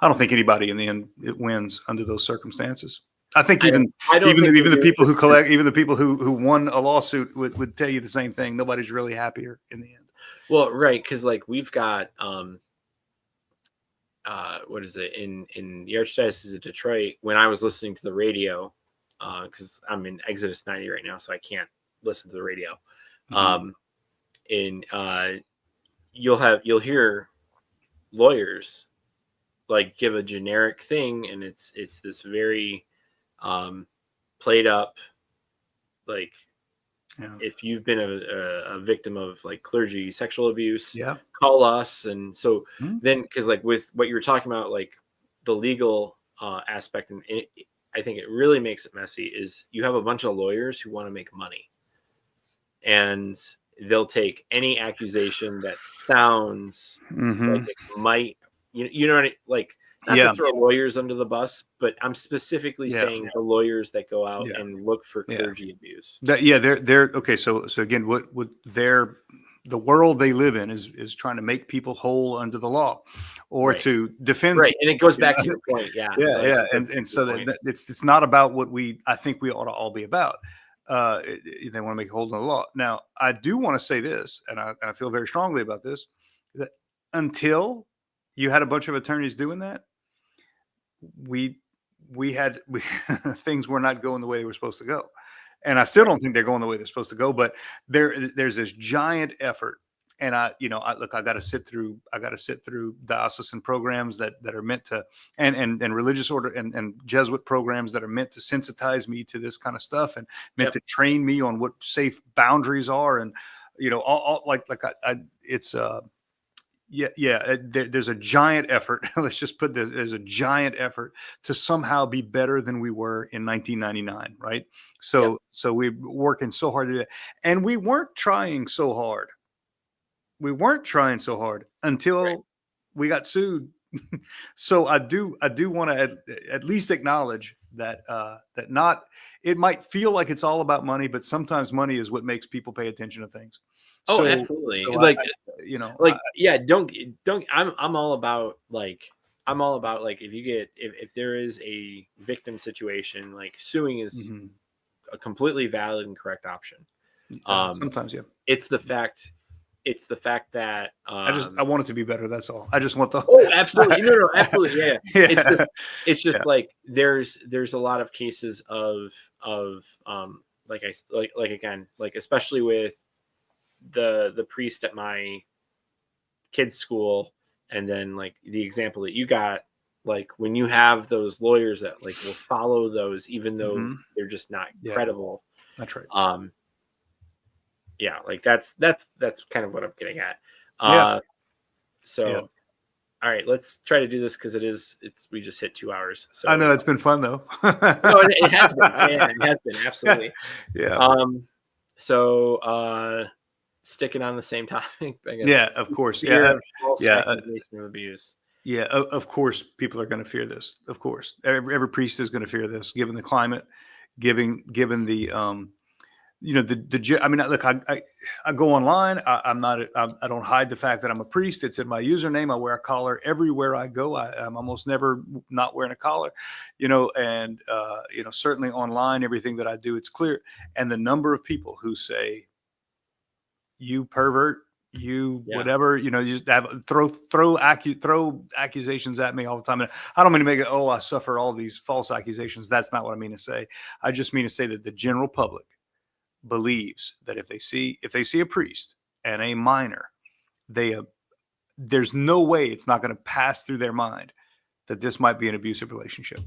don't think anybody in the end wins under those circumstances. I think even the people who collect, even the people who won a lawsuit would tell you the same thing. Nobody's really happier in the end. Well, right, because, like, we've got what is it in the Archdiocese of Detroit? When I was listening to the radio, because I'm in Exodus 90 right now, so I can't listen to the radio. You'll hear lawyers like give a generic thing, and it's this very played up, like, if you've been a victim of, like, clergy sexual abuse, call us. And so then, because, like, with what you were talking about, like the legal aspect, and I think it really makes it messy, is you have a bunch of lawyers who want to make money, and they'll take any accusation that sounds like it might, you know what I, like, not to throw lawyers under the bus, but I'm specifically saying the lawyers that go out and look for clergy abuse. They're okay. So again, what their the world they live in is trying to make people whole under the law, or Right. to defend. Right, and it goes You back know? to your point. Yeah. Yeah, Like, yeah, that's and a so good point. it's not about what I think we ought to all be about. They want to make a hold of the law. Now, I do want to say this, and I feel very strongly about this, that until you had a bunch of attorneys doing that, we had things were not going the way they were supposed to go, and I still don't think they're going the way they're supposed to go. But there's this giant effort, and look, I got to sit through diocesan programs that are meant to, and religious order and Jesuit programs that are meant to sensitize me to this kind of stuff, and meant to train me on what safe boundaries are, and all it's there's a giant effort. Let's just put this: there's a giant effort to somehow be better than we were in 1999, right? So we're working so hard to do that, and we weren't trying so hard. We weren't trying so hard until we got sued. So I do want to at least acknowledge that that not it might feel like it's all about money, but sometimes money is what makes people pay attention to things. Oh, So, absolutely. so Like, I'm all about like if there is a victim situation, like suing is a completely valid and correct option. Sometimes, yeah. It's the fact that I want it to be better. That's all. I just want the. Oh, absolutely. No, absolutely. Yeah. Yeah. It's just like there's a lot of cases of again, like especially with the priest at my kids' school, and then like the example that you got, like when you have those lawyers that like will follow those even though they're just not credible. That's right. Yeah, like that's kind of what I'm getting at. All right, let's try to do this because we just hit 2 hours. So I know it's been fun though. No, it has been. Yeah, it has been, absolutely. Yeah. Sticking on the same topic, I guess. Yeah, of course. False accusation of abuse. Yeah, of course, people are going to fear this. Of course, every priest is going to fear this, given the climate, given the I mean, look, I go online. I don't hide the fact that I'm a priest. It's in my username. I wear a collar everywhere I go. I'm almost never not wearing a collar, and certainly online, everything that I do, it's clear. And the number of people who say, "You pervert, you whatever," you just throw accusations at me all the time. And I don't mean to make it, I suffer all these false accusations. That's not what I mean to say. I just mean to say that the general public believes that if they see a priest and a minor, there's no way it's not going to pass through their mind that this might be an abusive relationship,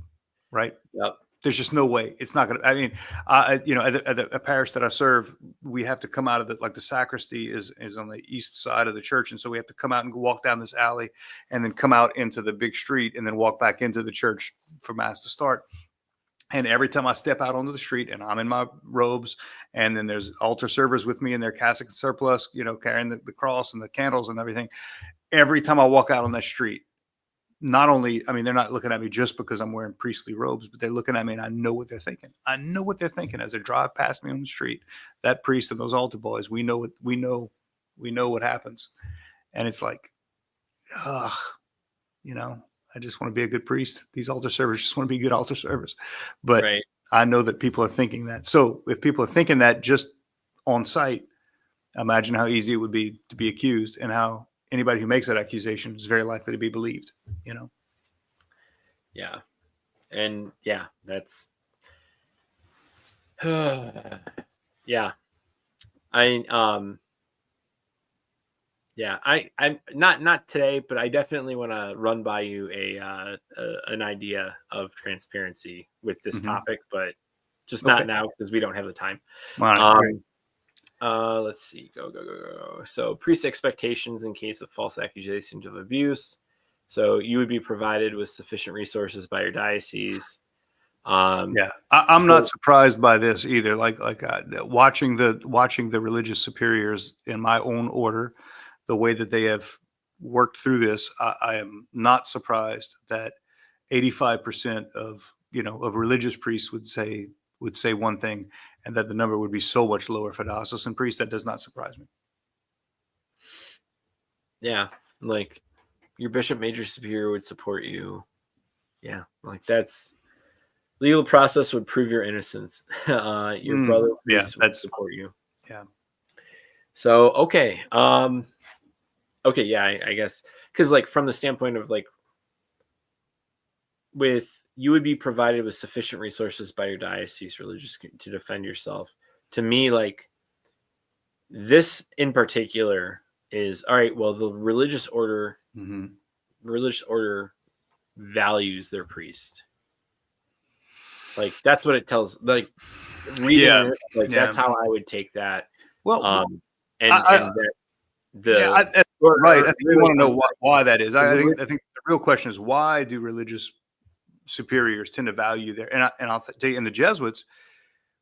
right? Yep. There's just no way it's not going to. I mean, at a parish that I serve, we have to come out of the sacristy is on the east side of the church, and so we have to come out and walk down this alley, and then come out into the big street, and then walk back into the church for mass to start. And every time I step out onto the street and I'm in my robes, and then there's altar servers with me in their cassock and surplice, carrying the cross and the candles and everything. Every time I walk out on that street, not only, I mean, they're not looking at me just because I'm wearing priestly robes, but they're looking at me and I know what they're thinking. I know what they're thinking as they drive past me on the street. That priest and those altar boys, we know what happens. And it's like, I just want to be a good priest. These altar servers just want to be good altar servers. But right. I know that people are thinking that. So if people are thinking that just on site, imagine how easy it would be to be accused, and how anybody who makes that accusation is very likely to be believed, Yeah. And yeah, that's, yeah. I'm not today, but I definitely want to run by you an idea of transparency with this topic, but just not now because we don't have the time. Let's see. Go. So priest expectations in case of false accusations of abuse. So you would be provided with sufficient resources by your diocese. I'm not surprised by this either. Like watching the religious superiors in my own order, the way that they have worked through this, I am not surprised that 85% of religious priests would say one thing, and that the number would be so much lower for diocesan priests. That does not surprise me. Yeah, like your bishop major superior would support you. Yeah, like that's legal process would prove your innocence. Your brother Yeah, priest would that's support you. yeah. So okay, okay, yeah, I guess because like from the standpoint of like with you would be provided with sufficient resources by your diocese religious to defend yourself. To me, like this in particular is all right. Well, the Hmm. religious order values their priest. Like that's what it tells. Like reading Yeah, this, like that's yeah. how I would take that. Well, Um, I and that yeah, the right. I think you really, want to know why that is. the I think the real question is why do religious superiors tend to value their and I'll tell you in the Jesuits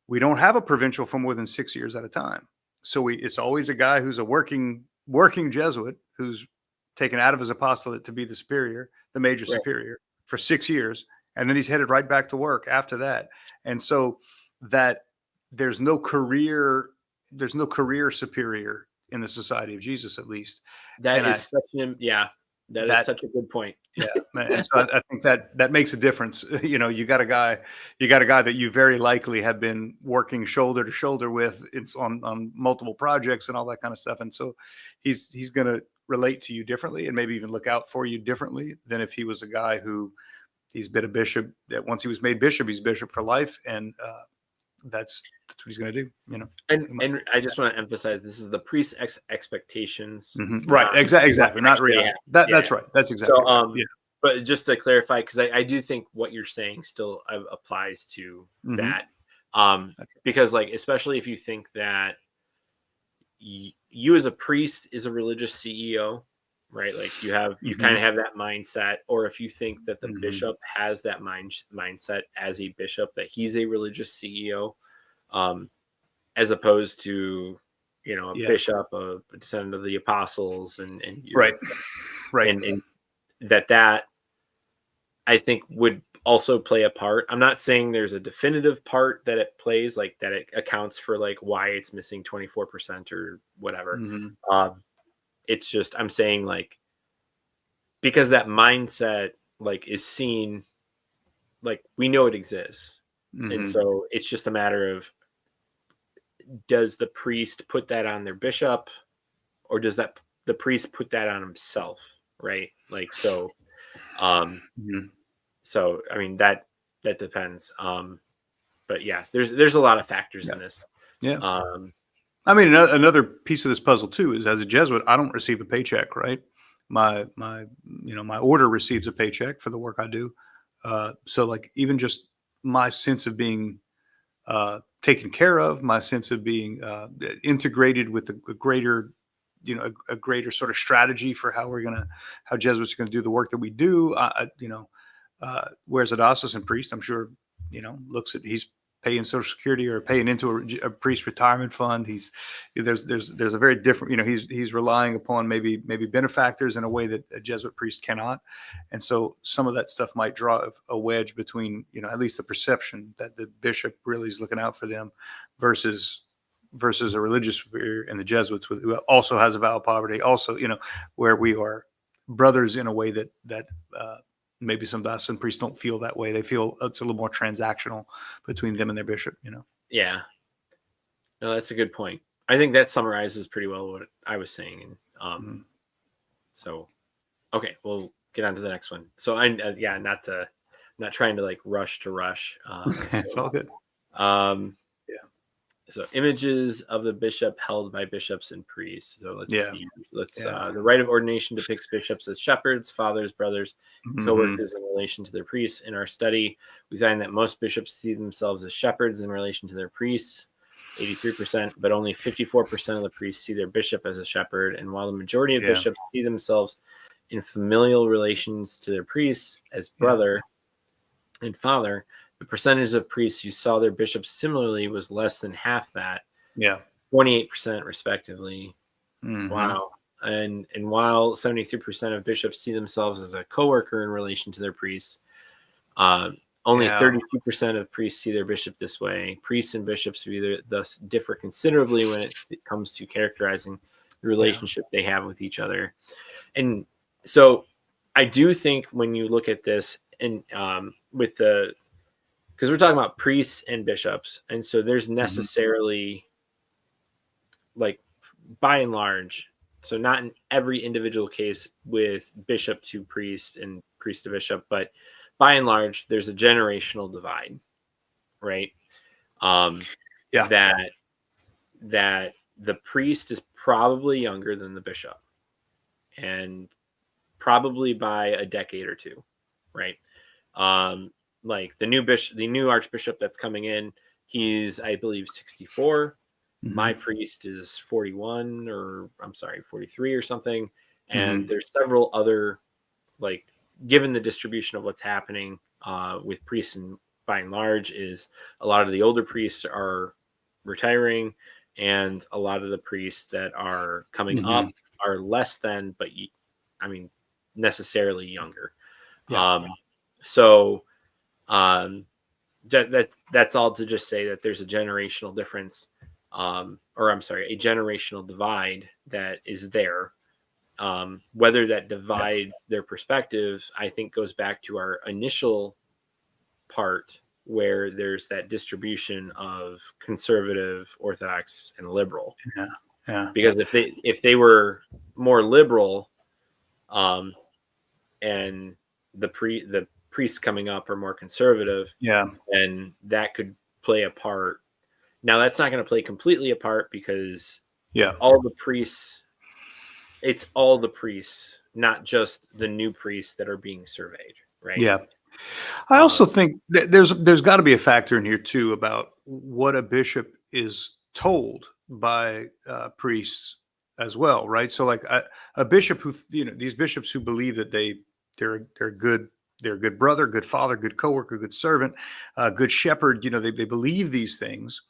we don't have a provincial for more than 6 years at a time. So it's always a guy who's a working Jesuit who's taken out of his apostolate to be the superior, the major right. superior for 6 years, and then he's headed right back to work after that. And so that there's no career superior in the Society of Jesus, at least. That And is such an yeah. That is that such a good point. yeah, and so I think that makes a difference. You know, you got a guy that you very likely have been working shoulder to shoulder with. It's on multiple projects and all that kind of stuff, and so he's going to relate to you differently and maybe even look out for you differently than if he was a guy who he's been a bishop. That once he was made bishop, he's bishop for life, and that's what he's going to do. You know, And I just want to emphasize this is the priest's expectations. right? Exactly. Not actually reality. yeah. That's right. That's exactly So right. Yeah. but just to clarify, because I do think what you're saying still applies to that. Because like especially if you think that you as a priest is a religious CEO, right? Like you kind of have that mindset, or if you think that the bishop has that mindset as a bishop that he's a religious CEO, as opposed to a bishop, a descendant of the apostles, and right, and that I think would also play a part. I'm not saying there's a definitive part that it plays, like that it accounts for like why it's missing 24% or whatever. It's just I'm saying like because that mindset like is seen, like we know it exists, and so it's just a matter of does the priest put that on their bishop, or does that the priest put that on himself, right? Like so. So I mean that depends. But yeah, there's a lot of factors in this. Yeah. I mean, another piece of this puzzle too is as a Jesuit, I don't receive a paycheck, right? My order receives a paycheck for the work I do. So like even just my sense of being taken care of, my sense of being integrated with a greater, a greater sort of strategy for how Jesuits are going to do the work that we do. Whereas a diocesan priest, I'm sure, looks at he's paying Social Security or paying into a priest retirement fund. There's a very different, he's relying upon maybe benefactors in a way that a Jesuit priest cannot. And so some of that stuff might draw a wedge between, at least the perception that the bishop really is looking out for them versus a religious superior in the Jesuits who also has a vow of poverty, also, where we are brothers in a way that maybe some diocesan priests don't feel that way. They feel it's a little more transactional between them and their bishop, Yeah. No, that's a good point. I think that summarizes pretty well what I was saying. And so, okay, we'll get on to the next one. So not trying to like rush. It's all good. So images of the bishop held by bishops and priests. So let's see. The rite of ordination depicts bishops as shepherds, fathers, brothers, co-workers in relation to their priests. In our study, we find that most bishops see themselves as shepherds in relation to their priests, 83%, but only 54% of the priests see their bishop as a shepherd. And while the majority of bishops see themselves in familial relations to their priests as brother and father, the percentage of priests who saw their bishops similarly was less than half that. 28% respectively. Wow. And while 73% of bishops see themselves as a co-worker in relation to their priests, only 32% of priests see their bishop this way. Priests and bishops thus differ considerably when it comes to characterizing the relationship they have with each other. And so I do think when you look at this and with the, because we're talking about priests and bishops, and so there's Mhm. necessarily, like, by and large, so not in every individual case with bishop to priest and priest to bishop, but by and large, there's a generational divide, right? Um, Yeah. that that the priest is probably younger than the bishop, and probably by a decade or two, right? Um, like the new archbishop that's coming in, he's, I believe, 64. My Mhm. priest is 41, or I'm sorry, 43 or something. And Mhm. there's several other, like, given the distribution of what's happening with priests, and by and large, is a lot of the older priests are retiring, and a lot of the priests that are coming up Mhm. are less than, but I mean, necessarily younger. Yeah. Um, so um, that's all to just say that there's a generational difference, or I'm sorry, a generational divide that is there. Whether that Yeah. divides their perspectives, I think, goes back to our initial part, where there's that distribution of conservative, orthodox, and liberal. Yeah. Yeah. Because if they were more liberal, um, and the priests coming up are more conservative, Yeah. then that could play a part. Now, that's not going to play completely a part, because Yeah. all the priests, it's all the priests, not just the new priests that are being surveyed, right? Yeah. I Um, also think that there's got to be a factor in here too about what a bishop is told by priests as well, right? So like a bishop who, these bishops who believe that they're good, they're a good brother, good father, good coworker, good servant, good shepherd. They believe these things.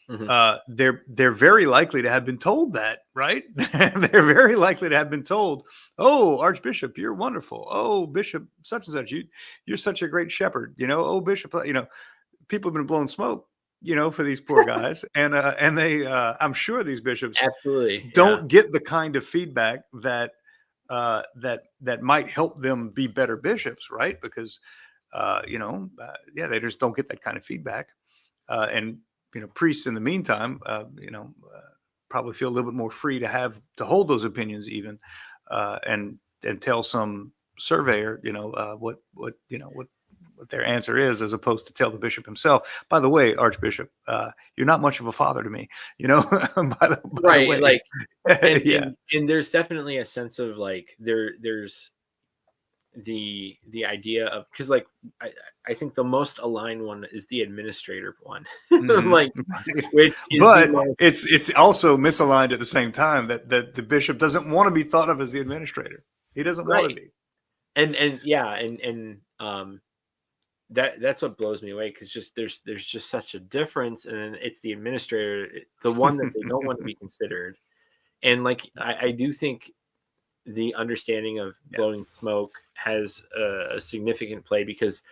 mhm. They're very likely to have been told that, right? They're very likely to have been told, "Oh, Archbishop, you're wonderful. Oh, Bishop, such and such, you're such a great shepherd. Oh, Bishop, people have been blowing smoke, for these poor guys, and they, I'm sure these bishops Absolutely, yeah, don't get the kind of feedback that might help them be better bishops, right? Because, yeah, they just don't get that kind of feedback, and priests in the meantime, probably feel a little bit more free to hold those opinions even, and tell some surveyor, what their answer is, as opposed to tell the bishop himself. By the way, Archbishop, you're not much of a father to me. By the right. way, Like, and yeah. and there's definitely a sense of, like, there's the idea of, because, like, I I think the most aligned one is the administrator one, Mhm. like, Right. which is the But most, it's also misaligned at the same time that the bishop doesn't want to be thought of as the administrator. He doesn't want to right. be. And yeah, and that's what blows me away, because just there's just such a difference, and then it's the administrator, the one that they don't want to be considered. And, like, I do think the understanding of Yeah. blowing smoke has a significant play, because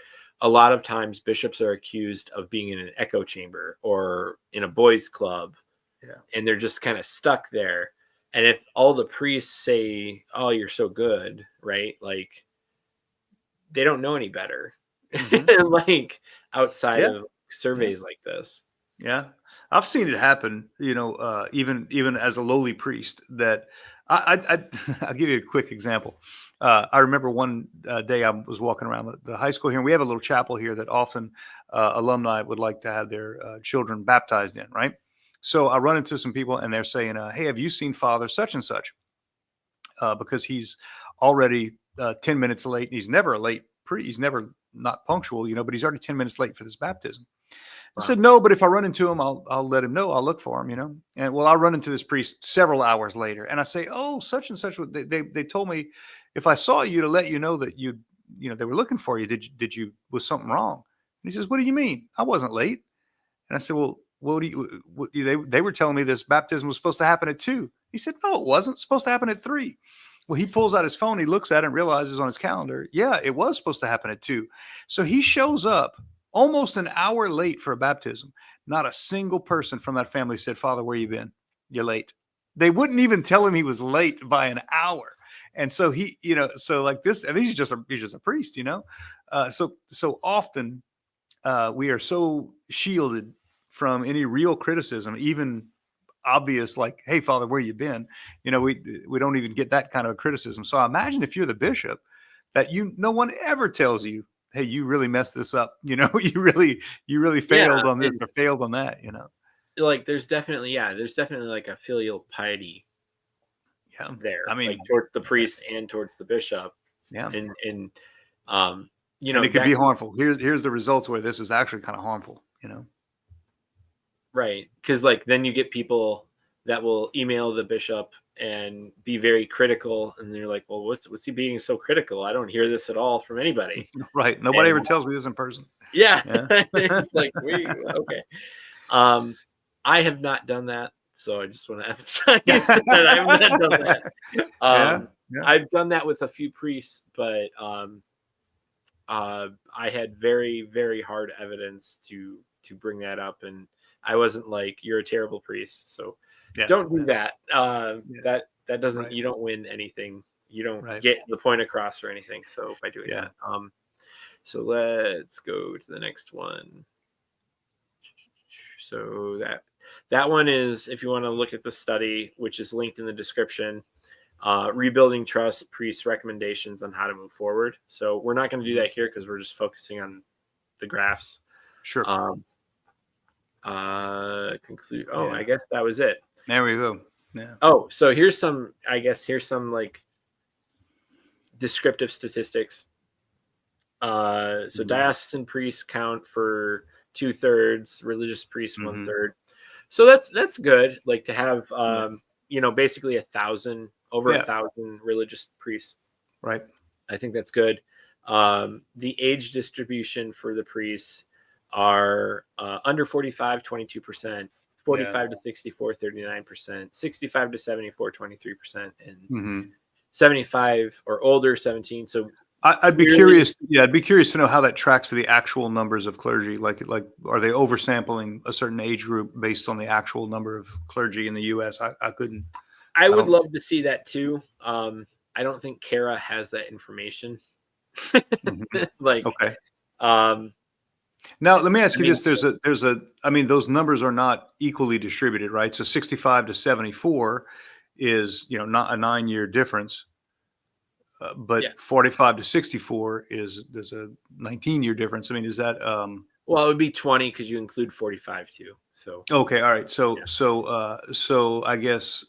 a lot of times bishops are accused of being in an echo chamber or in a boys club, Yeah. and they're just kind of stuck there. And if all the priests say, "Oh, you're so good," right? Like, they don't know any better. Mhm. Like, outside Yeah. of Yeah. surveys like this. Yeah. I've seen it happen, even as a lowly priest, that I'll give you a quick example. I remember one day I was walking around the high school here, and we have a little chapel here that often alumni would like to have their children baptized in, right? So I run into some people, and they're saying, "Hey, have you seen Father such and such?" Because he's already 10 minutes late. He's never late. He's never not punctual, but he's already 10 minutes late for this baptism. I Wow. said, no, but if I run into him, I'll let him know. I'll look for him. And well, I'll run into this priest several hours later, and I say, oh, such and such. They told me if I saw you to let you know that they were looking for you. Did you was something wrong? And he says, what do you mean? I wasn't late. And I said, well, they were telling me this baptism was supposed to happen at 2. He said, no, it wasn't. It's supposed to happen at 3. Well, he pulls out his phone, he looks at it and realizes on his calendar, yeah, it was supposed to happen at 2. So he shows up almost an hour late for a baptism. Not a single person from that family said, Father, where you been? You're late. They wouldn't even tell him he was late by an hour. And so he, so like this, and he's just a priest, so often we are so shielded from any real criticism, even obvious, like, hey, Father, where you been? We don't even get that kind of criticism. So I imagine if you're the bishop, that no one ever tells you, hey, you really messed this up. You really failed on this or failed on that. Like there's definitely like a filial piety there. I mean, like towards the priest and towards the bishop. Yeah. And and it could be harmful. Here's the results where this is actually kind of harmful, Right. Because like then you get people that will email the bishop and be very critical, and they're like, well, what's he being so critical? I don't hear this at all from anybody. Right. Nobody ever tells me this in person. Yeah. It's like okay. I have not done that, so I just want to emphasize that I have not done that. I've done that with a few priests, but I had very, very hard evidence to bring that up, and I wasn't like, you're a terrible priest, so don't do that. That doesn't. Right. You don't win anything. You don't get the point across or anything. So by doing that, so let's go to the next one. So that one is, if you want to look at the study, which is linked in the description, rebuilding trust, priest recommendations on how to move forward. So we're not going to do that here because we're just focusing on the graphs. Sure. Conclude. Oh, I guess that was it. There we go. Yeah. Oh, so here's some like descriptive statistics. So diocesan priests count for 2/3, religious priests 1/3. So that's good. Like to have basically 1,000, over 1,000 religious priests. Right. I think that's good. The age distribution for the priests are under 45, 22%, 45 to 64, 39%, 65 to 74, 23%, and 75 or older, 17. So I'd be curious. Yeah, I'd be curious to know how that tracks to the actual numbers of clergy. Like, are they oversampling a certain age group based on the actual number of clergy in the U.S.? I couldn't. I would love to see that too. I don't think Cara has that information. Okay. Now let me ask you this: those numbers are not equally distributed, right? So 65 to 74 is not a 9-year difference. But 45 to 64 there's a 19-year difference. I mean, is that well, it would be 20 because you include 45 too. So okay, all right. So I guess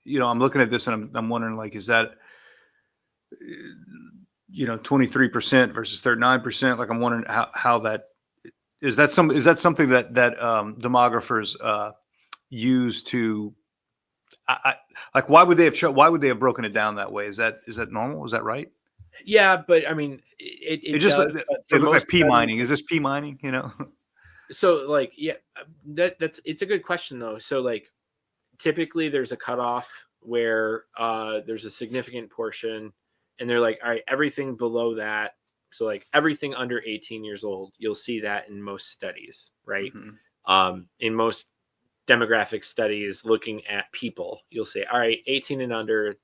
I'm looking at this and I'm wondering, like, is that 23% versus 39%? Like, I'm wondering how that is. That something that demographers use to. Like, why would they have broken it down that way? Is that normal? Is that right? Yeah, but I mean, it just they look like P mining. Is this P mining? So like, it's a good question though. So like, typically there's a cutoff where there's a significant portion, and they're like, all right, everything below that. So like everything under 18 years old, you'll see that in most studies, right? In most demographic studies looking at people, you'll say, all right, 18 and under,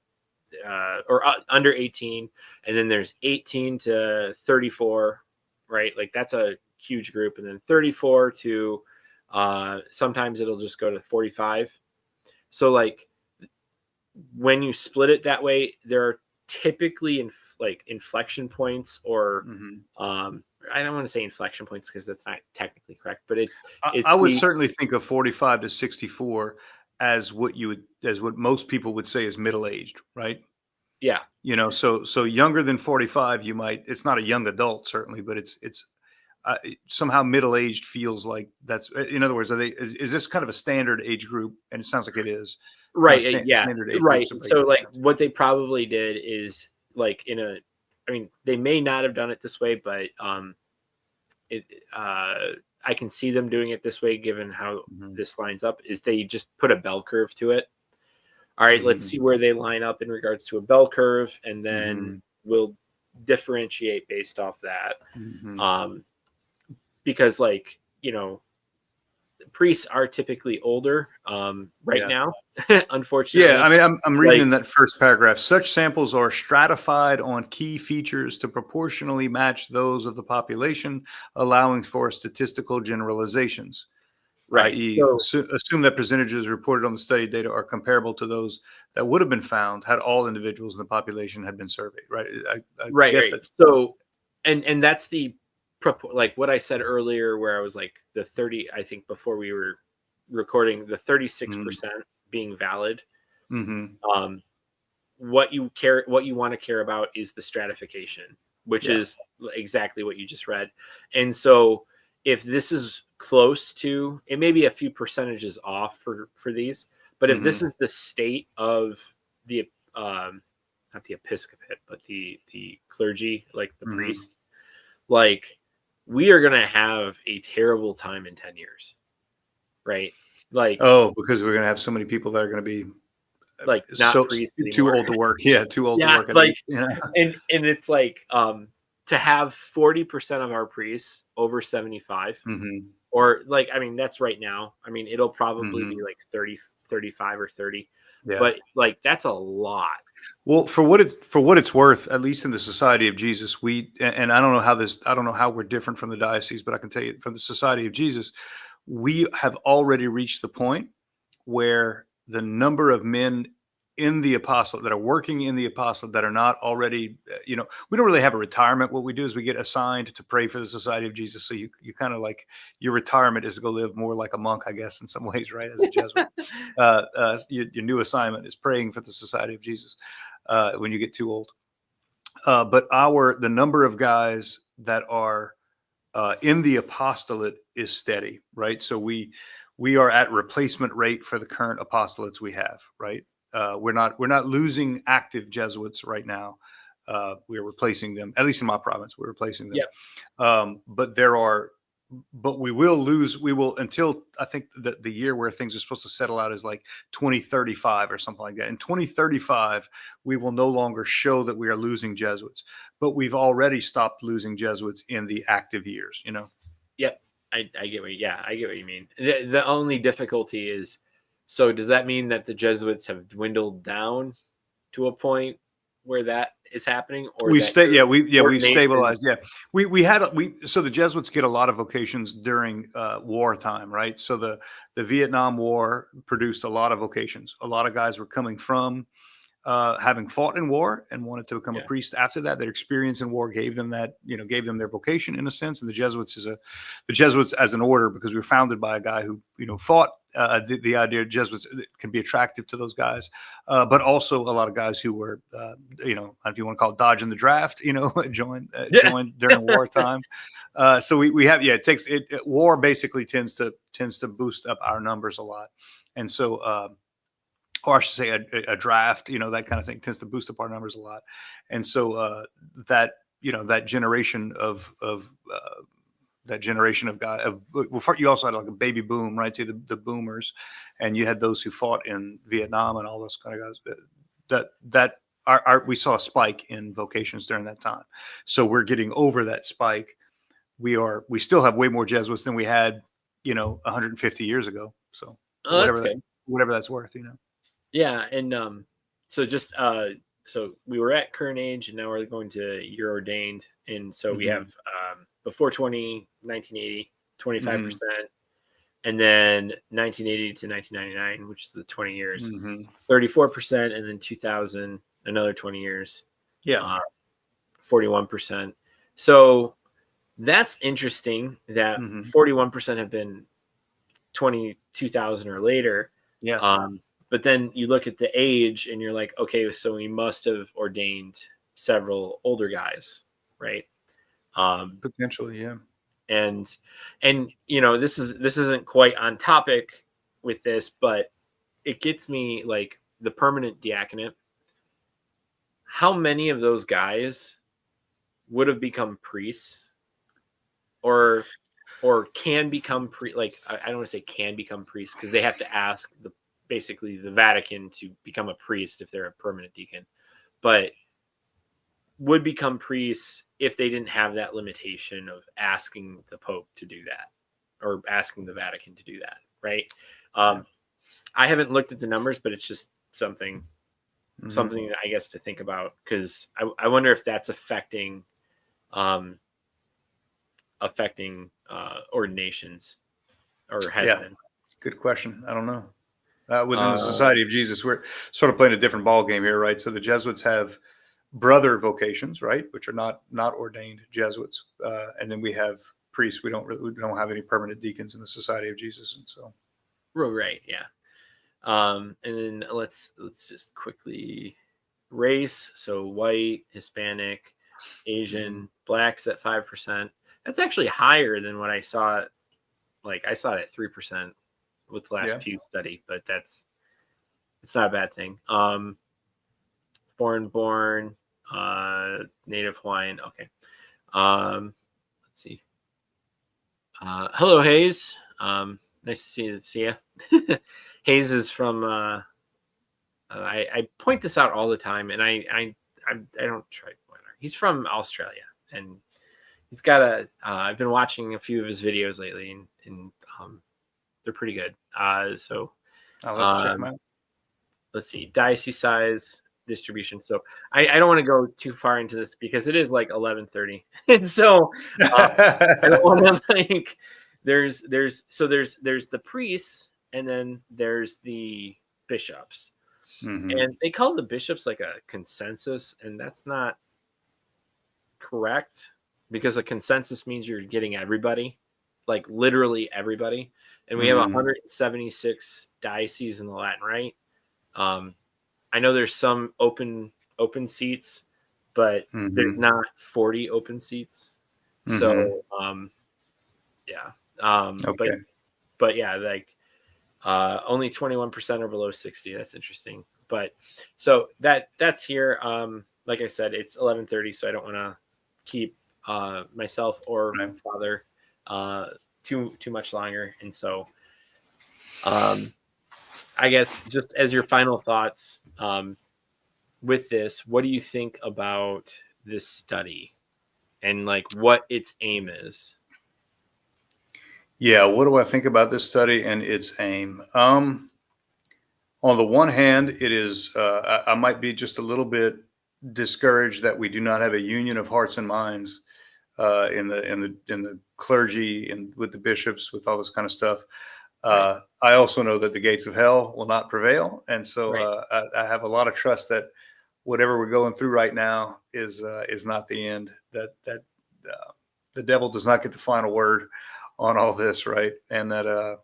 or under 18, and then there's 18 to 34, right? Like that's a huge group. And then 34 to sometimes it'll just go to 45. So like when you split it that way, there are typically inflection points, or I don't want to say inflection points because that's not technically correct, but it's I would certainly think of 45 to 64 as what most people would say is middle-aged, right? Yeah. So younger than 45, it's not a young adult certainly, but it's somehow middle-aged feels like that's, in other words, is this kind of a standard age group? And it sounds like it is. Right. Right. So like what they probably did is like they may not have done it this way, but I can see them doing it this way given how this lines up, is they just put a bell curve to it. All right, let's see where they line up in regards to a bell curve, and then we'll differentiate based off that. Because priests are typically older right Yeah. now, unfortunately. Yeah, I mean, I'm reading Like, in that first paragraph. Such samples are stratified on key features to proportionally match those of the population, allowing for statistical generalizations, right. i.e., So assume that percentages reported on the study data are comparable to those that would have been found had all individuals in the population had been surveyed. Right. I right, guess right. that's. So and that's the like what I said earlier, where I was like the 30, I think before we were recording, the 36% being valid. Mm-hmm. Um, what you want to care about is the stratification, which Yeah. is exactly what you just read. And so if this is close to, it may be a few percentages off for these, but if Mm-hmm. this is the state of the not the episcopate, but the clergy, like the Mm-hmm. priests, like we are gonna have a terrible time in 10 years, right? Like Oh, because we're going to have so many people that are going to be not so priests too anymore. old to work. Yeah, too old to Yeah, work at like least. Yeah. and it's like to have 40% of our priests over 75, Mm-hmm. or like, I mean, that's right now. I mean, it'll probably Mm-hmm. be like 30, 35 or 30, Yeah. but like that's a lot. Well, for what it's worth, at least in the Society of Jesus, and I don't know I don't know how we're different from the diocese, but I can tell you from the Society of Jesus, we have already reached the point where the number of men in the apostolate that are working in the apostolate that are not already, we don't really have a retirement. What we do is we get assigned to pray for the Society of Jesus. So you kind of like your retirement is to go live more like a monk, I guess, in some ways, right? As a Jesuit, your new assignment is praying for the Society of Jesus when you get too old. But the number of guys that are in the apostolate is steady, right? So we are at replacement rate for the current apostolates we have, right? We're not losing active Jesuits right now. We're replacing them, at least in my province. We're replacing them. Yeah. But we will lose. We will until I think that the year where things are supposed to settle out is like 2035 or something like that. In 2035, we will no longer show that we are losing Jesuits, but we've already stopped losing Jesuits in the active years. Yep. I get I get what you mean. The only difficulty is, so does that mean that the Jesuits have dwindled down to a point where that is happening, or We've that we've ordination? stabilized. Yeah, so the Jesuits get a lot of vocations during wartime, right? So the Vietnam War produced a lot of vocations. A lot of guys were coming from having fought in war and wanted to become a priest after that. Their experience in war gave them their vocation in a sense. And the Jesuits as an order, because we were founded by a guy who fought. The idea of Jesuits can be attractive to those guys, but also a lot of guys who were, if you want to call it dodging the draft, joined during wartime. So we have, war basically tends to boost up our numbers a lot, and so. Or I should say a draft, that kind of thing tends to boost up our numbers a lot. And so that generation of guys. You also had like a baby boom, right? So the boomers, and you had those who fought in Vietnam and all those kind of guys. We saw a spike in vocations during that time. So we're getting over that spike. We still have way more Jesuits than we had, 150 years ago. So whatever that's worth, Yeah, and so just so we were at current age, and now we're going to year ordained, and so we have before 1980, 25%, and then 1980 to 1999, which is the 20 years, 34%, and then 2000, another 20 years, 41%. So that's interesting that 41% have been 2000 or later. Yeah. But then you look at the age and you're like, okay, so we must have ordained several older guys, right? Potentially, yeah. And this isn't quite on topic with this, but it gets me like the permanent diaconate. How many of those guys would have become priests or can become I don't want to say can become priests, because they have to ask basically the Vatican to become a priest if they're a permanent deacon, but would become priests if they didn't have that limitation of asking the Pope to do that? or asking the Vatican to do that, right? I haven't looked at the numbers, but it's just something I guess to think about, because I wonder if that's affecting ordinations, or has been. Good question. I don't know. Within the Society of Jesus, we're sort of playing a different ball game here, right? So the Jesuits have brother vocations, right, which are not ordained Jesuits, and then we have priests. We don't have any permanent deacons in the Society of Jesus, and so. Right, yeah. And then let's just quickly race. So white, Hispanic, Asian, blacks at 5%. That's actually higher than what I saw. Like I saw it at 3% with the last Pew study, but it's not a bad thing. Foreign-born, Native Hawaiian. Okay. Let's see. Hello, Hayes. Nice to see you. Hayes is from. I point this out all the time, and I don't try. He's from Australia, and he's got a. I've been watching a few of his videos lately, and they're pretty good. So I'll have to check them out. Let's see, diocese size, distribution. So I don't want to go too far into this because it is like 11:30, and so I don't want to like. There's the priests, and then there's the bishops, and they call the bishops like a consensus, and that's not correct, because a consensus means you're getting everybody, like literally everybody, and we have 176 dioceses in the Latin Rite. I know there's some open seats, but there's not 40 open seats. So yeah. Okay. But yeah, like only 21% are below 60. That's interesting. But so that's here. Like I said, it's 11:30, so I don't want to keep myself or my father too much longer. And so I guess just as your final thoughts with this, what do you think about this study and like what its aim is? Yeah, what do I think about this study and its aim? On the one hand, it is I might be just a little bit discouraged that we do not have a union of hearts and minds in the clergy and with the bishops, with all this kind of stuff. I also know that the gates of hell will not prevail, and so I have a lot of trust that whatever we're going through right now is not the end. That the devil does not get the final word on all this, right? And that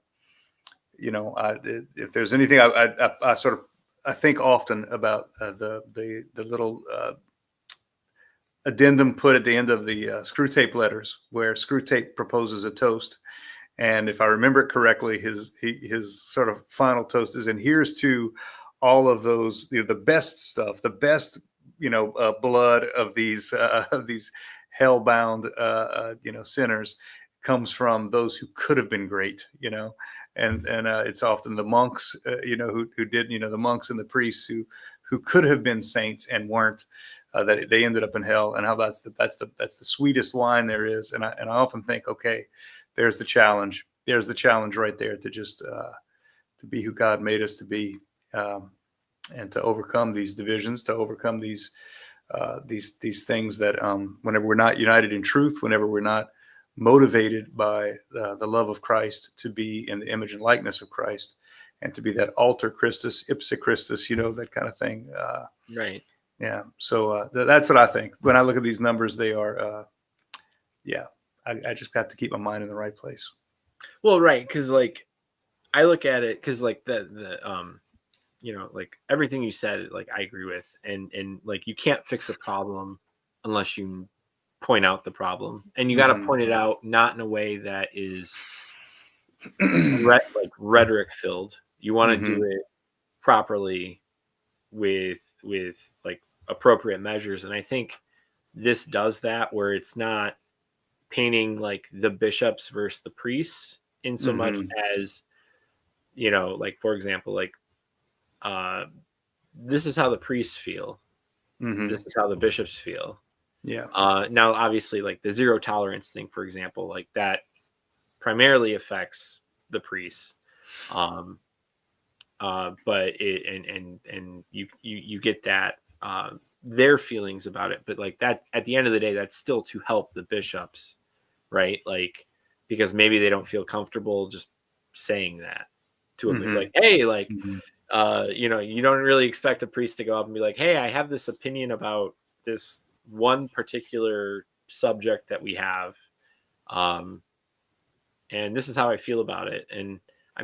if there's anything, I think often about the little addendum put at the end of the Screwtape letters, where Screwtape proposes a toast, and if I remember it correctly, his sort of final toast is, "And here's to all of those, the best stuff, the best blood of these hell-bound sinners comes from those who could have been great," and it's often the monks, who did, the monks and the priests who could have been saints and weren't, that they ended up in hell, and how that's the sweetest wine there is. And I often think, okay, there's the challenge right there, to just to be who God made us to be, and to overcome these divisions, to overcome these things that whenever we're not united in truth, whenever we're not motivated by the love of Christ, to be in the image and likeness of Christ, and to be that alter Christus, ipse Christus, that kind of thing. Right. Yeah. So that's what I think. When I look at these numbers, they are, I just got to keep my mind in the right place. Well, right. Cause like, I look at it, cause like the like everything you said, like I agree with, and like, you can't fix a problem unless you point out the problem, and you got to point it out, not in a way that is like rhetoric filled. You want to do it properly with like appropriate measures. And I think this does that, where it's not painting like the bishops versus the priests in so much as, like, for example, like, this is how the priests feel. This is how the bishops feel. Yeah. Now, obviously, like the zero tolerance thing, for example, like that primarily affects the priests. But you get that their feelings about it, but like that at the end of the day, that's still to help the bishops, right? Like, because maybe they don't feel comfortable just saying that to a like, hey, like, you know, you don't really expect a priest to go up and be like, hey, I have this opinion about this one particular subject that we have, and this is how I feel about it. And I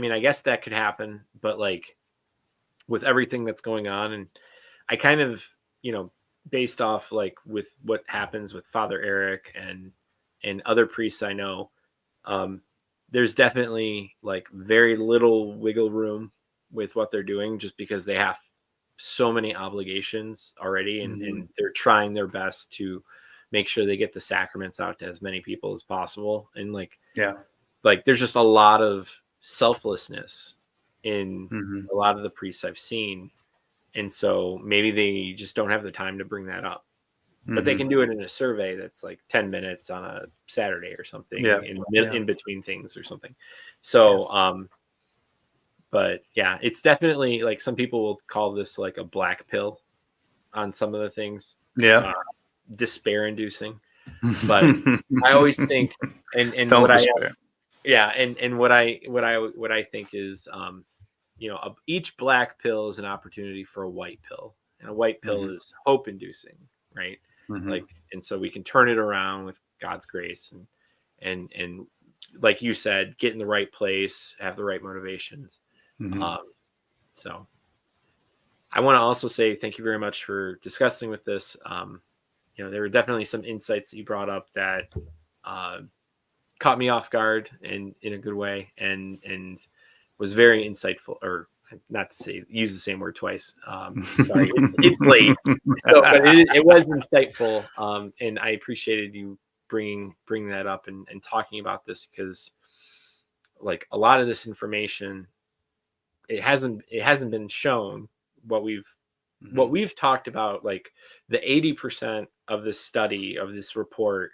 mean, I guess that could happen, but like with everything that's going on, and I kind of, you know, based off like with what happens with Father Eric and other priests I know, there's definitely like very little wiggle room with what they're doing, just because they have so many obligations already, and they're trying their best to make sure they get the sacraments out to as many people as possible. And like, like there's just a lot of selflessness in a lot of the priests I've seen. And so maybe they just don't have the time to bring that up, but they can do it in a survey that's like 10 minutes on a Saturday or something, in between things or something. So, but yeah, it's definitely like, some people will call this like a black pill on some of the things, despair inducing. But I always think, and what I think is, you know, each black pill is an opportunity for a white pill, and a white pill is hope inducing, right? Like, and so we can turn it around with God's grace, and like you said, get in the right place, have the right motivations. So I want to also say thank you very much for discussing with this. You know, there were definitely some insights that you brought up that caught me off guard in a good way, and was very insightful, or not to say use the same word twice. Sorry, it's late, so, but it was insightful, and I appreciated you bringing that up and talking about this, because like a lot of this information, it hasn't been shown. What we've talked about, like the 80% of this study, of this report,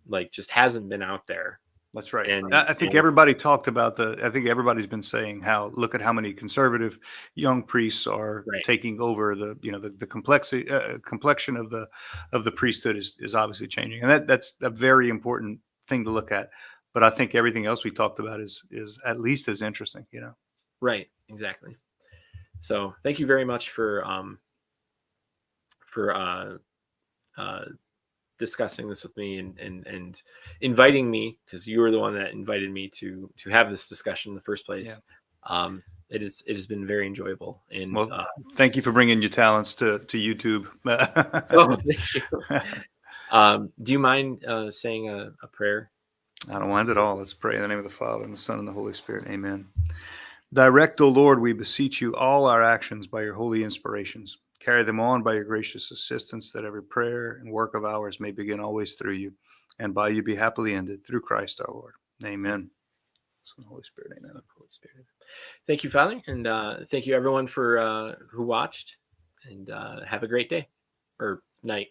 like just hasn't been out there. That's right. And I think everybody talked about I think everybody's been saying how, look at how many conservative young priests are taking over the, you know, the complexion of the priesthood is obviously changing. And that's a very important thing to look at. But I think everything else we talked about is at least as interesting, you know? Right. Exactly. So thank you very much for discussing this with me, and inviting me, because you were the one that invited me to have this discussion in the first place. It has been very enjoyable. And thank you for bringing your talents to YouTube. Oh, thank you. Do you mind saying a prayer? I don't mind at all. Let's pray in the name of the Father, and the Son, and the Holy Spirit. Amen. Direct, O Lord, we beseech you, all our actions by your holy inspirations. Carry them on by your gracious assistance, that every prayer and work of ours may begin always through you, and by you be happily ended, through Christ our Lord. Amen. Son, Holy Spirit. Amen. Son, Holy Spirit. Thank you, Father, and thank you everyone for who watched, and have a great day or night.